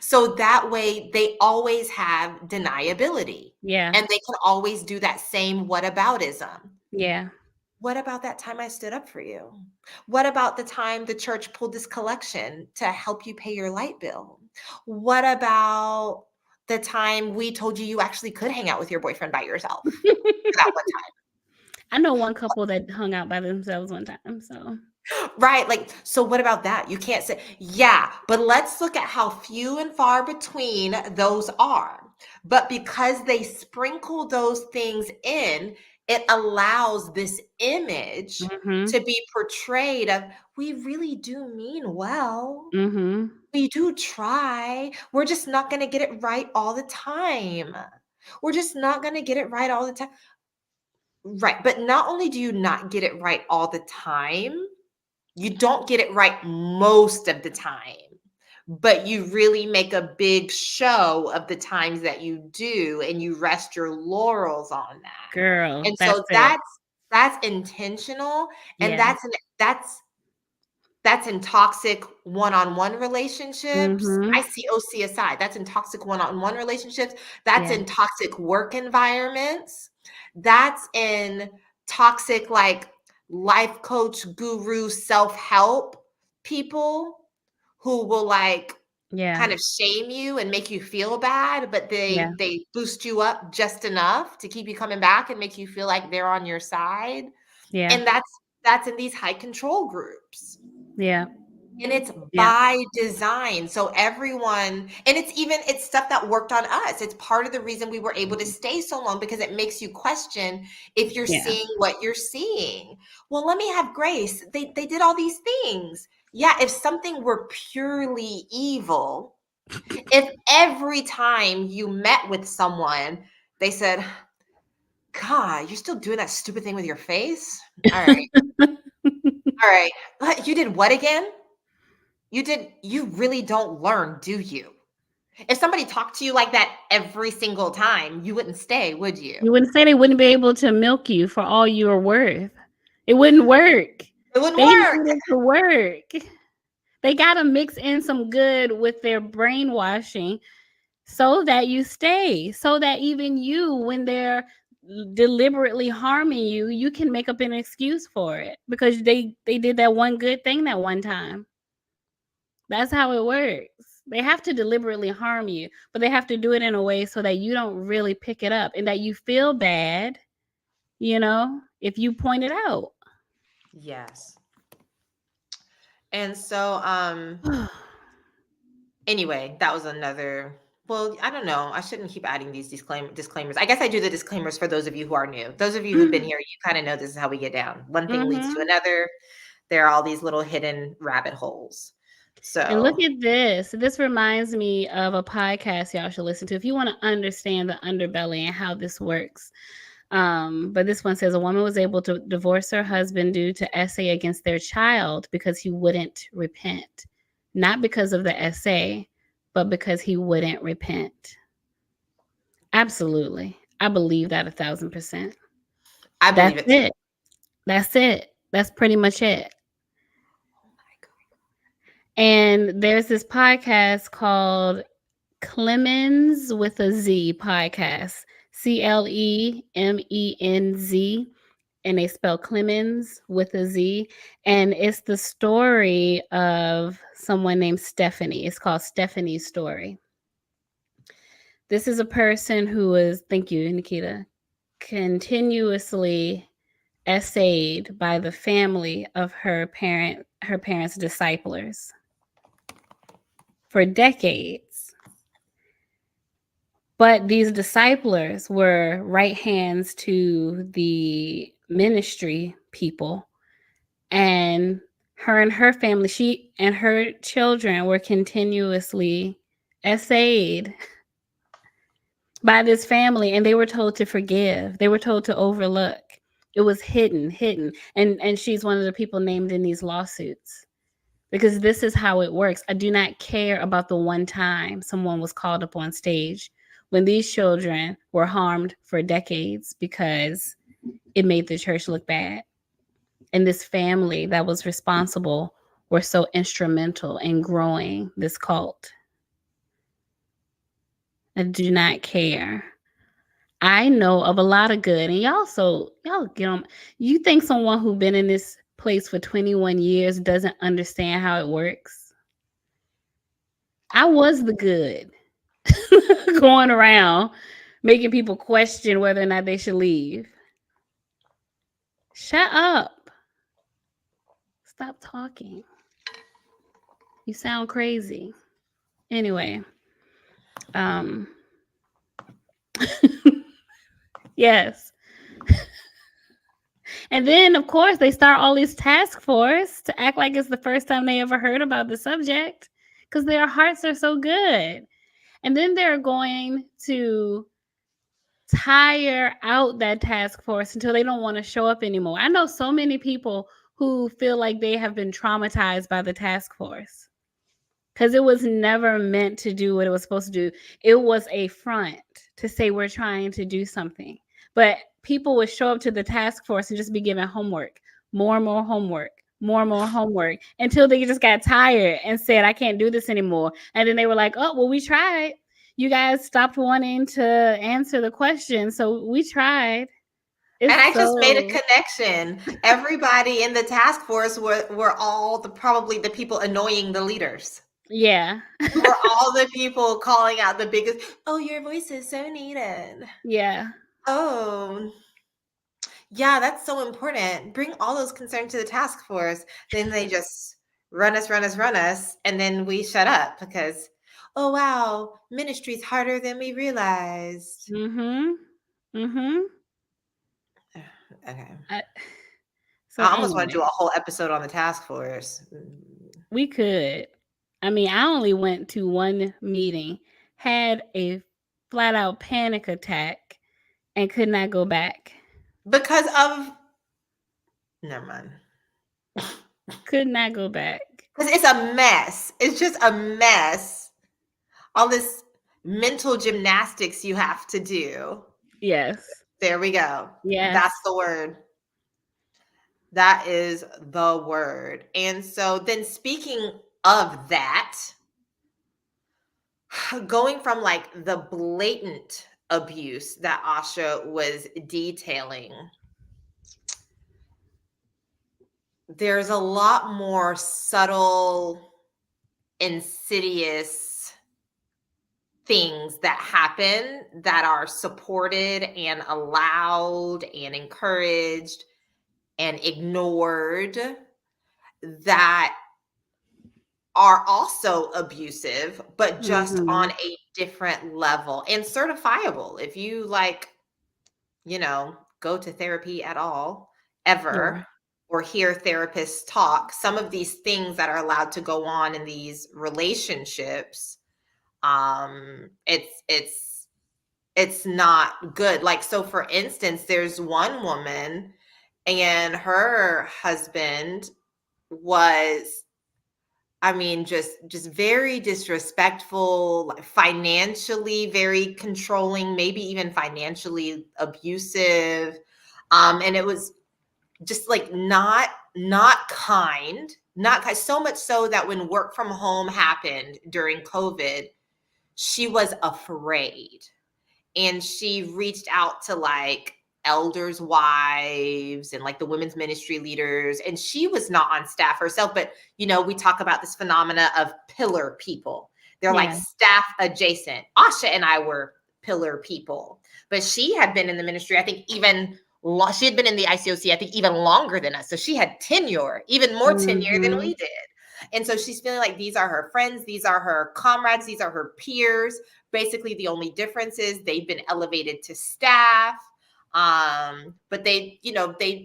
S1: So
S2: tell.
S1: that way they always have deniability.
S2: Yeah.
S1: And they can always do that same whataboutism.
S2: Yeah.
S1: What about that time I stood up for you? What about the time the church pulled this collection to help you pay your light bill? What about the time we told you actually could hang out with your boyfriend by yourself that one time?
S2: I know one couple that hung out by themselves one time, so.
S1: Right. Like, so what about that? You can't say, yeah, but let's look at how few and far between those are. But because they sprinkle those things in, it allows this image
S2: Mhm.
S1: to be portrayed of, we really do mean well.
S2: Mhm.
S1: We do try. We're just not going to get it right all the time. We're just not going to get it right all the time. Right. But not only do you not get it right all the time, you don't get it right most of the time, but you really make a big show of the times that you do, and you rest your laurels on that.
S2: Girl,
S1: And
S2: that's
S1: so
S2: it.
S1: that's intentional, and
S2: Yeah.
S1: that's in toxic one-on-one relationships.
S2: Mhm.
S1: I see OC aside. That's in toxic one-on-one relationships. That's
S2: Yeah.
S1: in toxic work environments. That's in toxic, like, life coach, guru, self-help people who will like
S2: Yeah.
S1: kind of shame you and make you feel bad, but
S2: Yeah.
S1: they boost you up just enough to keep you coming back and make you feel like they're on your side.
S2: Yeah.
S1: And that's in these high control groups.
S2: Yeah.
S1: And it's
S2: Yeah.
S1: by design. So everyone, and it's stuff that worked on us. It's part of the reason we were able to stay so long, because it makes you question if you're
S2: Yeah.
S1: seeing what you're seeing. Well, let me have grace. They did all these things. Yeah, if something were purely evil, if every time you met with someone, they said, God, you're still doing that stupid thing with your face? All right. All right. You did what again? You really don't learn, do you? If somebody talked to you like that every single time, you wouldn't stay, would you?
S2: You wouldn't say they wouldn't be able to milk you for all you are worth. It wouldn't work.
S1: It wouldn't
S2: They
S1: work.
S2: need it to work. They gotta mix in some good with their brainwashing so that you stay, so that even you, when they're deliberately harming you, you can make up an excuse for it because they did that one good thing that one time. That's how it works. They have to deliberately harm you, but they have to do it in a way so that you don't really pick it up and that you feel bad, if you point it out.
S1: Yes. And so, anyway, that was another. Well, I don't know. I shouldn't keep adding these disclaimers. I guess I do the disclaimers for those of you who are new. Those of you who've been here, you kind of know this is how we get down. One thing leads to
S2: Mm-hmm.
S1: another. There are all these little hidden rabbit holes.
S2: And look
S1: So,
S2: at this. This reminds me of a podcast y'all should listen to if you want to understand the underbelly and how this works. But this one says a woman was able to divorce her husband due to essay against their child because he wouldn't repent. Not because of the essay, but because he wouldn't repent. Absolutely. I believe that 1,000%.
S1: I believe
S2: That's
S1: it too.
S2: it. That's it. That's pretty much it.
S1: Oh my God.
S2: And there's this podcast called Clemens with a Z podcast. Clemenz, and they spell Clemens with a Z. And it's the story of someone named Stephanie. It's called Stephanie's Story. This is a person who was, thank you, Nikita, continuously essayed by the family of her parents' disciplers for decades. But these disciplers were right hands to the ministry people. And her family, she and her children were continuously essayed by this family, and they were told to forgive. They were told to overlook. It was hidden. And she's one of the people named in these lawsuits. Because this is how it works. I do not care about the one time someone was called up on stage when these children were harmed for decades because it made the church look bad. And this family that was responsible were so instrumental in growing this cult. I do not care. I know of a lot of good, and y'all get on. You think someone who been in this place for 21 years doesn't understand how it works? I was the good going around making people question whether or not they should leave. Shut up. Stop talking. You sound crazy. Anyway, um yes. And then of course they start all these task force to act like it's the first time they ever heard about the subject because their hearts are so good. And then they're going to tire out that task force until they don't want to show up anymore. I know so many people who feel like they have been traumatized by the task force because it was never meant to do what it was supposed to do. It was a front to say we're trying to do something. But people would show up to the task force and just be given homework, more and more homework, more and more homework until they just got tired and said, I can't do this anymore. And then they were like, oh, well, we tried. You guys stopped wanting to answer the question. So we tried.
S1: And
S2: It's
S1: I just made a
S2: so,
S1: connection. Everybody in the task force were all probably the people annoying the leaders.
S2: yeah.
S1: Were all the people calling out the biggest, oh, your voice is so needed.
S2: Yeah.
S1: Oh, yeah, that's so important. Bring all those concerns to the task force. Then they just run us, and then we shut up because, oh, wow, ministry's harder than we realized.
S2: Mm-hmm. Mm-hmm.
S1: Okay.
S2: So
S1: I almost want to do a
S2: anyway,
S1: whole episode on the task force.
S2: we could. I mean, I only went to one meeting, had a flat out panic attack, and could not go back.
S1: Because of, never mind.
S2: Could not go back.
S1: Because it's a mess. It's just a mess. All this mental gymnastics you have to do.
S2: Yes.
S1: There we go.
S2: Yes.
S1: That's the word. That is the word. And so then speaking of that, going from like the blatant abuse that Asha was detailing, there's a lot more subtle, insidious things that happen that are supported and allowed and encouraged and ignored that are also abusive, but just on a different level and certifiable. If you go to therapy at all, ever, or hear therapists talk, some of these things that are allowed to go on in these relationships, it's not good. Like, so for instance, there's one woman and her husband was, I mean, just very disrespectful, like financially very controlling, maybe even financially abusive. And it was just like not kind, so much so that when work from home happened during COVID, she was afraid. And she reached out to like elders' wives and like the women's ministry leaders. And she was not on staff herself, but we talk about this phenomena of pillar people. They're like staff adjacent. Asha and I were pillar people, but she had been in the ministry, I think she had been in the ICOC, I think even longer than us. So she had tenure, even more tenure than we did. And so she's feeling like these are her friends, these are her comrades, these are her peers. Basically, the only difference is they've been elevated to staff. But they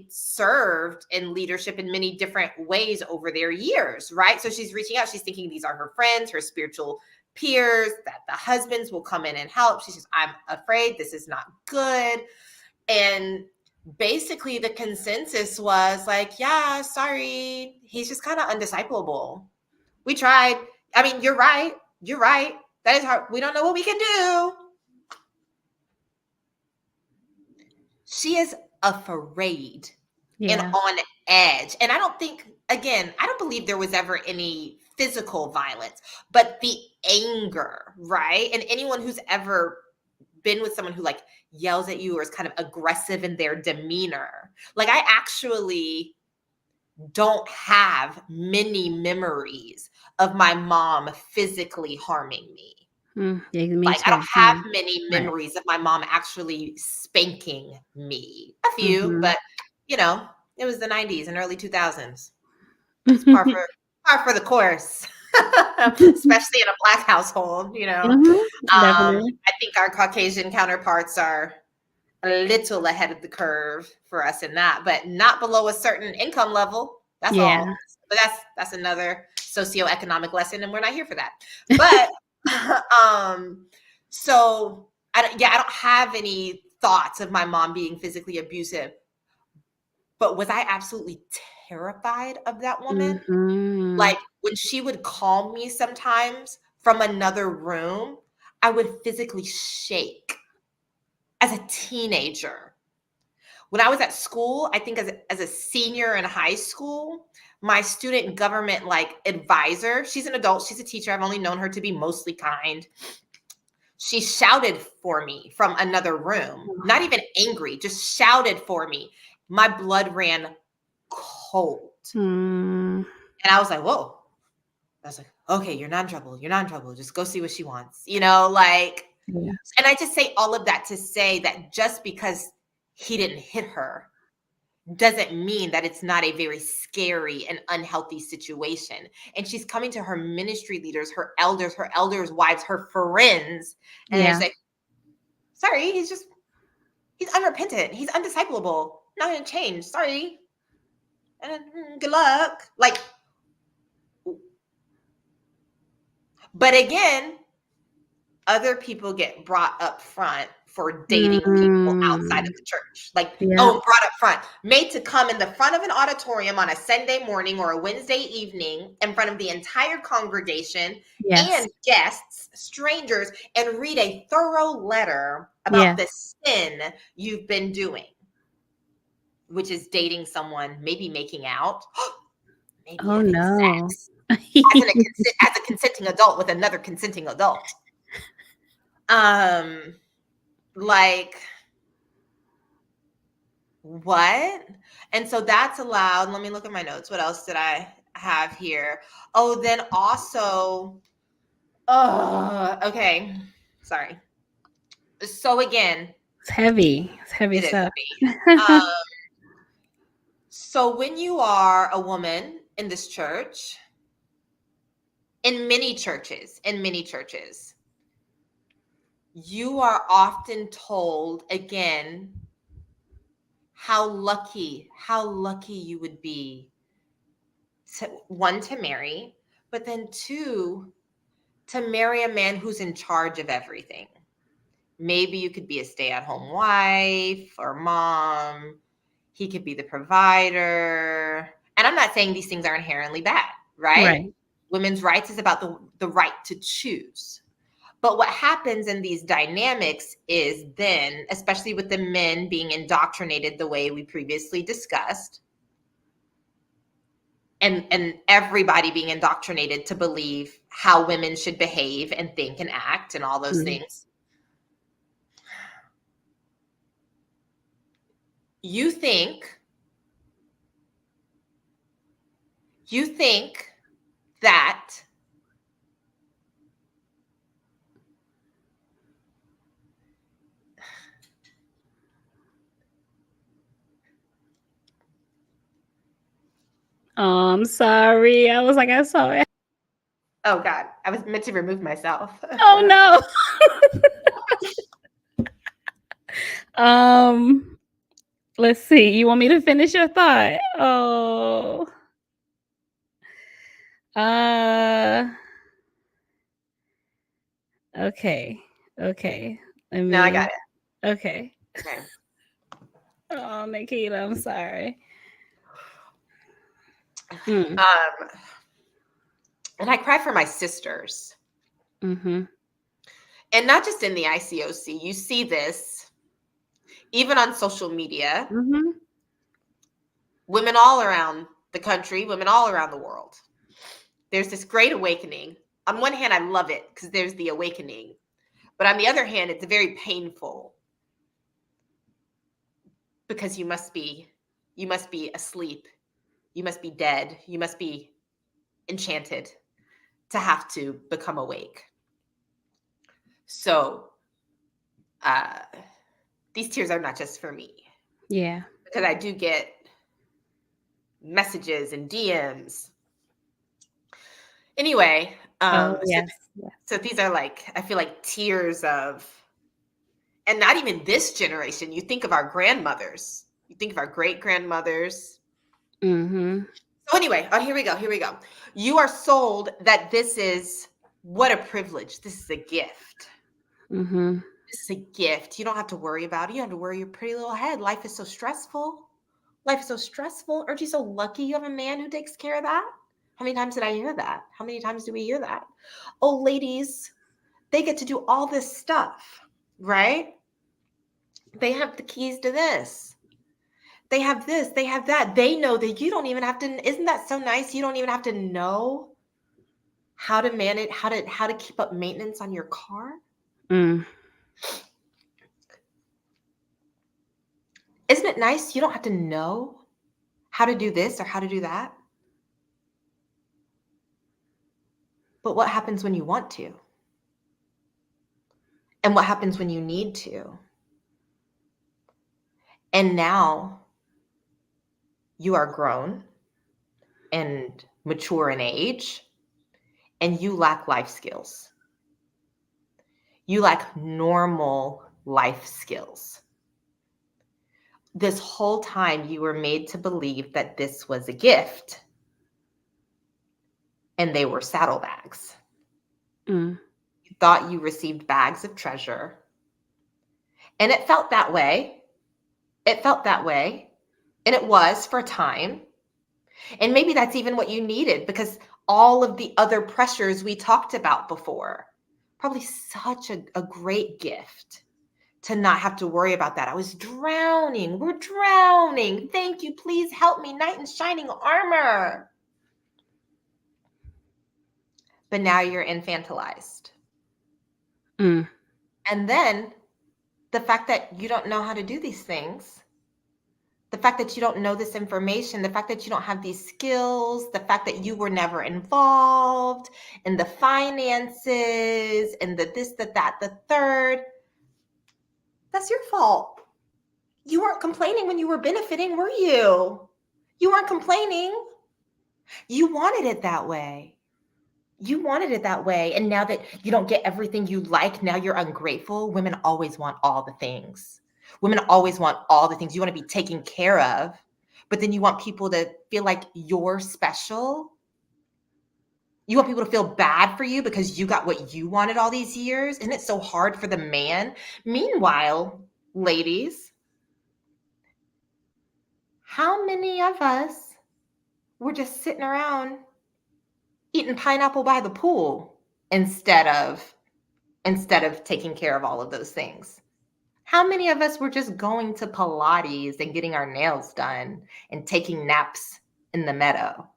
S1: served in leadership in many different ways over their years, right? So she's reaching out. She's thinking these are her friends, her spiritual peers, that the husbands will come in and help. She says, I'm afraid this is not good. And basically the consensus was like, yeah, sorry, he's just kind of undiscipleable. We tried. I mean, you're right. That is hard. We don't know what we can do. She is afraid and on edge. And I don't believe there was ever any physical violence, but the anger, right? And anyone who's ever been with someone who like yells at you or is kind of aggressive in their demeanor. Like, I actually don't have many memories of my mom physically harming me. Like, I don't have many memories of my mom actually spanking me. A few, but it was the 90s and early 2000s. It's par for the course. Especially in a Black household, I think our Caucasian counterparts are a little ahead of the curve for us in that, but not below a certain income level. That's all. But that's another socioeconomic lesson, and we're not here for that. But so I don't have any thoughts of my mom being physically abusive. But was I absolutely terrified of that woman? Like, when she would call me sometimes from another room, I would physically shake as a teenager. When I was at school, I think as a senior in high school, my student government advisor, she's an adult, she's a teacher. I've only known her to be mostly kind. She shouted for me from another room, not even angry, just shouted for me. My blood ran cold. And I was like, whoa. I was like, okay, you're not in trouble. You're not in trouble. Just go see what she wants. And I just say all of that to say that just because he didn't hit her doesn't mean that it's not a very scary and unhealthy situation. And she's coming to her ministry leaders, her elders' wives, her friends. And they're like, sorry, he's unrepentant. He's undiscipleable. Not going to change. Sorry. And good luck. But again, other people get brought up front for dating people outside of the church. Brought up front, made to come in the front of an auditorium on a Sunday morning or a Wednesday evening in front of the entire congregation and guests, strangers, and read a thorough letter about the sin you've been doing, which is dating someone, maybe making out, maybe having sex as a consenting adult with another consenting adult. Like, what? And so that's allowed. Let me look at my notes. What else did I have here? Oh, then also, oh, okay. Sorry. So again,
S2: It's heavy. It's heavy
S1: it is
S2: stuff.
S1: heavy. So when you are a woman in this church, in many churches, you are often told again how lucky you would be to, one, to marry, but then two, to marry a man who's in charge of everything. Maybe you could be a stay-at-home wife or mom. He could be the provider. And I'm not saying these things are inherently bad, right?
S2: Right.
S1: Women's rights is about the right to choose. But what happens in these dynamics is then, especially with the men being indoctrinated the way we previously discussed, and everybody being indoctrinated to believe how women should behave and think and act and all those things. You think that
S2: Oh, I'm sorry. I was like, I saw it.
S1: oh God, I was meant to remove myself.
S2: Oh no. Let's see. You want me to finish your thought? Oh. Okay. Okay.
S1: No, I got it.
S2: Okay.
S1: Okay.
S2: Oh, Nikita, I'm sorry.
S1: And I cry for my sisters.
S2: Mm-hmm.
S1: And not just in the ICOC. You see this even on social media.
S2: Mm-hmm.
S1: Women all around the country, women all around the world. There's this great awakening. On one hand, I love it because there's the awakening. But on the other hand, it's very painful because you must be asleep. You must be dead. You must be enchanted to have to become awake. So these tears are not just for me.
S2: Yeah.
S1: Because I do get messages and DMs. Anyway,
S2: Yes.
S1: so these are like, I feel like tears of, and not even this generation. You think of our grandmothers. You think of our great grandmothers.
S2: Mm-hmm.
S1: So anyway, here we go. You are sold that this is, what a privilege. This is a gift.
S2: Mm-hmm.
S1: This is a gift. You don't have to worry about it. You don't have to worry your pretty little head. Life is so stressful. Aren't you so lucky you have a man who takes care of that? How many times did I hear that? How many times do we hear that? Oh, ladies, they get to do all this stuff, right? They have the keys to this. They have this, they have that. They know that you don't even have to, isn't that so nice? You don't even have to know how to manage, how to keep up maintenance on your car.
S2: Mm.
S1: Isn't it nice? You don't have to know how to do this or how to do that. But what happens when you want to? And what happens when you need to? And now you are grown and mature in age, and you lack life skills. You lack normal life skills. This whole time you were made to believe that this was a gift, and they were saddlebags.
S2: Mm.
S1: You thought you received bags of treasure, and it felt that way. It felt that way, and it was for a time. And maybe that's even what you needed, because all of the other pressures we talked about before, probably such a great gift to not have to worry about that. I was drowning. We're drowning. Thank you. Please help me. Knight in shining armor. But now you're infantilized.
S2: Mm.
S1: And then the fact that you don't know how to do these things, the fact that you don't know this information, the fact that you don't have these skills, the fact that you were never involved in the finances and the this, the that, the third, that's your fault. You weren't complaining when you were benefiting, were you? You weren't complaining. You wanted it that way. You wanted it that way. And now that you don't get everything you like, now you're ungrateful. Women always want all the things. Women always want all the things. You want to be taken care of, but then you want people to feel like you're special. You want people to feel bad for you because you got what you wanted all these years. Isn't it so hard for the man? Meanwhile, ladies, how many of us were just sitting around eating pineapple by the pool instead of taking care of all of those things? How many of us were just going to Pilates and getting our nails done and taking naps in the meadow?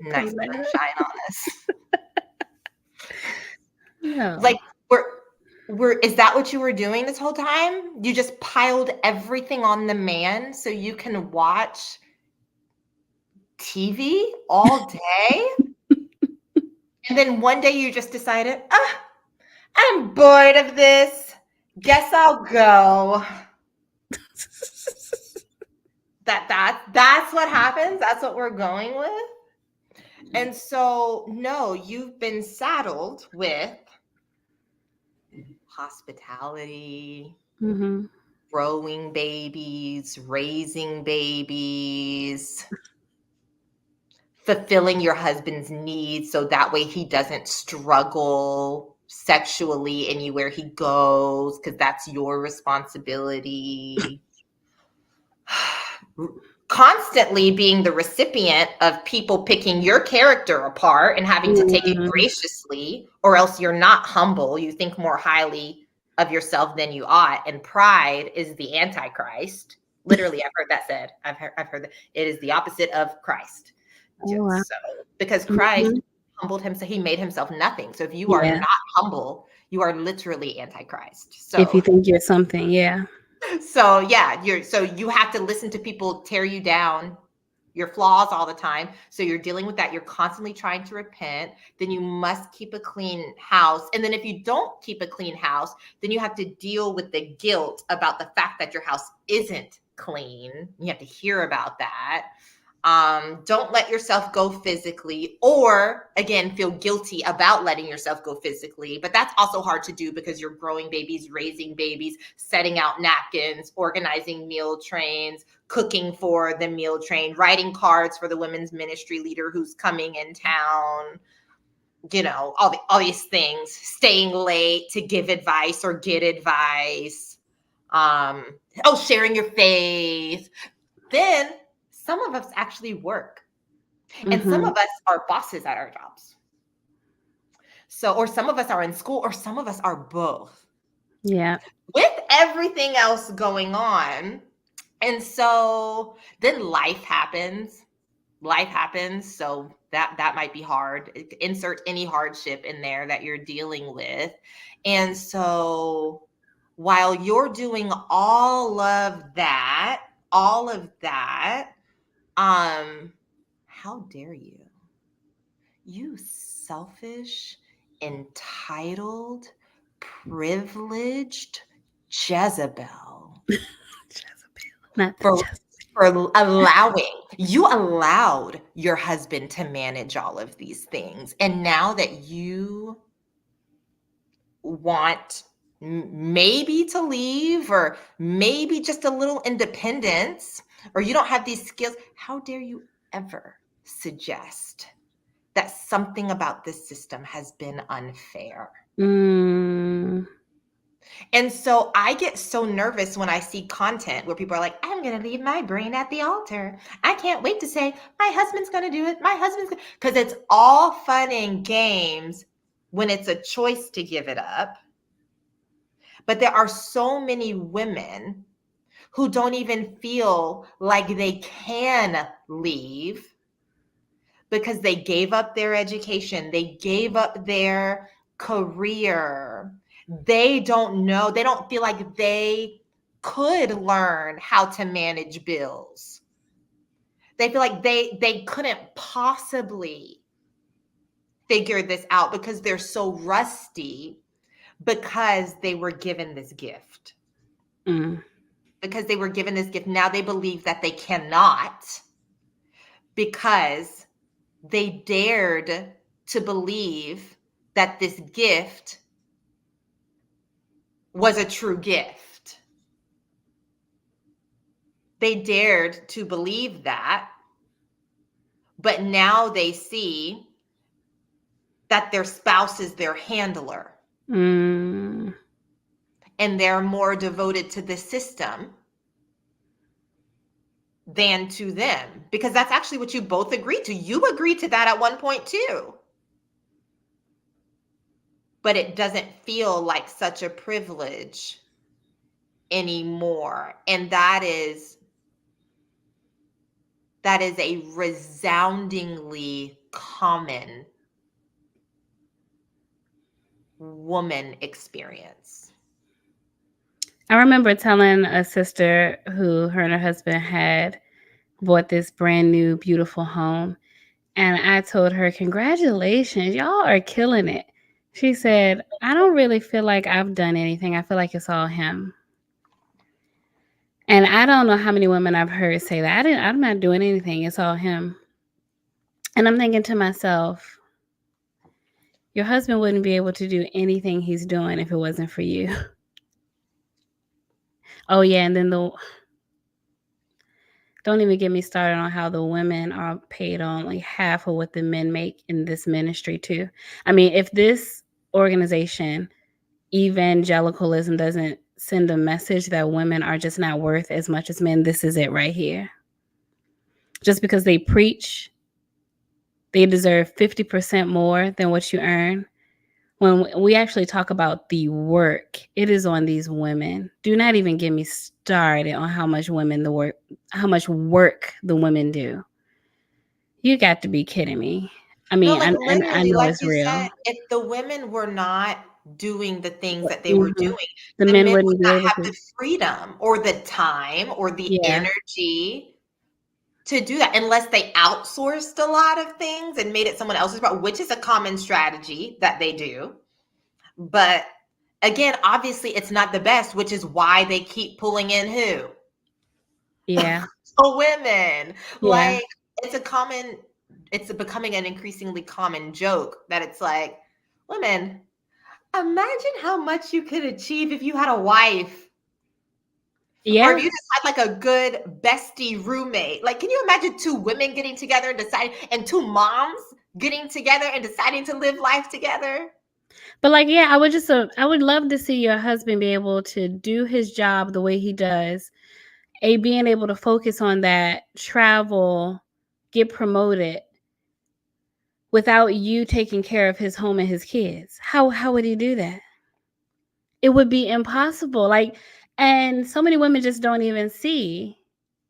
S1: Nice sunshine on us.
S2: No.
S1: Like, is that what you were doing this whole time? You just piled everything on the man so you can watch TV all day? And then one day you just decided, I'm bored of this. Guess I'll go. That's what happens. That's what we're going with. And so, no, you've been saddled with hospitality,
S2: Mm-hmm.
S1: growing babies, raising babies, fulfilling your husband's needs so that way he doesn't struggle sexually anywhere he goes, because that's your responsibility. Constantly being the recipient of people picking your character apart and having to take it graciously, or else you're not humble. You think more highly of yourself than you ought. And pride is the Antichrist. Literally, I've heard that said. I've heard that it is the opposite of Christ.
S2: Oh, wow.
S1: So, because Christ humbled himself, he made himself nothing. So if you are not humble, you are literally Antichrist. So
S2: if you think you're something, yeah.
S1: So yeah, you have to listen to people tear you down, your flaws all the time. So you're dealing with that. You're constantly trying to repent. Then you must keep a clean house. And then if you don't keep a clean house, then you have to deal with the guilt about the fact that your house isn't clean. You have to hear about that. Don't let yourself go physically, or again, feel guilty about letting yourself go physically. But that's also hard to do because you're growing babies, raising babies, setting out napkins, organizing meal trains, cooking for the meal train, writing cards for the women's ministry leader who's coming in town. You know, all these things, staying late to give advice or get advice. Sharing your faith. Then some of us actually work, and some of us are bosses at our jobs. So, or some of us are in school, or some of us are both.
S2: Yeah.
S1: With everything else going on. And so then life happens. So that might be hard. Insert any hardship in there that you're dealing with. And so while you're doing all of that, how dare you? You selfish, entitled, privileged Jezebel.
S2: Not
S1: For you allowed your husband to manage all of these things. And now that you want maybe to leave, or maybe just a little independence, or you don't have these skills, how dare you ever suggest that something about this system has been unfair? And so I get so nervous when I see content where people are like, I'm going to leave my brain at the altar. I can't wait to say, my husband's going to do it. Because it's all fun and games when it's a choice to give it up. But there are so many women who don't even feel like they can leave because they gave up their education. They gave up their career. They don't know, they don't feel like they could learn how to manage bills. They feel like they couldn't possibly figure this out because they're so rusty, because they were given this gift. Because they were given this gift, now they believe that they cannot, because they dared to believe that this gift was a true gift. They dared to believe that, but now they see that their spouse is their handler. And they're more devoted to the system than to them, because that's actually what you both agreed to. You agreed to that at one point too. But it doesn't feel like such a privilege anymore. And that is a resoundingly common woman experience.
S2: I remember telling a sister who her and her husband had bought this brand new, beautiful home. And I told her, congratulations, y'all are killing it. She said, I don't really feel like I've done anything. I feel like it's all him. And I don't know how many women I've heard say that. I'm not doing anything. It's all him. And I'm thinking to myself, your husband wouldn't be able to do anything he's doing if it wasn't for you. Oh, yeah. And then don't even get me started on how the women are paid only half of what the men make in this ministry, too. I mean, if this organization, evangelicalism, doesn't send a message that women are just not worth as much as men, this is it right here. Just because they preach, they deserve 50% more than what you earn. When we actually talk about the work, it is on these women. Do not even get me started on how much work the women do. You got to be kidding me. I mean,
S1: no, like
S2: and I
S1: literally,
S2: know
S1: like
S2: it's
S1: you
S2: real.
S1: said, if the women were not doing the things that they were doing,
S2: The
S1: the
S2: men
S1: men would
S2: wouldn't be
S1: not
S2: able
S1: have
S2: to.
S1: the freedom or the time or the energy to do that, unless they outsourced a lot of things and made it someone else's part, which is a common strategy that they do. But again, obviously it's not the best, which is why they keep pulling in who?
S2: Yeah.
S1: Women.
S2: Yeah.
S1: Like it's becoming an increasingly common joke that it's like, women, imagine how much you could achieve if you had a wife.
S2: Yeah.
S1: Or if you just had like a good bestie roommate. Like, can you imagine two women getting together and deciding, and two moms getting together and deciding to live life together?
S2: But like, yeah, I would love to see your husband be able to do his job the way he does, being able to focus on that, travel, get promoted without you taking care of his home and his kids. How would he do that? It would be impossible. Like, and so many women just don't even see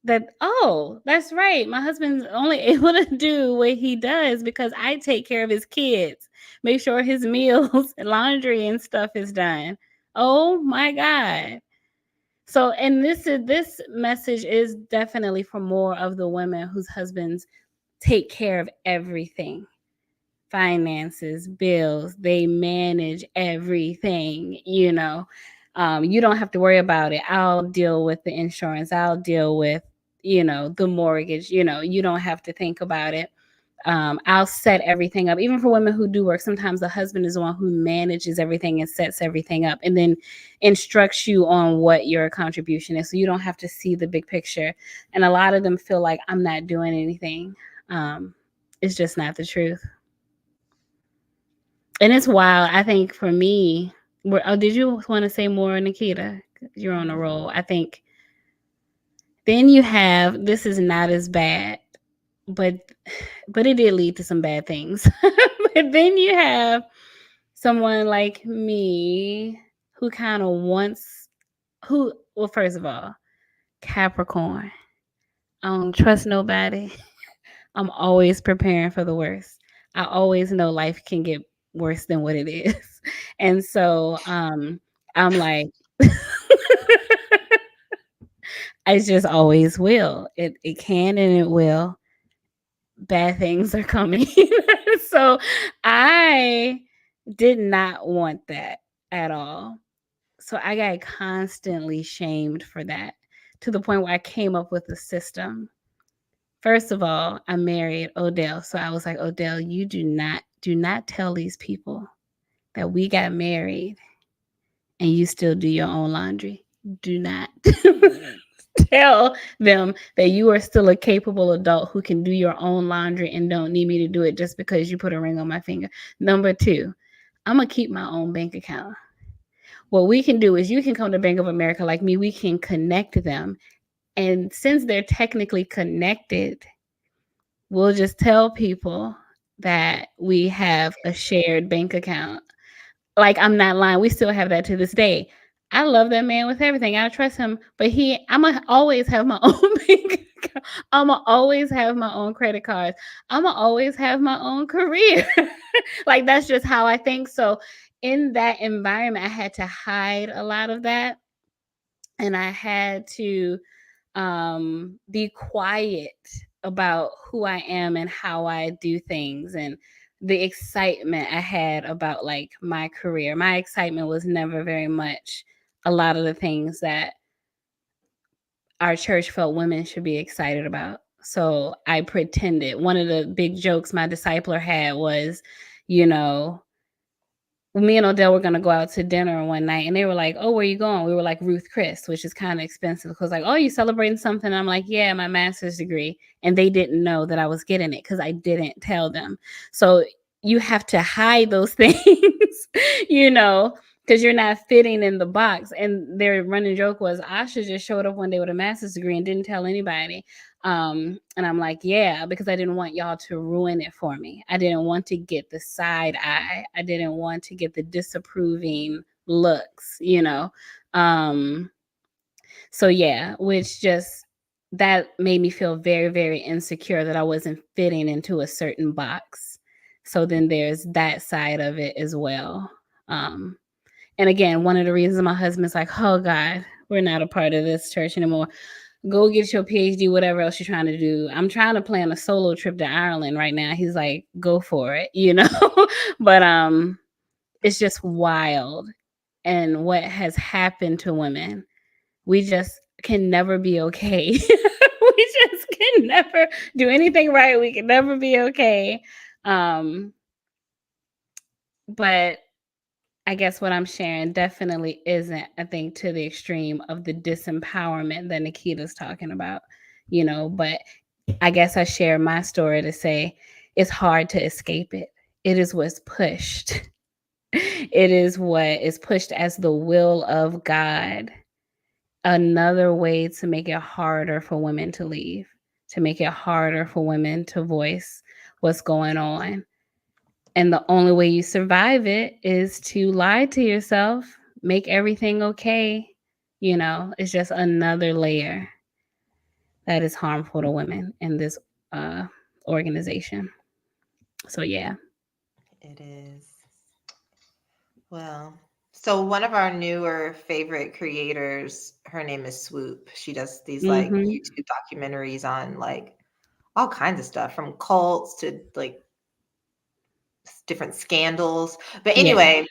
S2: that, oh, that's right. My husband's only able to do what he does because I take care of his kids, make sure his meals, laundry, and stuff is done. Oh my God. So, and this message is definitely for more of the women whose husbands take care of everything. Finances, bills, they manage everything, you know. You don't have to worry about it. I'll deal with the insurance, I'll deal with, the mortgage, you don't have to think about it. I'll set everything up. Even for women who do work, sometimes the husband is the one who manages everything and sets everything up and then instructs you on what your contribution is. So you don't have to see the big picture. And a lot of them feel like, I'm not doing anything. It's just not the truth. And it's wild. I think for me, did you want to say more, Nikita? You're on a roll. I think then you have, this is not as bad, but it did lead to some bad things. But then you have someone like me who kind of well, first of all, Capricorn. I don't trust nobody. I'm always preparing for the worst. I always know life can get worse than what it is. And so I'm like, I just always will. It can and it will. Bad things are coming. So I did not want that at all. So I got constantly shamed for that, to the point where I came up with a system. First of all, I married Odell. So I was like, Odell, you do not tell these people that we got married and you still do your own laundry. Do not tell them that you are still a capable adult who can do your own laundry and don't need me to do it just because you put a ring on my finger. Number two, I'm going to keep my own bank account. What we can do is you can come to Bank of America like me. We can connect them. And since they're technically connected, we'll just tell people that we have a shared bank account. Like, I'm not lying. We still have that to this day. I love that man with everything. I trust him, but I'ma always have my own bank account. I'ma always have my own credit cards. I'ma always have my own career. Like, that's just how I think. So in that environment, I had to hide a lot of that. And I had to be quiet about who I am and how I do things, and the excitement I had about like my career. My excitement was never very much a lot of the things that our church felt women should be excited about. So I pretended. One of the big jokes my discipler had was, you know, me and Odell were gonna go out to dinner one night, and they were like, "Oh, where you going?" We were like, Ruth Chris, which is kind of expensive. Because like, "Oh, you celebrating something?" I'm like, "Yeah, my master's degree," and they didn't know that I was getting it because I didn't tell them. So you have to hide those things, you know, because you're not fitting in the box. And their running joke was, Asha just showed up one day with a master's degree and didn't tell anybody. And I'm like, yeah, because I didn't want y'all to ruin it for me. I didn't want to get the side eye. I didn't want to get the disapproving looks, you know. So yeah, which just that made me feel very, very insecure that I wasn't fitting into a certain box. So then there's that side of it as well. And again, one of the reasons my husband's like, oh God, we're not a part of this church anymore. Go get your PhD, whatever else you're trying to do. I'm trying to plan a solo trip to Ireland right now. He's like, go for it, you know? But it's just wild. And what has happened to women, we just can never be okay. We just can never do anything right. We can never be okay. But I guess what I'm sharing definitely isn't, I think, to the extreme of the disempowerment that Nikita's talking about, you know, but I guess I share my story to say it's hard to escape it. It is what's pushed. It is what is pushed as the will of God. Another way to make it harder for women to leave, to make it harder for women to voice what's going on. And the only way you survive it is to lie to yourself, make everything okay. You know, it's just another layer that is harmful to women in this organization. So, yeah.
S1: It is. Well, so one of our newer favorite creators, her name is Swoop. She does these like
S2: Mm-hmm.
S1: YouTube documentaries on like all kinds of stuff from cults to like different scandals. But
S2: Yeah.
S1: anyway,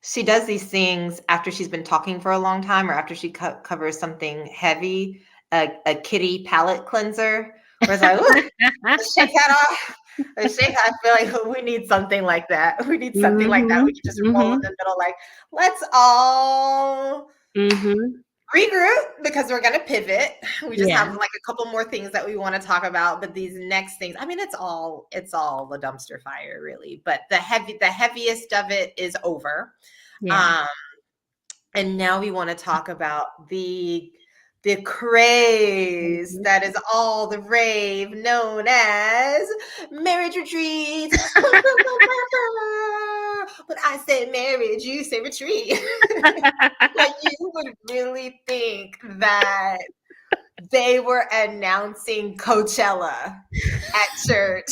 S1: she does these things after she's been talking for a long time or after she covers something heavy, a kitty palate cleanser, where it's like, "Ooh, let's shake that off. Let's shake. I feel like we need something like that. We need something like that.
S2: Mm-hmm.
S1: We can just roll in
S2: Mm-hmm.
S1: the middle, like, let's all
S2: Mm-hmm.
S1: regroup because we're gonna pivot. We just
S2: Yeah.
S1: have like a couple more things that we want to talk about, but these next things, I mean, it's all the dumpster fire, really. But the heaviest of it is over.
S2: Yeah.
S1: Um, and now we want to talk about the craze
S2: Mhm.
S1: that is all the rave, known as marriage retreats. But I say marriage, you say retreat. Like, you would really think that they were announcing Coachella at church.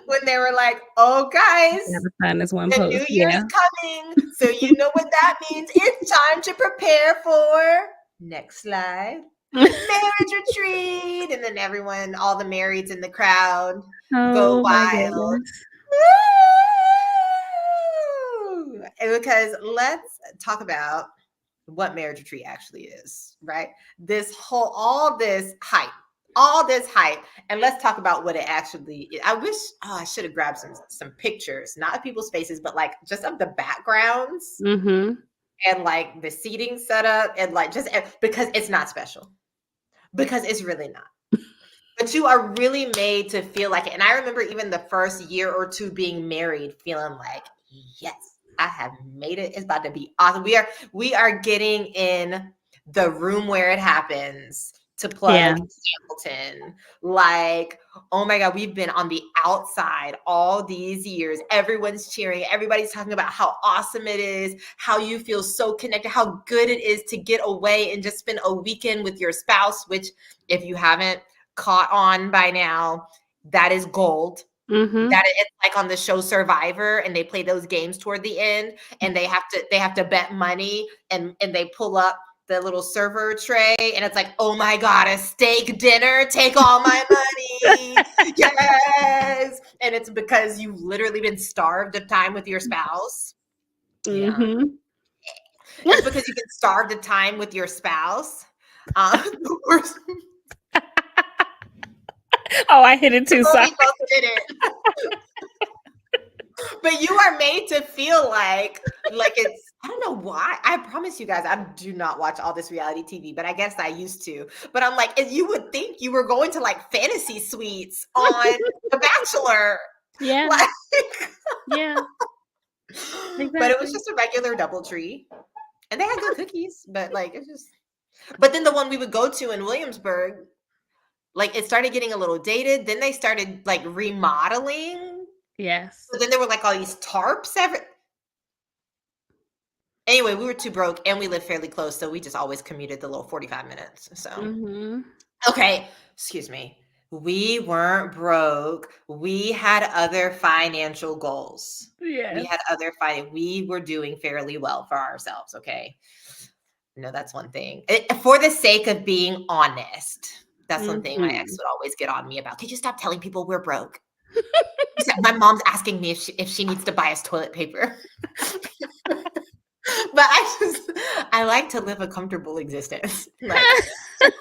S1: when they were like, "Oh, guys,
S2: Never find this one
S1: the
S2: post.
S1: new year's
S2: Yeah.
S1: coming, so you know what that means. It's time to prepare for next slide, marriage retreat." And then everyone, all the marrieds in the crowd, go
S2: Oh my
S1: wild.
S2: goodness.
S1: Woo! Because let's talk about what marriage retreat actually is, right? All this hype, and let's talk about what it actually is. I wish I should have grabbed some pictures, not of people's faces, but like just of the backgrounds
S2: Mm-hmm.
S1: and like the seating setup and like just because it's not special, because it's really not. But you are really made to feel like it. And I remember even the first year or two being married, feeling like, yes, I have made it. It's about to be awesome. We are getting in the room where it happens, to plug Hamilton. Like, oh my God, we've been on the outside all these years. Everyone's cheering. Everybody's talking about how awesome it is, how you feel so connected, how good it is to get away and just spend a weekend with your spouse, which if you haven't caught on by now, that is gold.
S2: Mm-hmm.
S1: That it's like on the show Survivor, and they play those games toward the end, and they have to bet money, and they pull up the little server tray, and it's like, oh my God, a steak dinner, take all my money. Yes. And it's because you've literally been starved of time with your spouse. Yeah.
S2: Mm-hmm.
S1: It's because you've been starved of time with your spouse. The worst.
S2: Oh, I hit it too.
S1: Oh,
S2: Sorry.
S1: we both did it. But you are made to feel like it's, I don't know why. I promise you guys, I do not watch all this reality TV, but I guess I used to. But I'm like, you would think you were going to like fantasy suites on The Bachelor.
S2: Yeah.
S1: Like,
S2: Yeah.
S1: but it was just a regular DoubleTree. And they had good cookies, but like it's just, but then the one we would go to in Williamsburg, like it started getting a little dated. Then they started like remodeling.
S2: Yes.
S1: But then there were like all these tarps anyway, we were too broke and we lived fairly close, so we just always commuted the little 45 minutes. So okay, excuse me. We weren't broke. We had other financial goals.
S2: Yeah.
S1: We had we were doing fairly well for ourselves, okay? No, that's one thing. For the sake of being honest. That's one thing my ex would always get on me about. Could you stop telling people we're broke? My mom's asking me if she needs to buy us toilet paper. But I like to live a comfortable existence. Like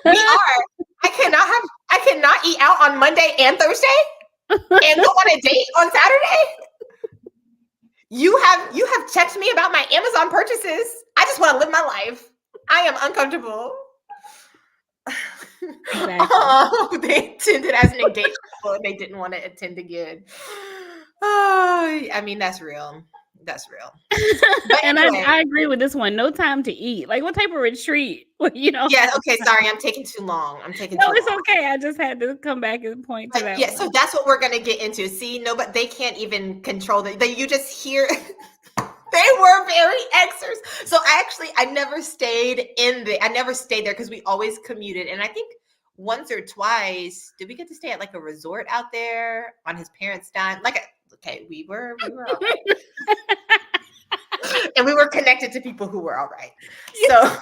S1: we are. I cannot eat out on Monday and Thursday and go on a date on Saturday. You have checked me about my Amazon purchases. I just want to live my life. I am uncomfortable. Exactly. Oh, they attended as an engagement, but they didn't want to attend again. Oh, I mean, that's real. That's real. But
S2: and
S1: anyway.
S2: I agree with this one. No time to eat. Like, what type of retreat? You know?
S1: Yeah. Okay. Sorry, I'm taking too long.
S2: No, it's okay. I just had to come back and point to that.
S1: Yeah. So that's what we're gonna get into. See, no, but they can't even control that. You just hear. They were very Xers. So I never stayed there because we always commuted. And I think once or twice, did we get to stay at like a resort out there on his parents' dime? We were all right. And we were connected to people who were all right. So,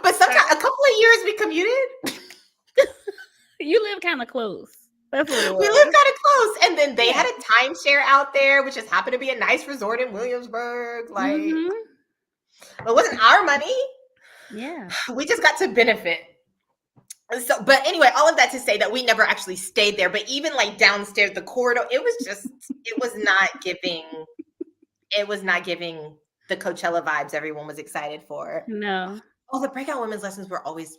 S1: but sometimes a couple of years we commuted.
S2: You live kind of close. That's what it was.
S1: We lived kind of close, and then they had a timeshare out there, which just happened to be a nice resort in Williamsburg. Like, it wasn't our money.
S2: Yeah,
S1: we just got to benefit. So, but anyway, all of that to say that we never actually stayed there. But even like downstairs, the corridor, it was not giving. It was not giving the Coachella vibes everyone was excited for.
S2: No.
S1: Oh, the breakout women's lessons were always.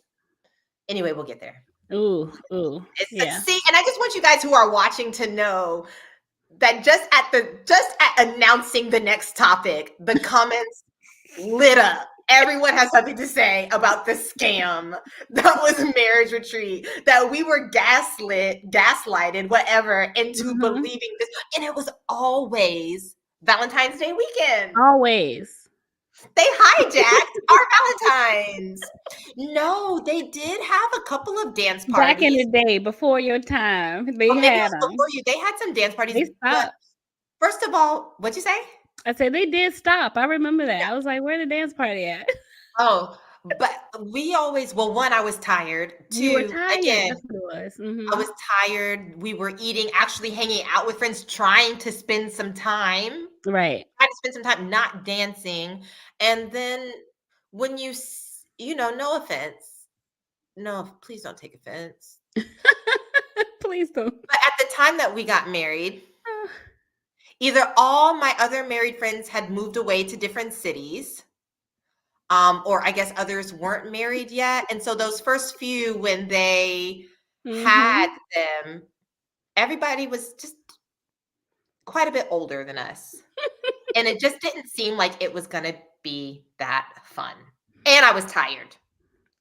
S1: Anyway, we'll get there.
S2: Ooh.
S1: Yeah. See, and I just want you guys who are watching to know that just at announcing the next topic, the comments lit up. Everyone has something to say about the scam that was marriage retreat, that we were gaslighted, whatever, into believing this. And it was always Valentine's Day weekend.
S2: Always.
S1: They hijacked our Valentines. No, they did have a couple of dance
S2: Back in
S1: parties.
S2: the day, before your time, they
S1: Or maybe it
S2: had
S1: was
S2: them.
S1: before you. They had some dance parties,
S2: They
S1: but
S2: stopped.
S1: first of all, what'd you say?
S2: I said they did stop. I remember that. I was like, where the dance party at?
S1: Oh, but we always, well, one, I was tired.
S2: You were
S1: Two,
S2: tired.
S1: again,
S2: That's what it was.
S1: I was tired. We were eating, actually hanging out with friends, trying to spend some time,
S2: Right.
S1: trying to spend some time not dancing. And then when no offense. No, please don't take offense.
S2: Please don't.
S1: But at the time that we got married, either all my other married friends had moved away to different cities, or I guess others weren't married yet. And so those first few, when they had them, everybody was just quite a bit older than us. And it just didn't seem like it was going to be that fun. And I was tired.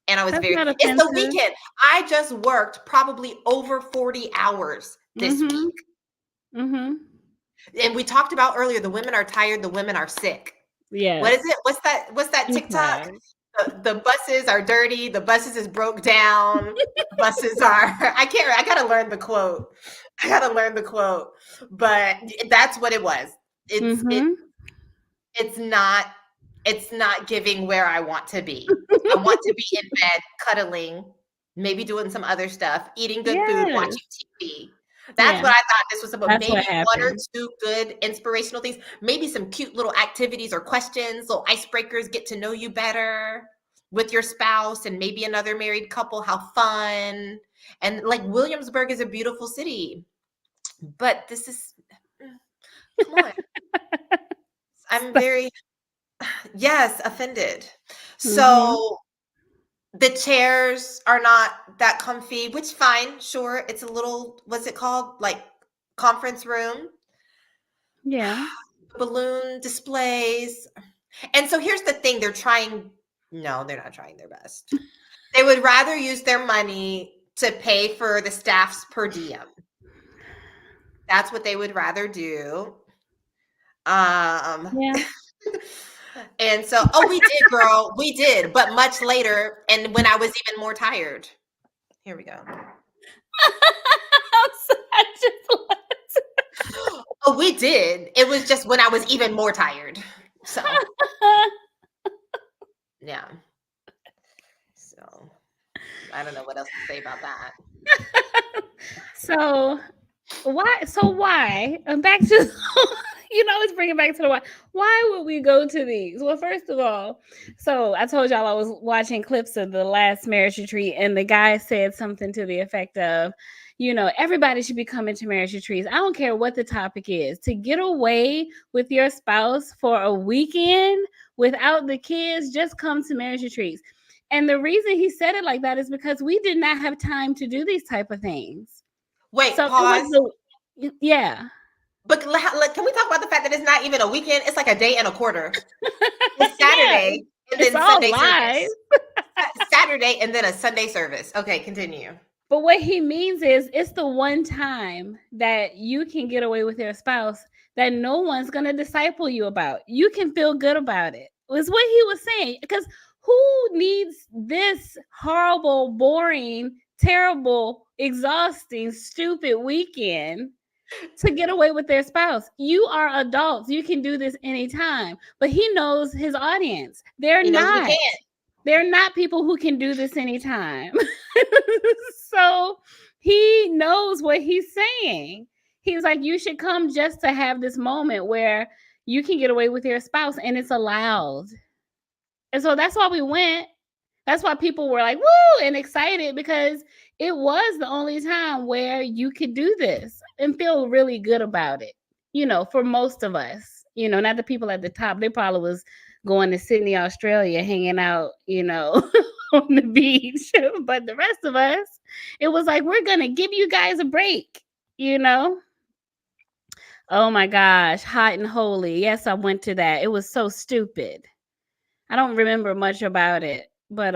S1: And I was
S2: That's not
S1: it's the
S2: offensive.
S1: weekend. I just worked probably over 40 hours this week. And we talked about earlier, the women are tired, the women are sick.
S2: Yes.
S1: What is it? What's that TikTok? The buses are dirty, the buses is broke down, buses are I gotta learn the quote. But that's what it was. It's not giving where I want to be. I want to be in bed, cuddling, maybe doing some other stuff, eating good food, watching TV. That's what I thought this was about.
S2: That's
S1: Maybe
S2: what
S1: one or
S2: happened.
S1: two good inspirational things, maybe some cute little activities or questions, little icebreakers, get to know you better with your spouse and maybe another married couple. How fun. And like Williamsburg is a beautiful city, but this is, come on. I'm very, yes, offended. So the chairs are not that comfy, which fine, sure. It's a little, what's it called? Like conference room.
S2: Yeah.
S1: Balloon displays. And so here's the thing, no, they're not trying their best. They would rather use their money to pay for the staff's per diem. That's what they would rather do.
S2: Yeah.
S1: And so, we did, girl. We did, but much later, and when I was even more tired. Here we go. Oh, we did. It was just when I was even more tired. So, yeah. So, I don't know what else to say about that.
S2: So why? Back to let's bring it back to the why. Why would we go to these? Well, first of all, so I told y'all I was watching clips of the last marriage retreat, and the guy said something to the effect of, everybody should be coming to marriage retreats. I don't care what the topic is. To get away with your spouse for a weekend without the kids, just come to marriage retreats. And the reason he said it like that is because we did not have time to do these type of things.
S1: Wait,
S2: So
S1: pause.
S2: Yeah.
S1: But can we talk about the fact that it's not even a weekend? It's like a day and a quarter. It's Saturday and then Sunday service. Saturday and then a Sunday service. Okay, continue.
S2: But what he means is it's the one time that you can get away with your spouse that no one's going to disciple you about. You can feel good about it. Was what he was saying. Because who needs this horrible, boring, terrible, exhausting, stupid weekend to get away with their spouse? You are adults. You can do this anytime. But he knows his audience. They're not people who can do this anytime. So he knows what he's saying. He's like, you should come just to have this moment where you can get away with your spouse and it's allowed. And so that's why we went. That's why people were like, woo, and excited, because it was the only time where you could do this and feel really good about it. For most of us, not the people at the top. They probably was going to Sydney, Australia, hanging out, on the beach. But the rest of us, it was like, we're going to give you guys a break, Oh my gosh, Hot and Holy. Yes, I went to that. It was so stupid. I don't remember much about it, but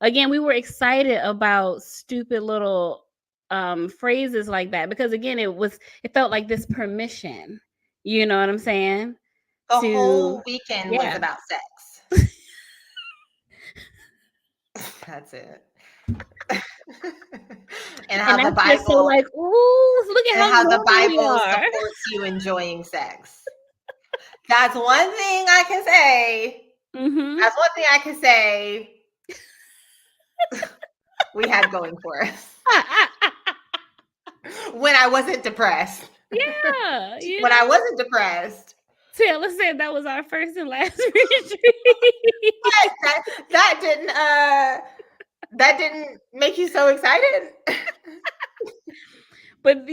S2: again, we were excited about stupid little phrases like that, because again, it felt like this permission. You know what I'm saying?
S1: The whole weekend was about sex. That's it. And how
S2: And
S1: the
S2: that's just so
S1: Bible
S2: like, ooh, look at
S1: and
S2: how
S1: how the
S2: normal we
S1: Bible
S2: are.
S1: supports you enjoying sex. That's one thing I can say.
S2: Mm-hmm.
S1: That's one thing I can say we had going for us. When I wasn't depressed.
S2: Yeah,
S1: When I wasn't depressed.
S2: Taylor said that was our first and last retreat.
S1: But that didn't make you so excited.
S2: But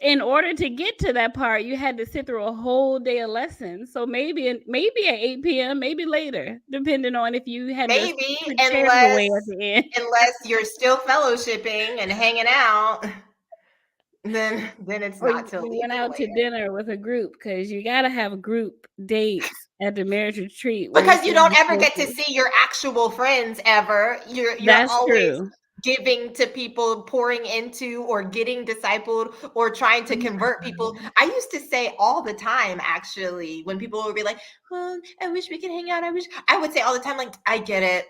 S2: in order to get to that part, you had to sit through a whole day of lessons. So maybe at 8 p.m., maybe later, depending on if you had to
S1: Maybe
S2: put chairs away at the end.
S1: unless you're still fellowshipping and hanging out, then it's
S2: Or
S1: not till
S2: you went
S1: even
S2: out to
S1: later.
S2: dinner with a group, because you got to have group dates at the marriage retreat.
S1: Because you don't ever get to see your actual friends ever. You're
S2: That's
S1: always
S2: true.
S1: giving to people, pouring into or getting discipled or trying to convert people. I used to say all the time, actually, when people would be like, well, I wish we could hang out. I would say all the time, like, I get it,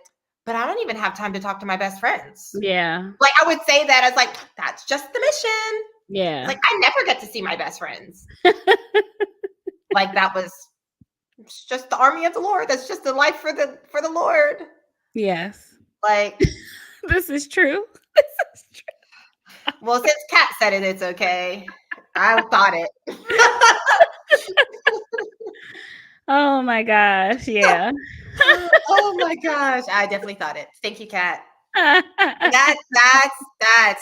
S1: but I don't even have time to talk to my best friends.
S2: Yeah.
S1: Like, I would say that as like, that's just the mission.
S2: Yeah.
S1: Like, I never get to see my best friends. Like, it's just the army of the Lord. That's just the life for the Lord.
S2: Yes.
S1: Like,
S2: this is true. This is true.
S1: Well, since Kat said it, it's okay. I thought it.
S2: Oh my gosh, yeah.
S1: Oh my gosh, I definitely thought it. Thank you, Kat. That's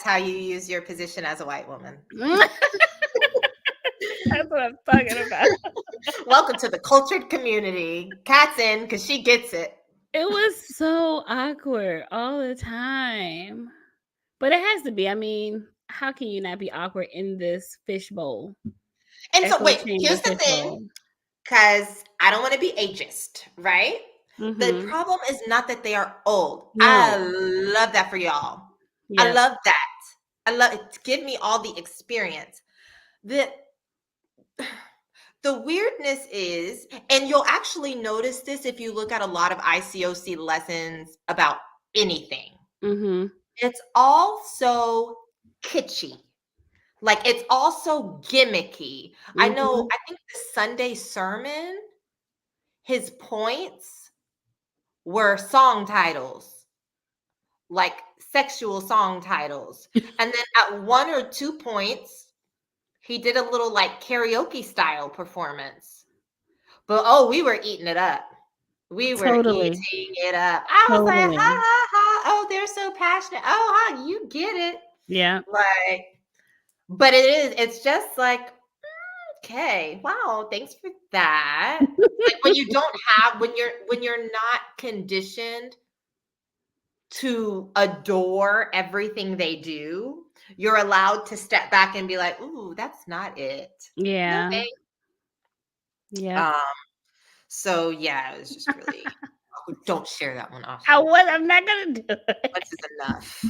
S1: how you use your position as a white woman.
S2: That's what I'm talking about.
S1: Welcome to the cultured community. Kat's in because she gets it.
S2: It was so awkward all the time. But it has to be. I mean, how can you not be awkward in this fishbowl?
S1: And so,
S2: Echo
S1: wait,
S2: chamber
S1: here's the
S2: fishbowl.
S1: thing, because I don't want to be ageist, right?
S2: Mm-hmm.
S1: The problem is not that they are old.
S2: No.
S1: I love that for y'all. Yep. I love that. I love it. Give me all the experience. The weirdness is, and you'll actually notice this if you look at a lot of ICOC lessons about anything.
S2: Mm-hmm.
S1: It's all so kitschy. Like, it's all so gimmicky. Mm-hmm. I think the Sunday sermon, his points were song titles, like sexual song titles. And then at 1 or 2 points, he did a little like karaoke style performance. But we were eating it up. We were eating it up. I was like, ha ha ha. Oh, they're so passionate. Oh, you get it.
S2: Yeah.
S1: Like, but it's just like, okay, wow, thanks for that. Like, when you're not conditioned to adore everything they do, you're allowed to step back and be like, ooh, that's not it.
S2: Yeah.
S1: No,
S2: yeah.
S1: So yeah, it was just really don't share that one off.
S2: I'm not gonna do it.
S1: Once is enough.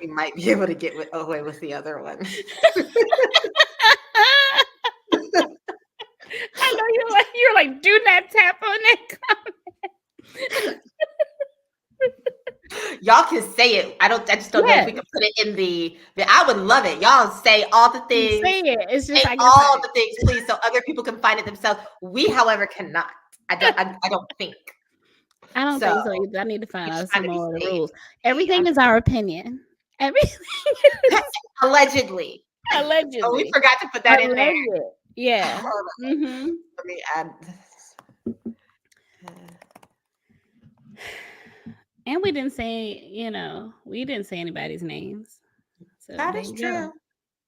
S1: We might be able to get away with the other one.
S2: I know you're like, do not tap on that comment.
S1: Y'all can say it. I just don't know if we can put it in the I would love it. Y'all say all the things.
S2: Say it. It's just
S1: say all the things, please, so other people can find it themselves. We, however, cannot. I don't think.
S2: I don't think so either. I need to find out some more of the rules. Everything is our opinion. Everything is
S1: allegedly.
S2: Allegedly.
S1: Oh, we forgot to put that in there.
S2: Yeah. Mm-hmm.
S1: Let me add.
S2: And we didn't say, anybody's names. So
S1: that is true.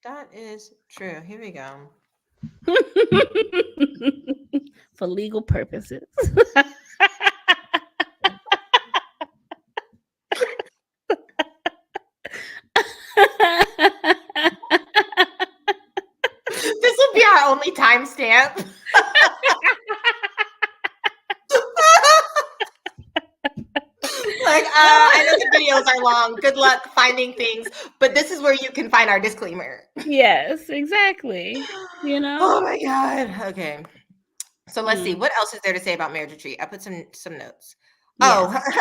S1: That is true. Here we go.
S2: For legal purposes.
S1: This will be our only timestamp. Like, I know the videos are long. Good luck finding things, but this is where you can find our disclaimer.
S2: Yes, exactly.
S1: Oh my God. Okay. So let's see. What else is there to say about marriage retreat? I put some notes. Yes.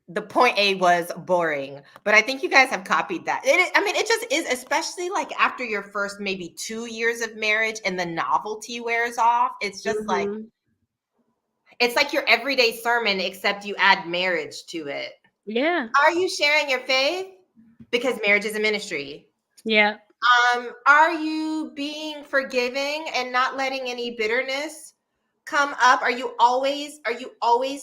S1: the point A was boring, but I think you guys have copied that. It just is, especially like after your first maybe 2 years of marriage and the novelty wears off. It's just like, it's like your everyday sermon, except you add marriage to it.
S2: Yeah.
S1: Are you sharing your faith? Because marriage is a ministry.
S2: Yeah.
S1: Are you being forgiving and not letting any bitterness come up? Are you always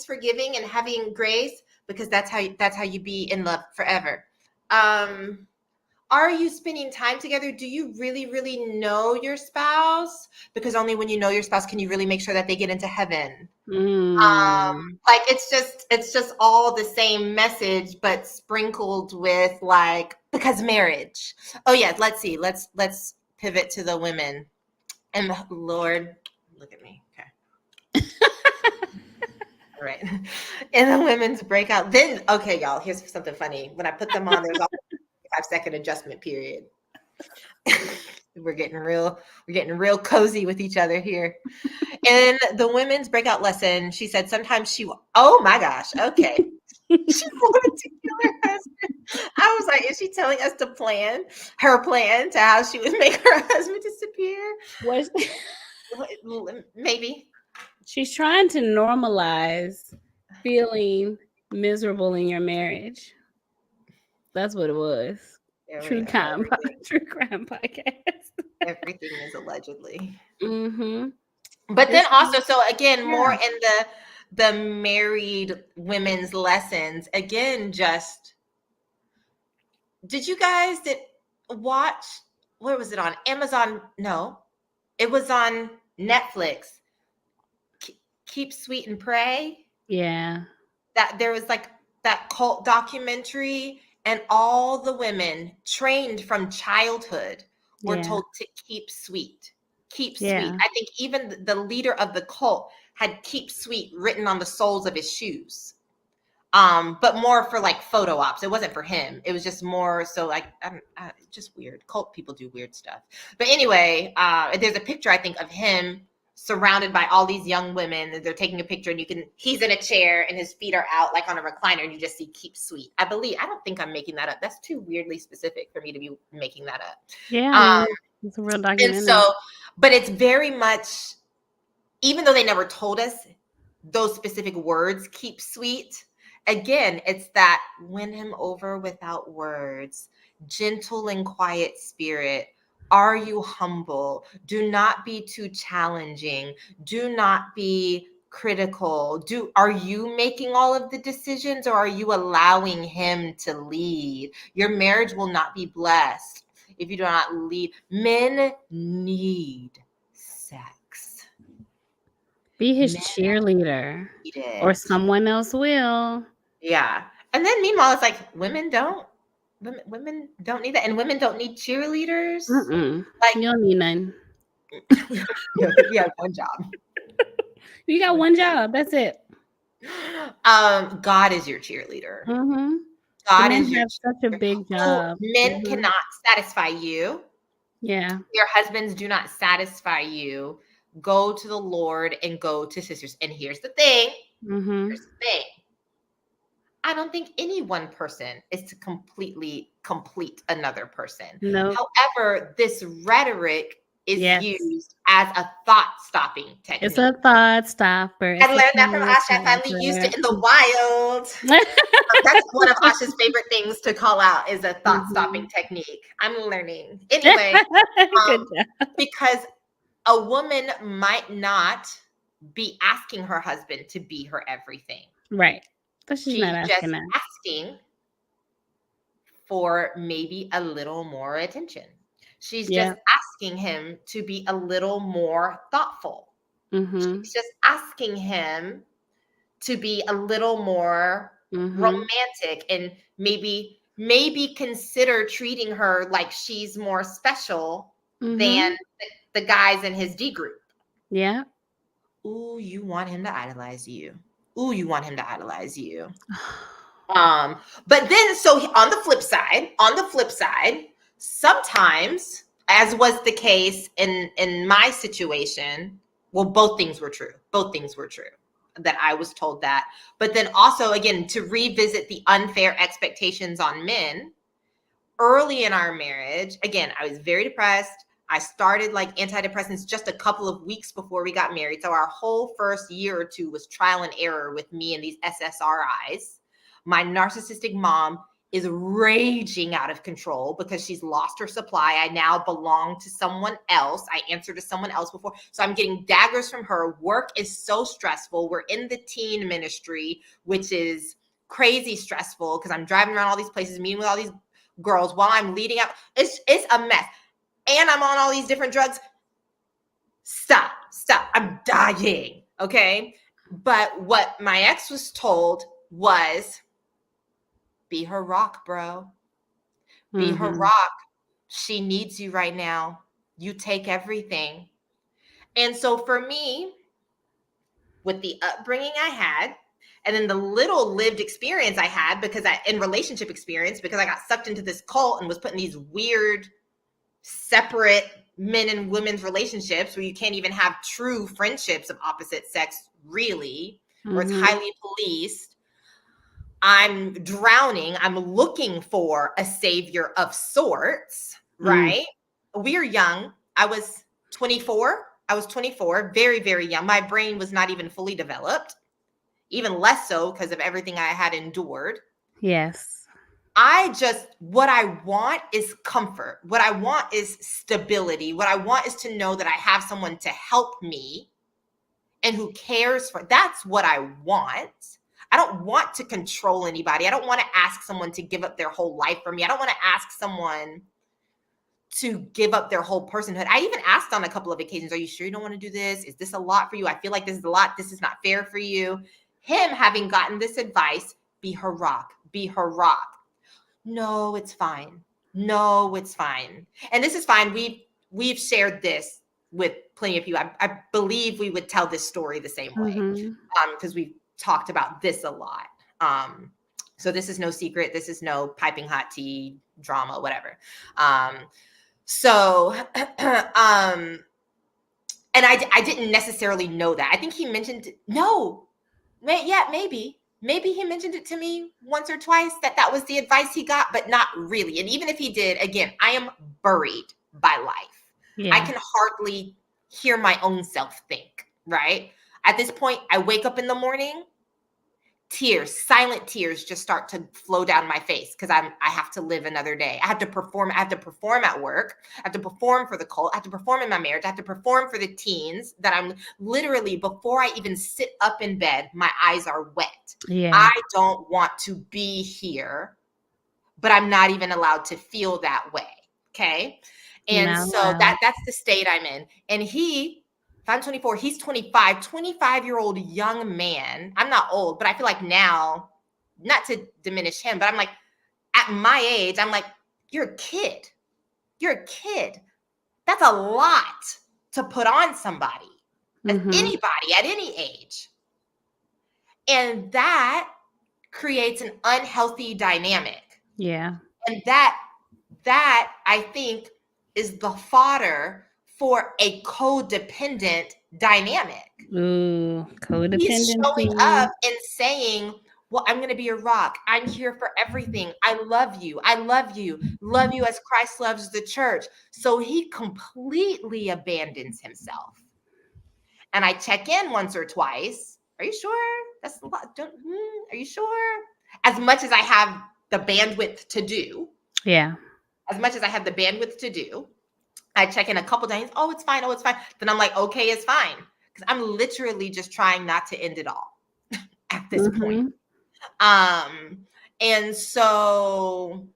S1: forgiving and having grace? Because that's how you be in love forever. Are you spending time together? Do you really, really know your spouse? Because only when you know your spouse can you really make sure that they get into heaven. Like it's just all the same message, but sprinkled with like, because marriage. Oh yeah, let's see. Let's pivot to the women. And Lord, look at me. Okay. All right. In the women's breakout. Then okay, y'all, here's something funny. When I put them on, there's always a 5-second adjustment period. We're getting real cozy with each other here. In the women's breakout lesson, she said sometimes oh my gosh, okay. She wanted to kill her husband. I was like, is she telling us her plan to how she would make her husband disappear?
S2: Was
S1: maybe.
S2: She's trying to normalize feeling miserable in your marriage. That's what it was. True crime podcast.
S1: Everything is allegedly.
S2: Mm-hmm.
S1: But then also, so again, more in the married women's lessons. Again, just did you guys watch? Where was it on? Amazon? No, it was on Netflix. Keep Sweet and Pray.
S2: Yeah.
S1: That there was like that cult documentary, and all the women trained from childhood were told to keep sweet. Keep sweet. I think even the leader of the cult had keep sweet written on the soles of his shoes. But more for like photo ops. It wasn't for him. It was just more so like just weird. Cult people do weird stuff. But anyway, there's a picture I think of him surrounded by all these young women. They're taking a picture, and he's in a chair and his feet are out like on a recliner, and you just see keep sweet. I don't think I'm making that up. That's too weirdly specific for me to be making that up.
S2: Yeah, it's a real documentary.
S1: And so, but it's very much, even though they never told us those specific words, keep sweet. Again, it's that win him over without words, gentle and quiet spirit. Are you humble? Do not be too challenging. Do not be critical. Are you making all of the decisions, or are you allowing him to lead? Your marriage will not be blessed if you do not lead. Men need sex.
S2: Be his cheerleader, or someone else will.
S1: Yeah. And then meanwhile, it's like women don't need that, and women don't need cheerleaders.
S2: Like, you don't need none.
S1: You have one job.
S2: You got one job. That's it.
S1: God is your cheerleader. God is your
S2: such a big job.
S1: Men cannot satisfy you.
S2: Yeah.
S1: Your husbands do not satisfy you. Go to the Lord and go to sisters. And here's the thing. Here's the thing. I don't think any one person is to completely complete another person.
S2: No.
S1: However, this rhetoric is used as a thought-stopping technique.
S2: It's a thought stopper.
S1: I learned that from Asha. I finally used it in the wild. That's one of Asha's favorite things to call out, is a thought-stopping technique. I'm learning. Anyway, because a woman might not be asking her husband to be her everything.
S2: Right. But she's not
S1: just
S2: asking
S1: asking for maybe a little more attention. She's just asking him to be a little more thoughtful. She's just asking him to be a little more romantic, and maybe consider treating her like she's more special than the guys in his D group.
S2: Yeah.
S1: Ooh, you want him to idolize you. Ooh, you want him to idolize you. But then, so on the flip side, sometimes, as was the case in my situation, well, both things were true. that I was told that. But then also, again, to revisit the unfair expectations on men early in our marriage. Again, I was very depressed. I started like antidepressants just a couple of weeks before we got married. So our whole first year or two was trial and error with me and these SSRIs. My narcissistic mom is raging out of control because she's lost her supply. I now belong to someone else. I answer to someone else before. So I'm getting daggers from her. Work is so stressful. We're in the teen ministry, which is crazy stressful because I'm driving around all these places, meeting with all these girls while I'm leading out. It's a mess. And I'm on all these different drugs. Stop. I'm dying. Okay. But what my ex was told was, be her rock, bro. Be her rock. She needs you right now. You take everything. And so for me, with the upbringing I had, and then the little lived experience I had in relationship experience, because I got sucked into this cult and was put in these weird, separate men and women's relationships where you can't even have true friendships of opposite sex, really, or it's highly policed. I'm drowning. I'm looking for a savior of sorts, right? We're young. I was 24. Very, very young. My brain was not even fully developed, even less so because of everything I had endured.
S2: Yes.
S1: What I want is comfort. What I want is stability. What I want is to know that I have someone to help me and who cares for. That's what I want. I don't want to control anybody. I don't want to ask someone to give up their whole life for me. I don't want to ask someone to give up their whole personhood. I even asked on a couple of occasions, are you sure you don't want to do this? Is this a lot for you? I feel like this is a lot. This is not fair for you. Him having gotten this advice, be her rock. No, it's fine. And this is fine. We've shared this with plenty of people. I believe we would tell this story the same way because we've talked about this a lot. So this is no secret. This is no piping hot tea drama, whatever. And I didn't necessarily know that. I think he mentioned, maybe he mentioned it to me once or twice that was the advice he got, but not really. And even if he did, again, I am buried by life. Yeah. I can hardly hear my own self think, right? At this point, I wake up in the morning, silent tears just start to flow down my face because I have to live another day. I have to perform at work. I have to perform for the cult. I have to perform in my marriage. I have to perform for the teens that I'm literally, before I even sit up in bed, my eyes are wet. Yeah. I don't want to be here, but I'm not even allowed to feel that way. Okay. And that's the state I'm in. And if I'm 24, he's 25, 25-year-old young man. I'm not old, but I feel like now, not to diminish him, but I'm like, at my age, I'm like, you're a kid. That's a lot to put on somebody, as anybody at any age. And that creates an unhealthy dynamic. Yeah. And that I think is the fodder for a codependent dynamic.
S2: Ooh, codependency.
S1: He's showing up and saying, well, I'm going to be your rock. I'm here for everything. I love you. Love you as Christ loves the church. So he completely abandons himself. And I check in once or twice. Are you sure? That's a lot. Are you sure? As much as I have the bandwidth to do. Yeah. As much as I have the bandwidth to do. I check in a couple times. Oh, it's fine. Then I'm like, okay, it's fine. Because I'm literally just trying not to end it all at this point. And so,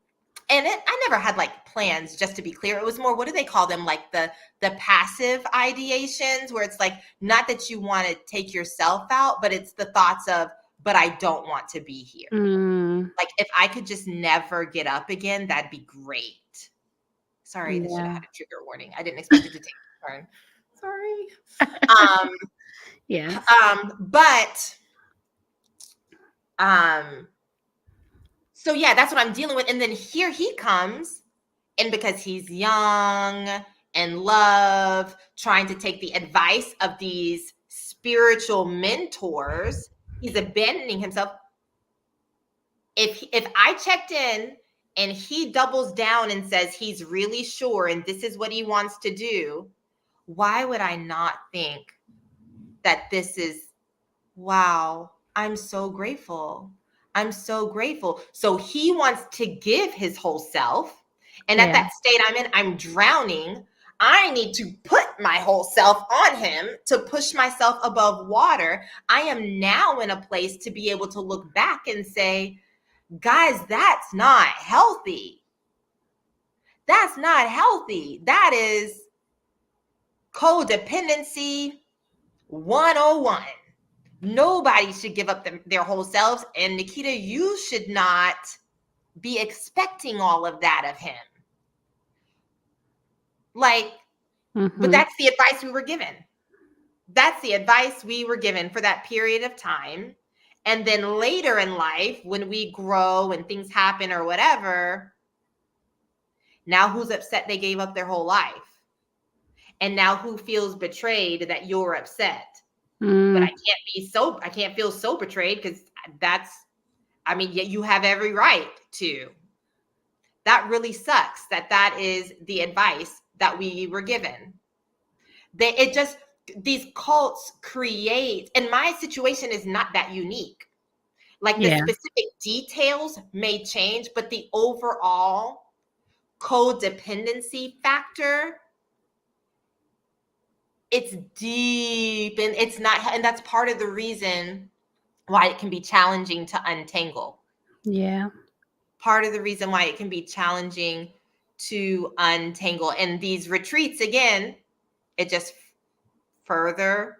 S1: I never had like plans, just to be clear. It was more, what do they call them? Like the passive ideations, where it's like, not that you want to take yourself out, but it's the thoughts of, but I don't want to be here. Like if I could just never get up again, that'd be great. Sorry, this should have had a trigger warning. I didn't expect it to take a turn. Sorry. Yeah. So yeah, that's what I'm dealing with. And then here he comes, and because he's young and love, trying to take the advice of these spiritual mentors, he's abandoning himself. If I checked in and he doubles down and says he's really sure and this is what he wants to do, why would I not think that this is, wow, I'm so grateful. I'm so grateful. So he wants to give his whole self. And at that state I'm in, I'm drowning. I need to put my whole self on him to push myself above water. I am now in a place to be able to look back and say, guys, that's not healthy. That's not healthy. That is codependency 101. Nobody should give up their whole selves. And Nikita, you should not be expecting all of that of him. Like, but that's the advice we were given. That's the advice we were given for that period of time. And then later in life, when we grow and things happen or whatever, now who's upset they gave up their whole life? And now who feels betrayed that you're upset? But I can't feel so betrayed because you have every right to. That really sucks that is the advice that we were given. These cults create, and my situation is not that unique. Like the specific details may change, but the overall codependency factor, it's deep, and it's not, and that's part of the reason why it can be challenging to untangle.
S2: Yeah.
S1: Part of the reason why it can be challenging to untangle. And these retreats, again, it just further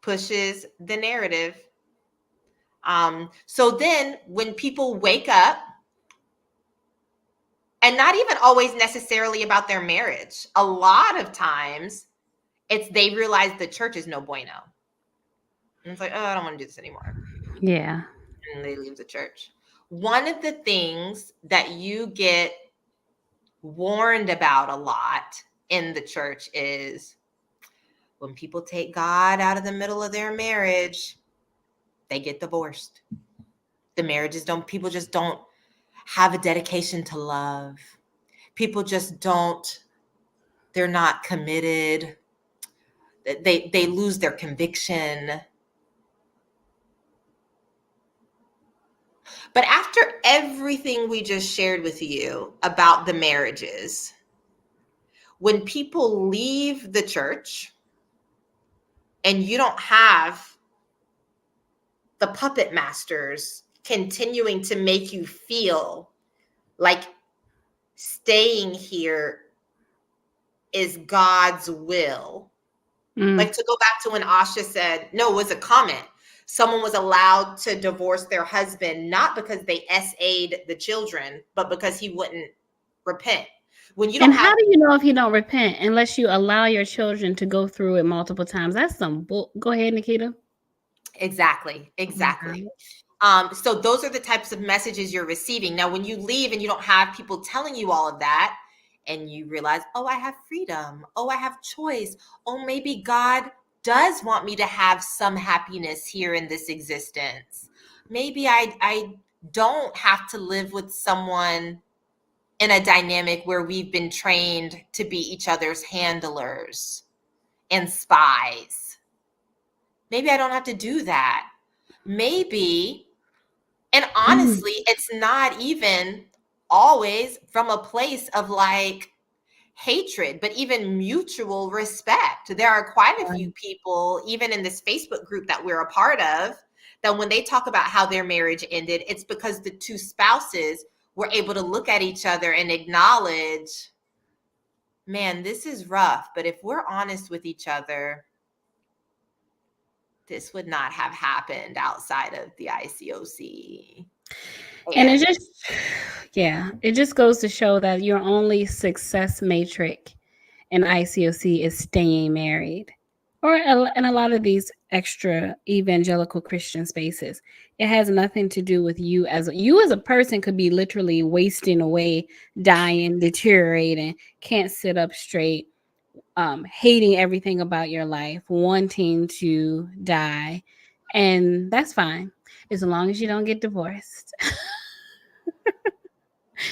S1: pushes the narrative. So then when people wake up, and not even always necessarily about their marriage, a lot of times they realize the church is no bueno. And it's like, oh, I don't want to do this anymore.
S2: Yeah.
S1: And they leave the church. One of the things that you get warned about a lot in the church is when people take God out of the middle of their marriage, they get divorced. The marriages people just don't have a dedication to love. People just they're not committed. They lose their conviction. But after everything we just shared with you about the marriages, when people leave the church and you don't have the puppet masters continuing to make you feel like staying here is God's will. Like, to go back to when Asha said, no, it was a comment. Someone was allowed to divorce their husband, not because they SA'd the children, but because he wouldn't repent. When you don't
S2: how do you know if he don't repent unless you allow your children to go through it multiple times? That's some bull. Go ahead, Nikita.
S1: Exactly. So those are the types of messages you're receiving. Now, when you leave and you don't have people telling you all of that, and you realize, oh, I have freedom. Oh, I have choice. Oh, maybe God does want me to have some happiness here in this existence. Maybe I don't have to live with someone in a dynamic where we've been trained to be each other's handlers and spies. Maybe I don't have to do that. Maybe, and honestly, it's not even always from a place of like hatred, but even mutual respect. There are quite a few people, even in this Facebook group that we're a part of, that when they talk about how their marriage ended, it's because the two spouses were able to look at each other and acknowledge, man, this is rough, but if we're honest with each other, this would not have happened outside of the ICOC.
S2: And it just goes to show that your only success matrix in ICOC is staying married, or in a lot of these extra evangelical Christian spaces. It has nothing to do with you as a person could be literally wasting away, dying, deteriorating, can't sit up straight, hating everything about your life, wanting to die. And that's fine as long as you don't get divorced.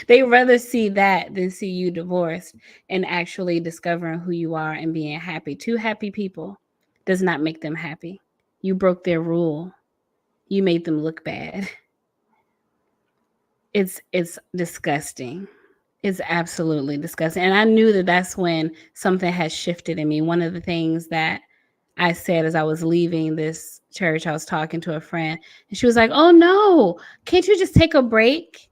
S2: They rather see that than see you divorced and actually discovering who you are and being happy. Two happy people does not make them happy. You broke their rule. You made them look bad. It's disgusting. It's absolutely disgusting. And I knew that that's when something had shifted in me. One of the things that I said as I was leaving this church, I was talking to a friend, and she was like, "Oh no, can't you just take a break?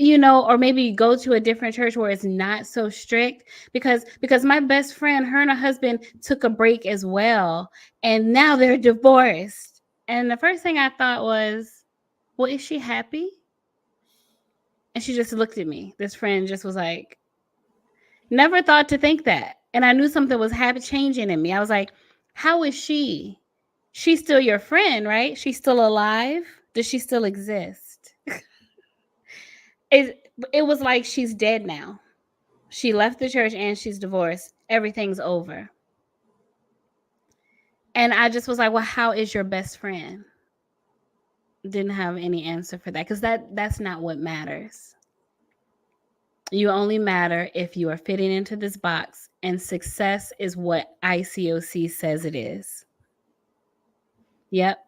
S2: Or maybe go to a different church where it's not so strict." Because my best friend, her and her husband took a break as well, and now they're divorced. And the first thing I thought was, well, is she happy? And she just looked at me. This friend just was like, never thought to think that. And I knew something was changing in me. I was like, how is she? She's still your friend, right? She's still alive. Does she still exist? It was like she's dead now. She left the church and she's divorced. Everything's over. And I just was like, well, how is your best friend? Didn't have any answer for that, because that's not what matters. You only matter if you are fitting into this box, and success is what ICOC says it is. Yep.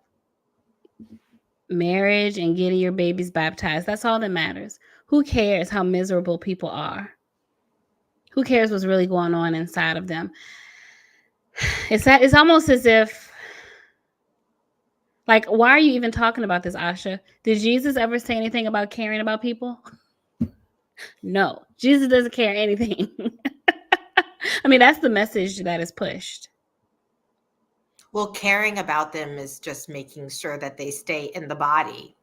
S2: Marriage and getting your babies baptized. That's all that matters. Who cares how miserable people are? Who cares what's really going on inside of them? It's almost as if, like, why are you even talking about this, Asha? Did Jesus ever say anything about caring about people? No, Jesus doesn't care anything. I mean, that's the message that is pushed.
S1: Well, caring about them is just making sure that they stay in the body.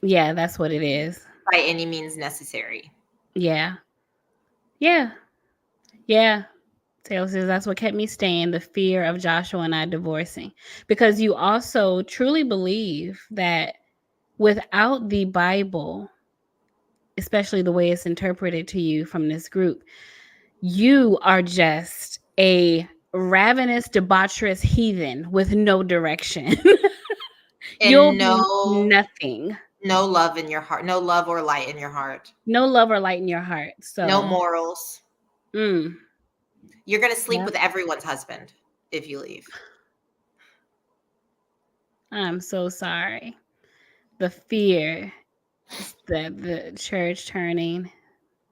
S2: Yeah, that's what it is.
S1: By any means necessary.
S2: Yeah. Taylor says that's what kept me staying, the fear of Joshua and I divorcing. Because you also truly believe that without the Bible, especially the way it's interpreted to you from this group, you are just a ravenous, debaucherous heathen with no direction. You'll be nothing.
S1: No love in your heart. No love or light in your heart.
S2: No love or light in your heart. So
S1: no morals. You're going to sleep with everyone's husband if you leave.
S2: I'm so sorry. The fear that the church turning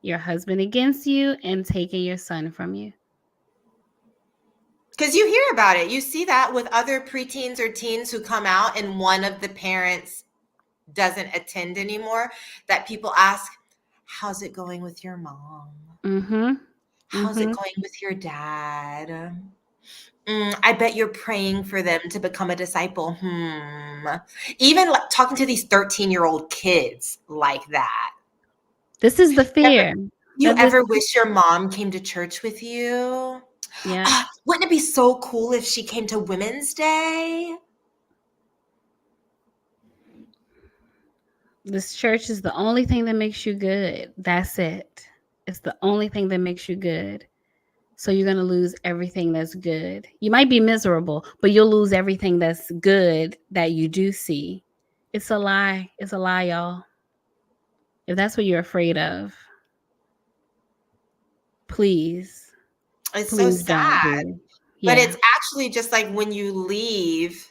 S2: your husband against you and taking your son from you.
S1: Because you hear about it. You see that with other preteens or teens who come out and one of the parents doesn't attend anymore, that people ask, how's it going with your mom? How's it going with your dad? I bet you're praying for them to become a disciple. Even like talking to these 13-year-old kids like that.
S2: This is the fear.
S1: You ever wish your mom came to church with you?
S2: Yeah.
S1: Wouldn't it be so cool if she came to Women's Day?
S2: This church is the only thing that makes you good. That's it. It's the only thing that makes you good. So you're going to lose everything that's good. You might be miserable, but you'll lose everything that's good that you do see. It's a lie. It's a lie, y'all. If that's what you're afraid of, please.
S1: It's
S2: please
S1: so sad.
S2: Don't do. Yeah.
S1: But it's actually just like when you leave,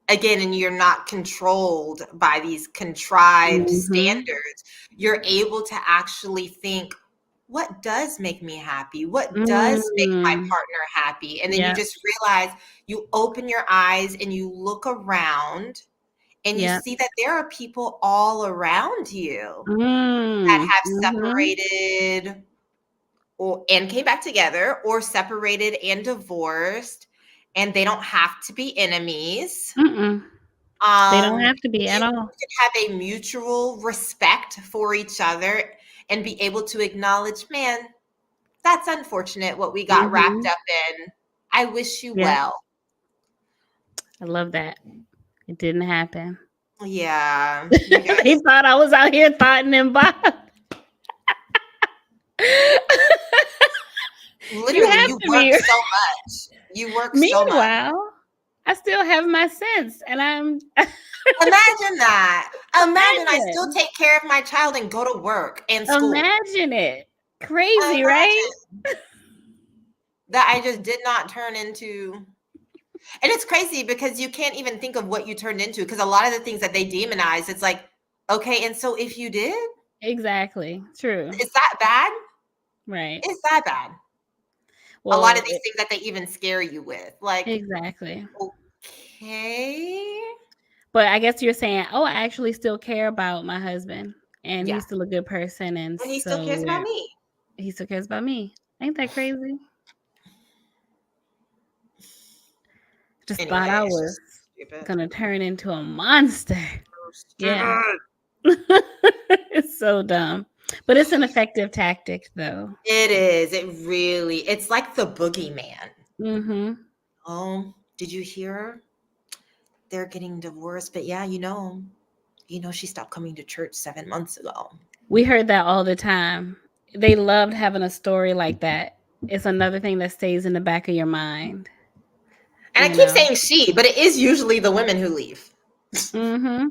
S1: again, and you're not controlled by these contrived standards, you're able to actually think, what does make me happy? What does make my partner happy? And then you just realize, you open your eyes and you look around and you see that there are people all around you that have separated and came back together, or separated and divorced, and they don't have to be enemies.
S2: They don't have to be at all.
S1: You can have a mutual respect for each other and be able to acknowledge, man, that's unfortunate what we got wrapped up in. I wish you well.
S2: I love that. It didn't happen.
S1: Yeah.
S2: They thought I was out here thoughting them Bob. You
S1: literally,
S2: have
S1: you
S2: to
S1: work
S2: be.
S1: so much. You work so much.
S2: Meanwhile, I still have my sense, and I'm
S1: Imagine that. Imagine I still
S2: imagine,
S1: take care of my child and go to work and school.
S2: imagine it. Crazy, right?
S1: Imagine that I just did not turn into. And it's crazy because you can't even think of what you turned into because a lot of the things that they demonize, it's like, okay, and so if you did,
S2: Exactly. True.
S1: is that bad?
S2: Right.
S1: Is that bad? A lot of
S2: Well,
S1: these things that they even scare you with. Like,
S2: exactly.
S1: okay.
S2: But I guess you're saying, oh, I actually still care about my husband, and
S1: Yeah.
S2: he's still a good person, and
S1: And he still
S2: so
S1: cares about me.
S2: he still cares about me. Ain't that crazy? Just
S1: Anyway,
S2: thought I
S1: it's
S2: was
S1: just stupid.
S2: gonna turn into a monster. Yeah.
S1: Stupid.
S2: It's so dumb. But it's an effective tactic though.
S1: It is. It really, it's like the boogeyman.
S2: Mm-hmm.
S1: Oh, did you hear? They're getting divorced, but yeah, she stopped coming to church 7 months ago.
S2: We heard that all the time. They loved having a story like that. It's another thing that stays in the back of your mind.
S1: And I
S2: You
S1: keep
S2: know.
S1: saying she, but it is usually the women who leave.
S2: Mm-hmm.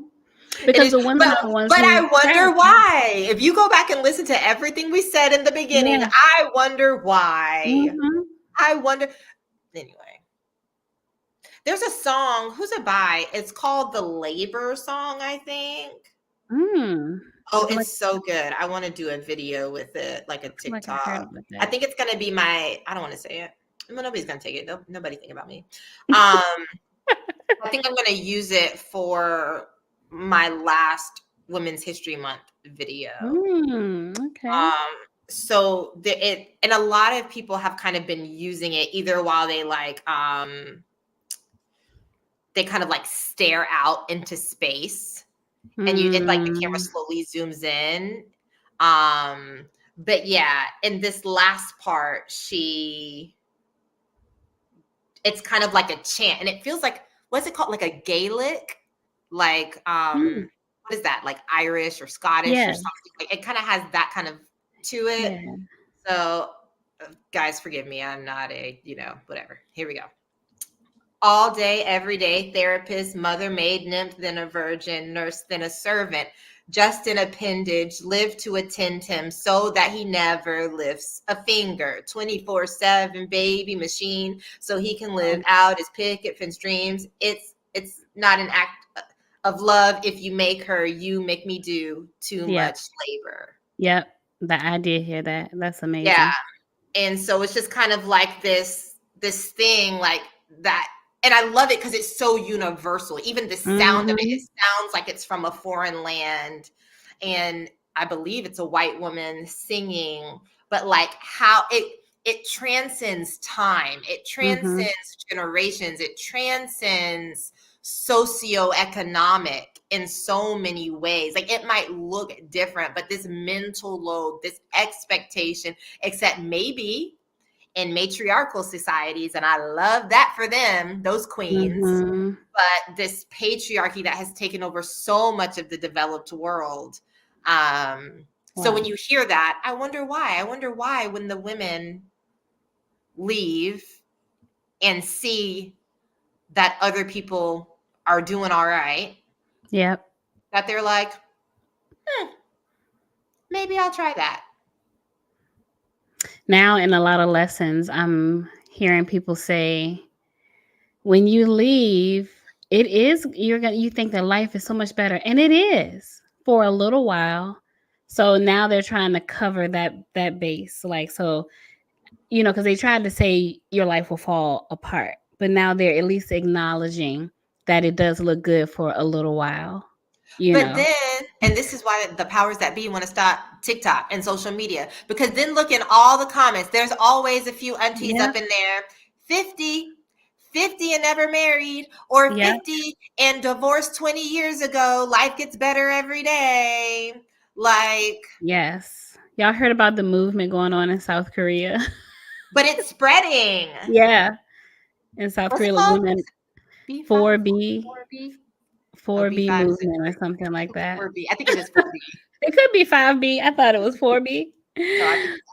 S1: It
S2: Because
S1: is,
S2: the women
S1: but
S2: are the ones
S1: but I
S2: who
S1: wonder
S2: sacrifice.
S1: why. If you go back and listen to everything we said in the beginning,
S2: Yeah.
S1: I wonder why.
S2: Mm-hmm.
S1: I wonder. Anyway, there's a song. Who's it by? It's called the Labor Song, I think.
S2: Mm.
S1: Oh,
S2: I feel like
S1: it's so good. I want to do a video with it, like a
S2: I feel like I heard
S1: TikTok.
S2: about
S1: I
S2: that.
S1: think it's gonna be my. I don't want to say it. Well, nobody's gonna take it. Nobody think about me. Um, I think I'm gonna use it for my last Women's History Month video.
S2: Okay.
S1: So and a lot of people have kind of been using it either while they kind of like stare out into space, and it's like the camera
S2: Mm.
S1: slowly zooms in. But yeah, in this last part, it's kind of like a chant, and it feels like, what's it called? Like a Gaelic, like
S2: Mm.
S1: what is that? Like Irish or Scottish or
S2: Yeah.
S1: something. Like it kind of has that kind of to it.
S2: Yeah.
S1: So, guys, forgive me. I'm not whatever. Here we go. All day, every day, therapist, mother, maid, nymph, then a virgin, nurse, then a servant, just an appendage, live to attend him so that he never lifts a finger. 24/7 baby machine, so he can live out his picket fence dreams. It's not an act of love if you make her, you make me do too
S2: Yep.
S1: much labor.
S2: Yep. I did hear that. That's amazing.
S1: Yeah. And so it's just kind of like this thing like that. And I love it because it's so universal. Even the sound of it,
S2: Mm-hmm.
S1: it sounds like it's from a foreign land. And I believe it's a white woman singing, but like how it transcends time, it
S2: Mm-hmm.
S1: transcends generations, it transcends socioeconomic in so many ways. Like it might look different, but this mental load, this expectation, except maybe in matriarchal societies, and I love that for them, those queens,
S2: Mm-hmm.
S1: but this patriarchy that has taken over so much of the developed world. So
S2: Wow.
S1: when you hear that, I wonder why. I wonder why when the women leave and see that other people are doing all right,
S2: Yep.
S1: that they're like, maybe I'll try that.
S2: Now in a lot of lessons, I'm hearing people say, when you leave, you think that life is so much better. And it is for a little while. So now they're trying to cover that base. Like, so, because they tried to say your life will fall apart. But now they're at least acknowledging that it does look good for a little while.
S1: But then, and this is why the powers that be want to stop TikTok and social media, because then look in all the comments. There's always a few aunties
S2: Yeah.
S1: up in there, 50 and never married, or
S2: Yeah.
S1: 50 and divorced 20 years ago. Life gets better every day. Like,
S2: Yes. Y'all heard about the movement going on in South Korea?
S1: but it's spreading.
S2: Yeah. In South
S1: What's it
S2: Korea,
S1: called?
S2: women
S1: B5?
S2: 4B
S1: 4B? Oh,
S2: 4B
S1: B5, 6,
S2: movement or something like that.
S1: 4B. I think it is 4B.
S2: It could be 5B. I thought it was 4B.
S1: No,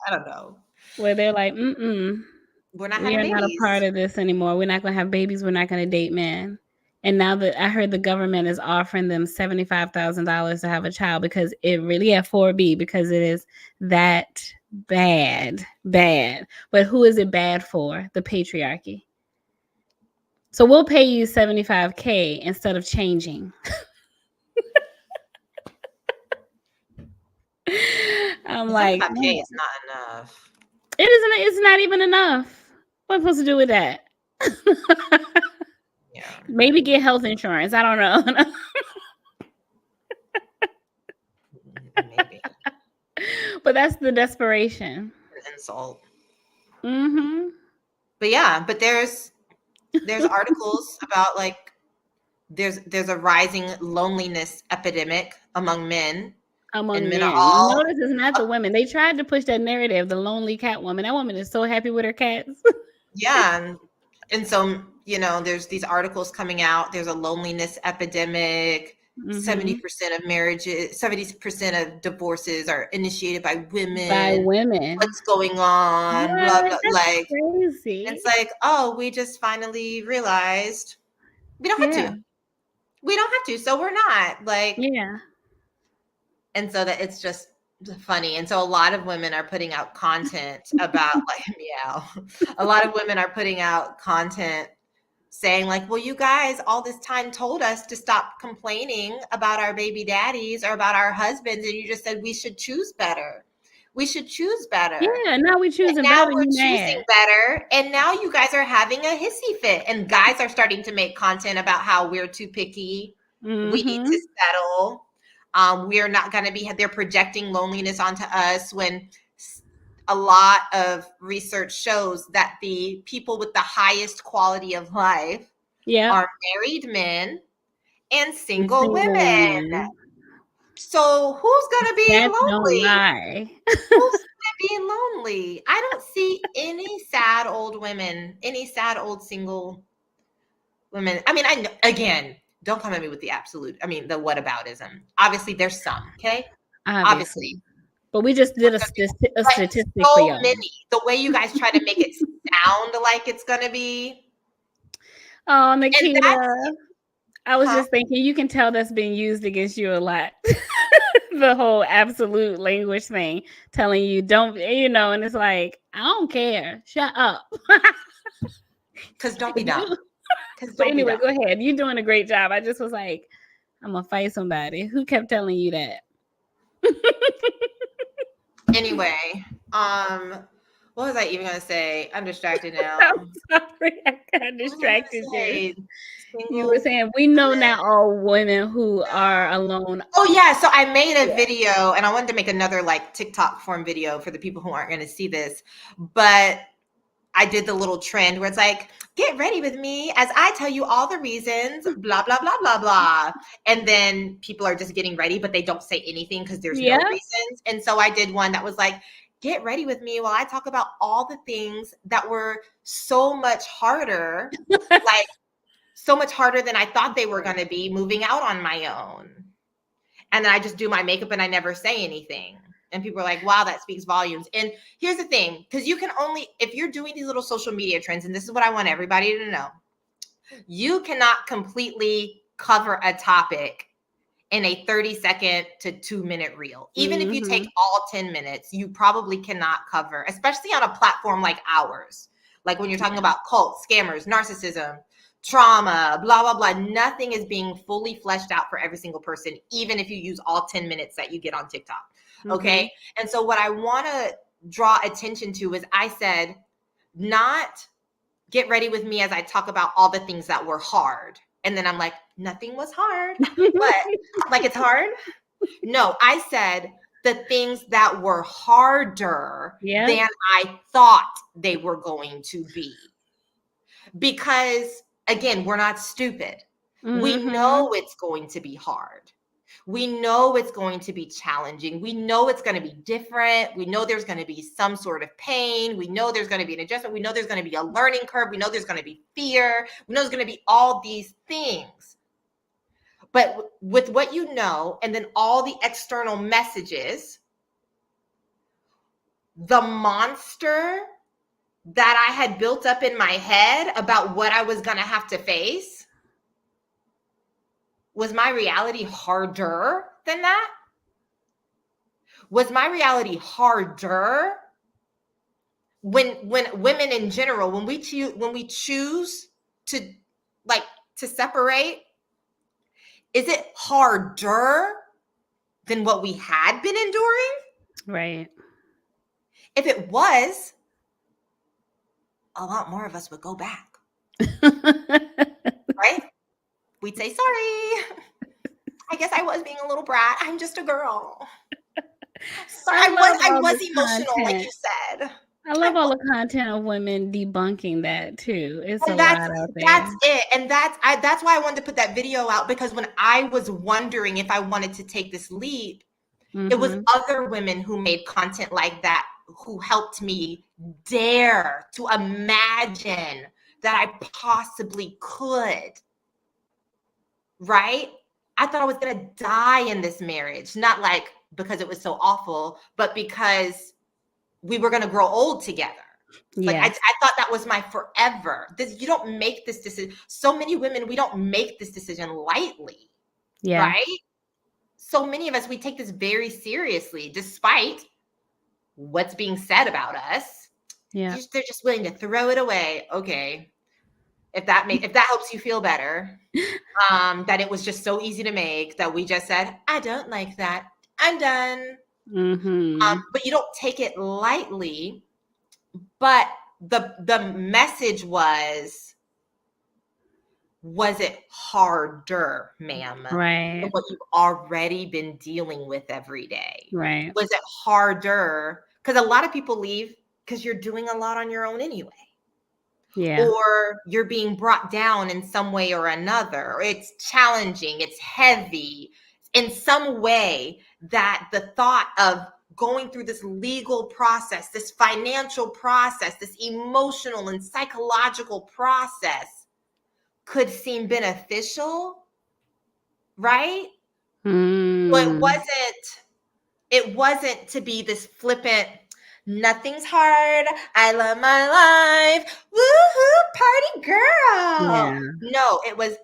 S1: I don't know.
S2: where they're like,
S1: We're not
S2: we
S1: having
S2: are not a part
S1: babies.
S2: of this anymore. We're not going to have babies. We're not going to date men. And now that I heard the government is offering them $75,000 to have a child because it really at 4B because it is that bad. But who is it bad for? The patriarchy. So we'll pay you $75K instead of changing. I'm like,
S1: 75K is not enough.
S2: it isn't. It's not even enough. What am I supposed to do with that?
S1: Yeah.
S2: Maybe get health insurance. I don't know.
S1: Maybe.
S2: But that's the desperation.
S1: An insult.
S2: Mm-hmm.
S1: But yeah, but there's articles about like there's a rising loneliness epidemic among men.
S2: Among
S1: And men are
S2: men.
S1: all
S2: Notice it's not the women. They tried to push that narrative, the lonely cat woman. That woman is so happy with her cats.
S1: yeah. And so, there's these articles coming out. There's a loneliness epidemic. 70% of marriages, 70% of divorces are initiated by women.
S2: By women.
S1: What's going on?
S2: What?
S1: Blah, blah.
S2: That's
S1: Like,
S2: crazy.
S1: it's like, oh, we just finally realized we don't have to. We don't have to. So we're not like,
S2: yeah.
S1: And so that it's just funny. And so a lot of women are putting out content about like, meow. A lot of women are putting out content saying like, well, you guys all this time told us to stop complaining about our baby daddies or about our husbands. And you just said we should choose better. We should choose better.
S2: Yeah, now we're choosing
S1: now
S2: better.
S1: we're choosing better. And now you guys are having a hissy fit. And guys are starting to make content about how we're too picky. We need to settle. We're not going to be, they're projecting loneliness onto us when a lot of research shows that the people with the highest quality of life are married men and single women. So who's going to be lonely? Who's going to be lonely? I don't see any sad old women, any sad old single women. I mean, I know, again, don't come at me with the absolute. I mean, the whataboutism. Obviously, there's some. Okay. Obviously.
S2: But we just did a statistic
S1: so
S2: for y'all.
S1: Many. The way you guys try to make it sound like it's gonna be.
S2: Oh, Nikita. I was just thinking, you can tell that's being used against you a lot. The whole absolute language thing, telling you don't, and it's like, I don't care. Shut up.
S1: Because don't be dumb.
S2: But anyway, go ahead. You're doing a great job. I just was like, I'm gonna fight somebody. Who kept telling you that?
S1: Anyway, what was I even gonna say? I'm distracted now.
S2: I'm sorry, I got distracted you. You were saying we know now all women who are alone.
S1: Oh yeah, so I made a video and I wanted to make another like TikTok form video for the people who aren't going to see this, but I did the little trend where it's like, get ready with me as I tell you all the reasons, blah, blah, blah, blah, blah. And then people are just getting ready, but they don't say anything because there's no reasons. And so I did one that was like, get ready with me while I talk about all the things that were so much harder, like so much harder than I thought they were going to be moving out on my own. And then I just do my makeup and I never say anything. And people are like, wow, that speaks volumes. And here's the thing, because you can only, if you're doing these little social media trends, and this is what I want everybody to know, you cannot completely cover a topic in a 30-second to 2-minute reel. Even if you take all 10 minutes, you probably cannot cover, especially on a platform like ours. Like when you're talking about cults, scammers, narcissism, trauma, blah, blah, blah. Nothing is being fully fleshed out for every single person, even if you use all 10 minutes that you get on TikTok. Okay. And so what I want to draw attention to is I said, not get ready with me as I talk about all the things that were hard. And then I'm like, nothing was hard. But like, it's hard. No, I said the things that were harder than I thought they were going to be. Because again, we're not stupid. We know it's going to be hard. We know it's going to be challenging. We know it's going to be different. We know there's going to be some sort of pain. We know there's going to be an adjustment. We know there's going to be a learning curve. We know there's going to be fear. We know there's going to be all these things. But with what you know, and then all the external messages, the monster that I had built up in my head about what I was going to have to face, was my reality harder than that? Was my reality harder when women in general, when we choose to to separate, is it harder than what we had been enduring?
S2: Right.
S1: If it was, a lot more of us would go back. Right? We'd say, sorry. I guess I was being a little brat. I'm just a girl. Sorry, I was emotional, like you said.
S2: I love all the content of women debunking that too. It's a lot out there.
S1: That's it. And that's why I wanted to put that video out, because when I was wondering if I wanted to take this leap, it was other women who made content like that who helped me dare to imagine that I possibly could. Right? I thought I was going to die in this marriage, not like because it was so awful, but because we were going to grow old together. Like I thought that was my forever. You don't make this decision. So many women, we don't make this decision lightly. Yeah. Right? So many of us, we take this very seriously, despite what's being said about us. Yeah. They're just willing to throw it away. Okay. If that helps you feel better, that it was just so easy to make that we just said, I don't like that. I'm done. But you don't take it lightly. But the message was it harder, ma'am, than what you've already been dealing with every day? Right. Was it harder? Because a lot of people leave because you're doing a lot on your own anyway. Yeah. Or you're being brought down in some way or another. Or it's challenging, it's heavy in some way, that the thought of going through this legal process, this financial process, this emotional and psychological process could seem beneficial, right? But it wasn't to be this flippant, nothing's hard, I love my life, woohoo, party girl. Yeah. No, it was,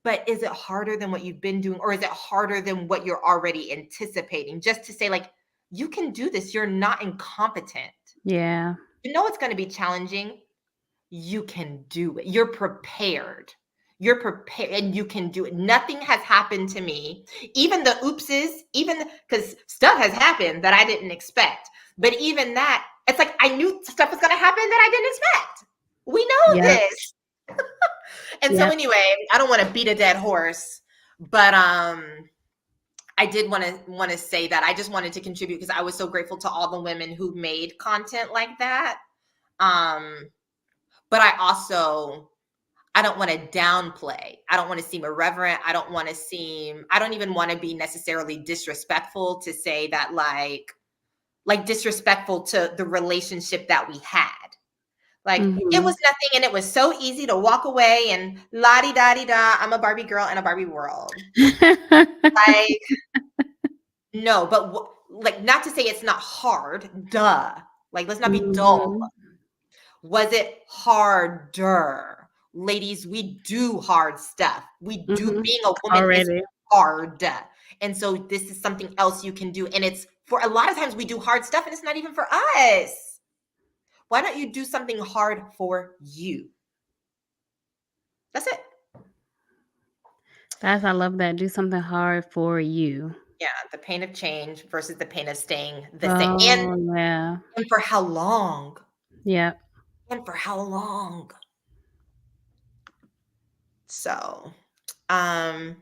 S1: but is it harder than what you've been doing? Or is it harder than what you're already anticipating? Just to say, like, you can do this. You're not incompetent. Yeah. You know it's going to be challenging. You can do it. You're prepared. You're prepared and you can do it. Nothing has happened to me. Even the oopses, even because stuff has happened that I didn't expect. But even that, it's like I knew stuff was going to happen that I didn't expect. We know this. And so anyway, I don't want to beat a dead horse, but I did want to say that I just wanted to contribute because I was so grateful to all the women who made content like that. But I don't want to downplay. I don't want to seem irreverent. I don't even want to be necessarily disrespectful to say that like disrespectful to the relationship that we had. Like it was nothing and it was so easy to walk away and la-di-da-di-da, I'm a Barbie girl in a Barbie world. Like, no, but like, not to say it's not hard, duh. Like, let's not be dull. Was it harder? Ladies, we do hard stuff. We do, being a woman is hard. And so this is something else you can do. And it's for a lot of times we do hard stuff and it's not even for us. Why don't you do something hard for you? That's it.
S2: I love that. Do something hard for you.
S1: Yeah, the pain of change versus the pain of staying the same. And for how long? Yeah. And for how long? So, that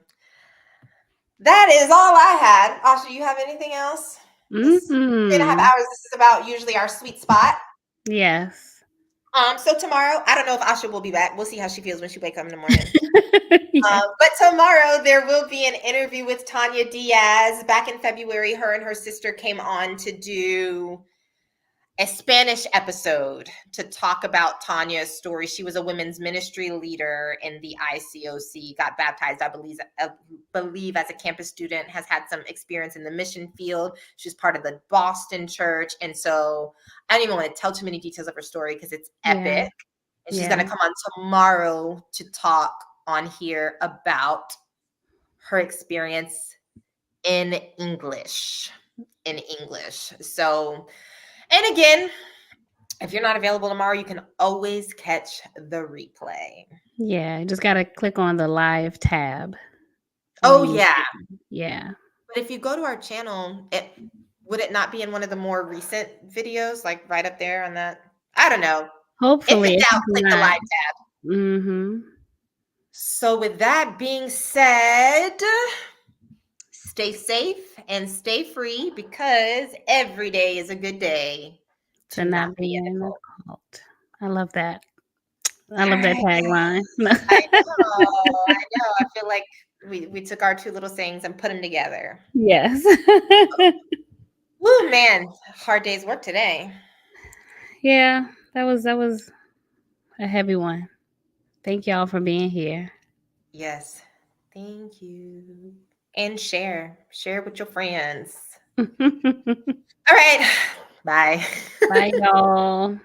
S1: is all I had. Asha, you have anything else? 3.5 hours. This is about usually our sweet spot.
S2: Yes.
S1: So tomorrow, I don't know if Asha will be back. We'll see how she feels when she wakes up in the morning. But tomorrow there will be an interview with Tanya Diaz. Back in February, her and her sister came on to do a Spanish episode to talk about Tanya's story. She was a women's ministry leader in the ICOC, got baptized, I believe as a campus student, has had some experience in the mission field. She's part of the Boston church. And so I don't even want to tell too many details of her story because it's epic.
S2: Yeah.
S1: And she's going to come on tomorrow to talk on here about her experience in English. So, and again, if you're not available tomorrow, you can always catch the replay.
S2: Yeah, you just got to click on the live tab.
S1: Oh, yeah.
S2: Yeah.
S1: But if you go to our channel, would it not be in one of the more recent videos, like right up there on that? I don't know.
S2: Hopefully.
S1: If in doubt, click the live tab.
S2: Mm-hmm.
S1: So with that being said, stay safe and stay free, because every day is a good day to not be in a cult.
S2: I love that. I love that tagline.
S1: I know. I feel like we took our two little sayings and put them together.
S2: Yes.
S1: Woo, man, hard day's work today.
S2: Yeah, that was a heavy one. Thank y'all for being here.
S1: Yes, thank you. And share with your friends. All right, bye.
S2: Bye, y'all.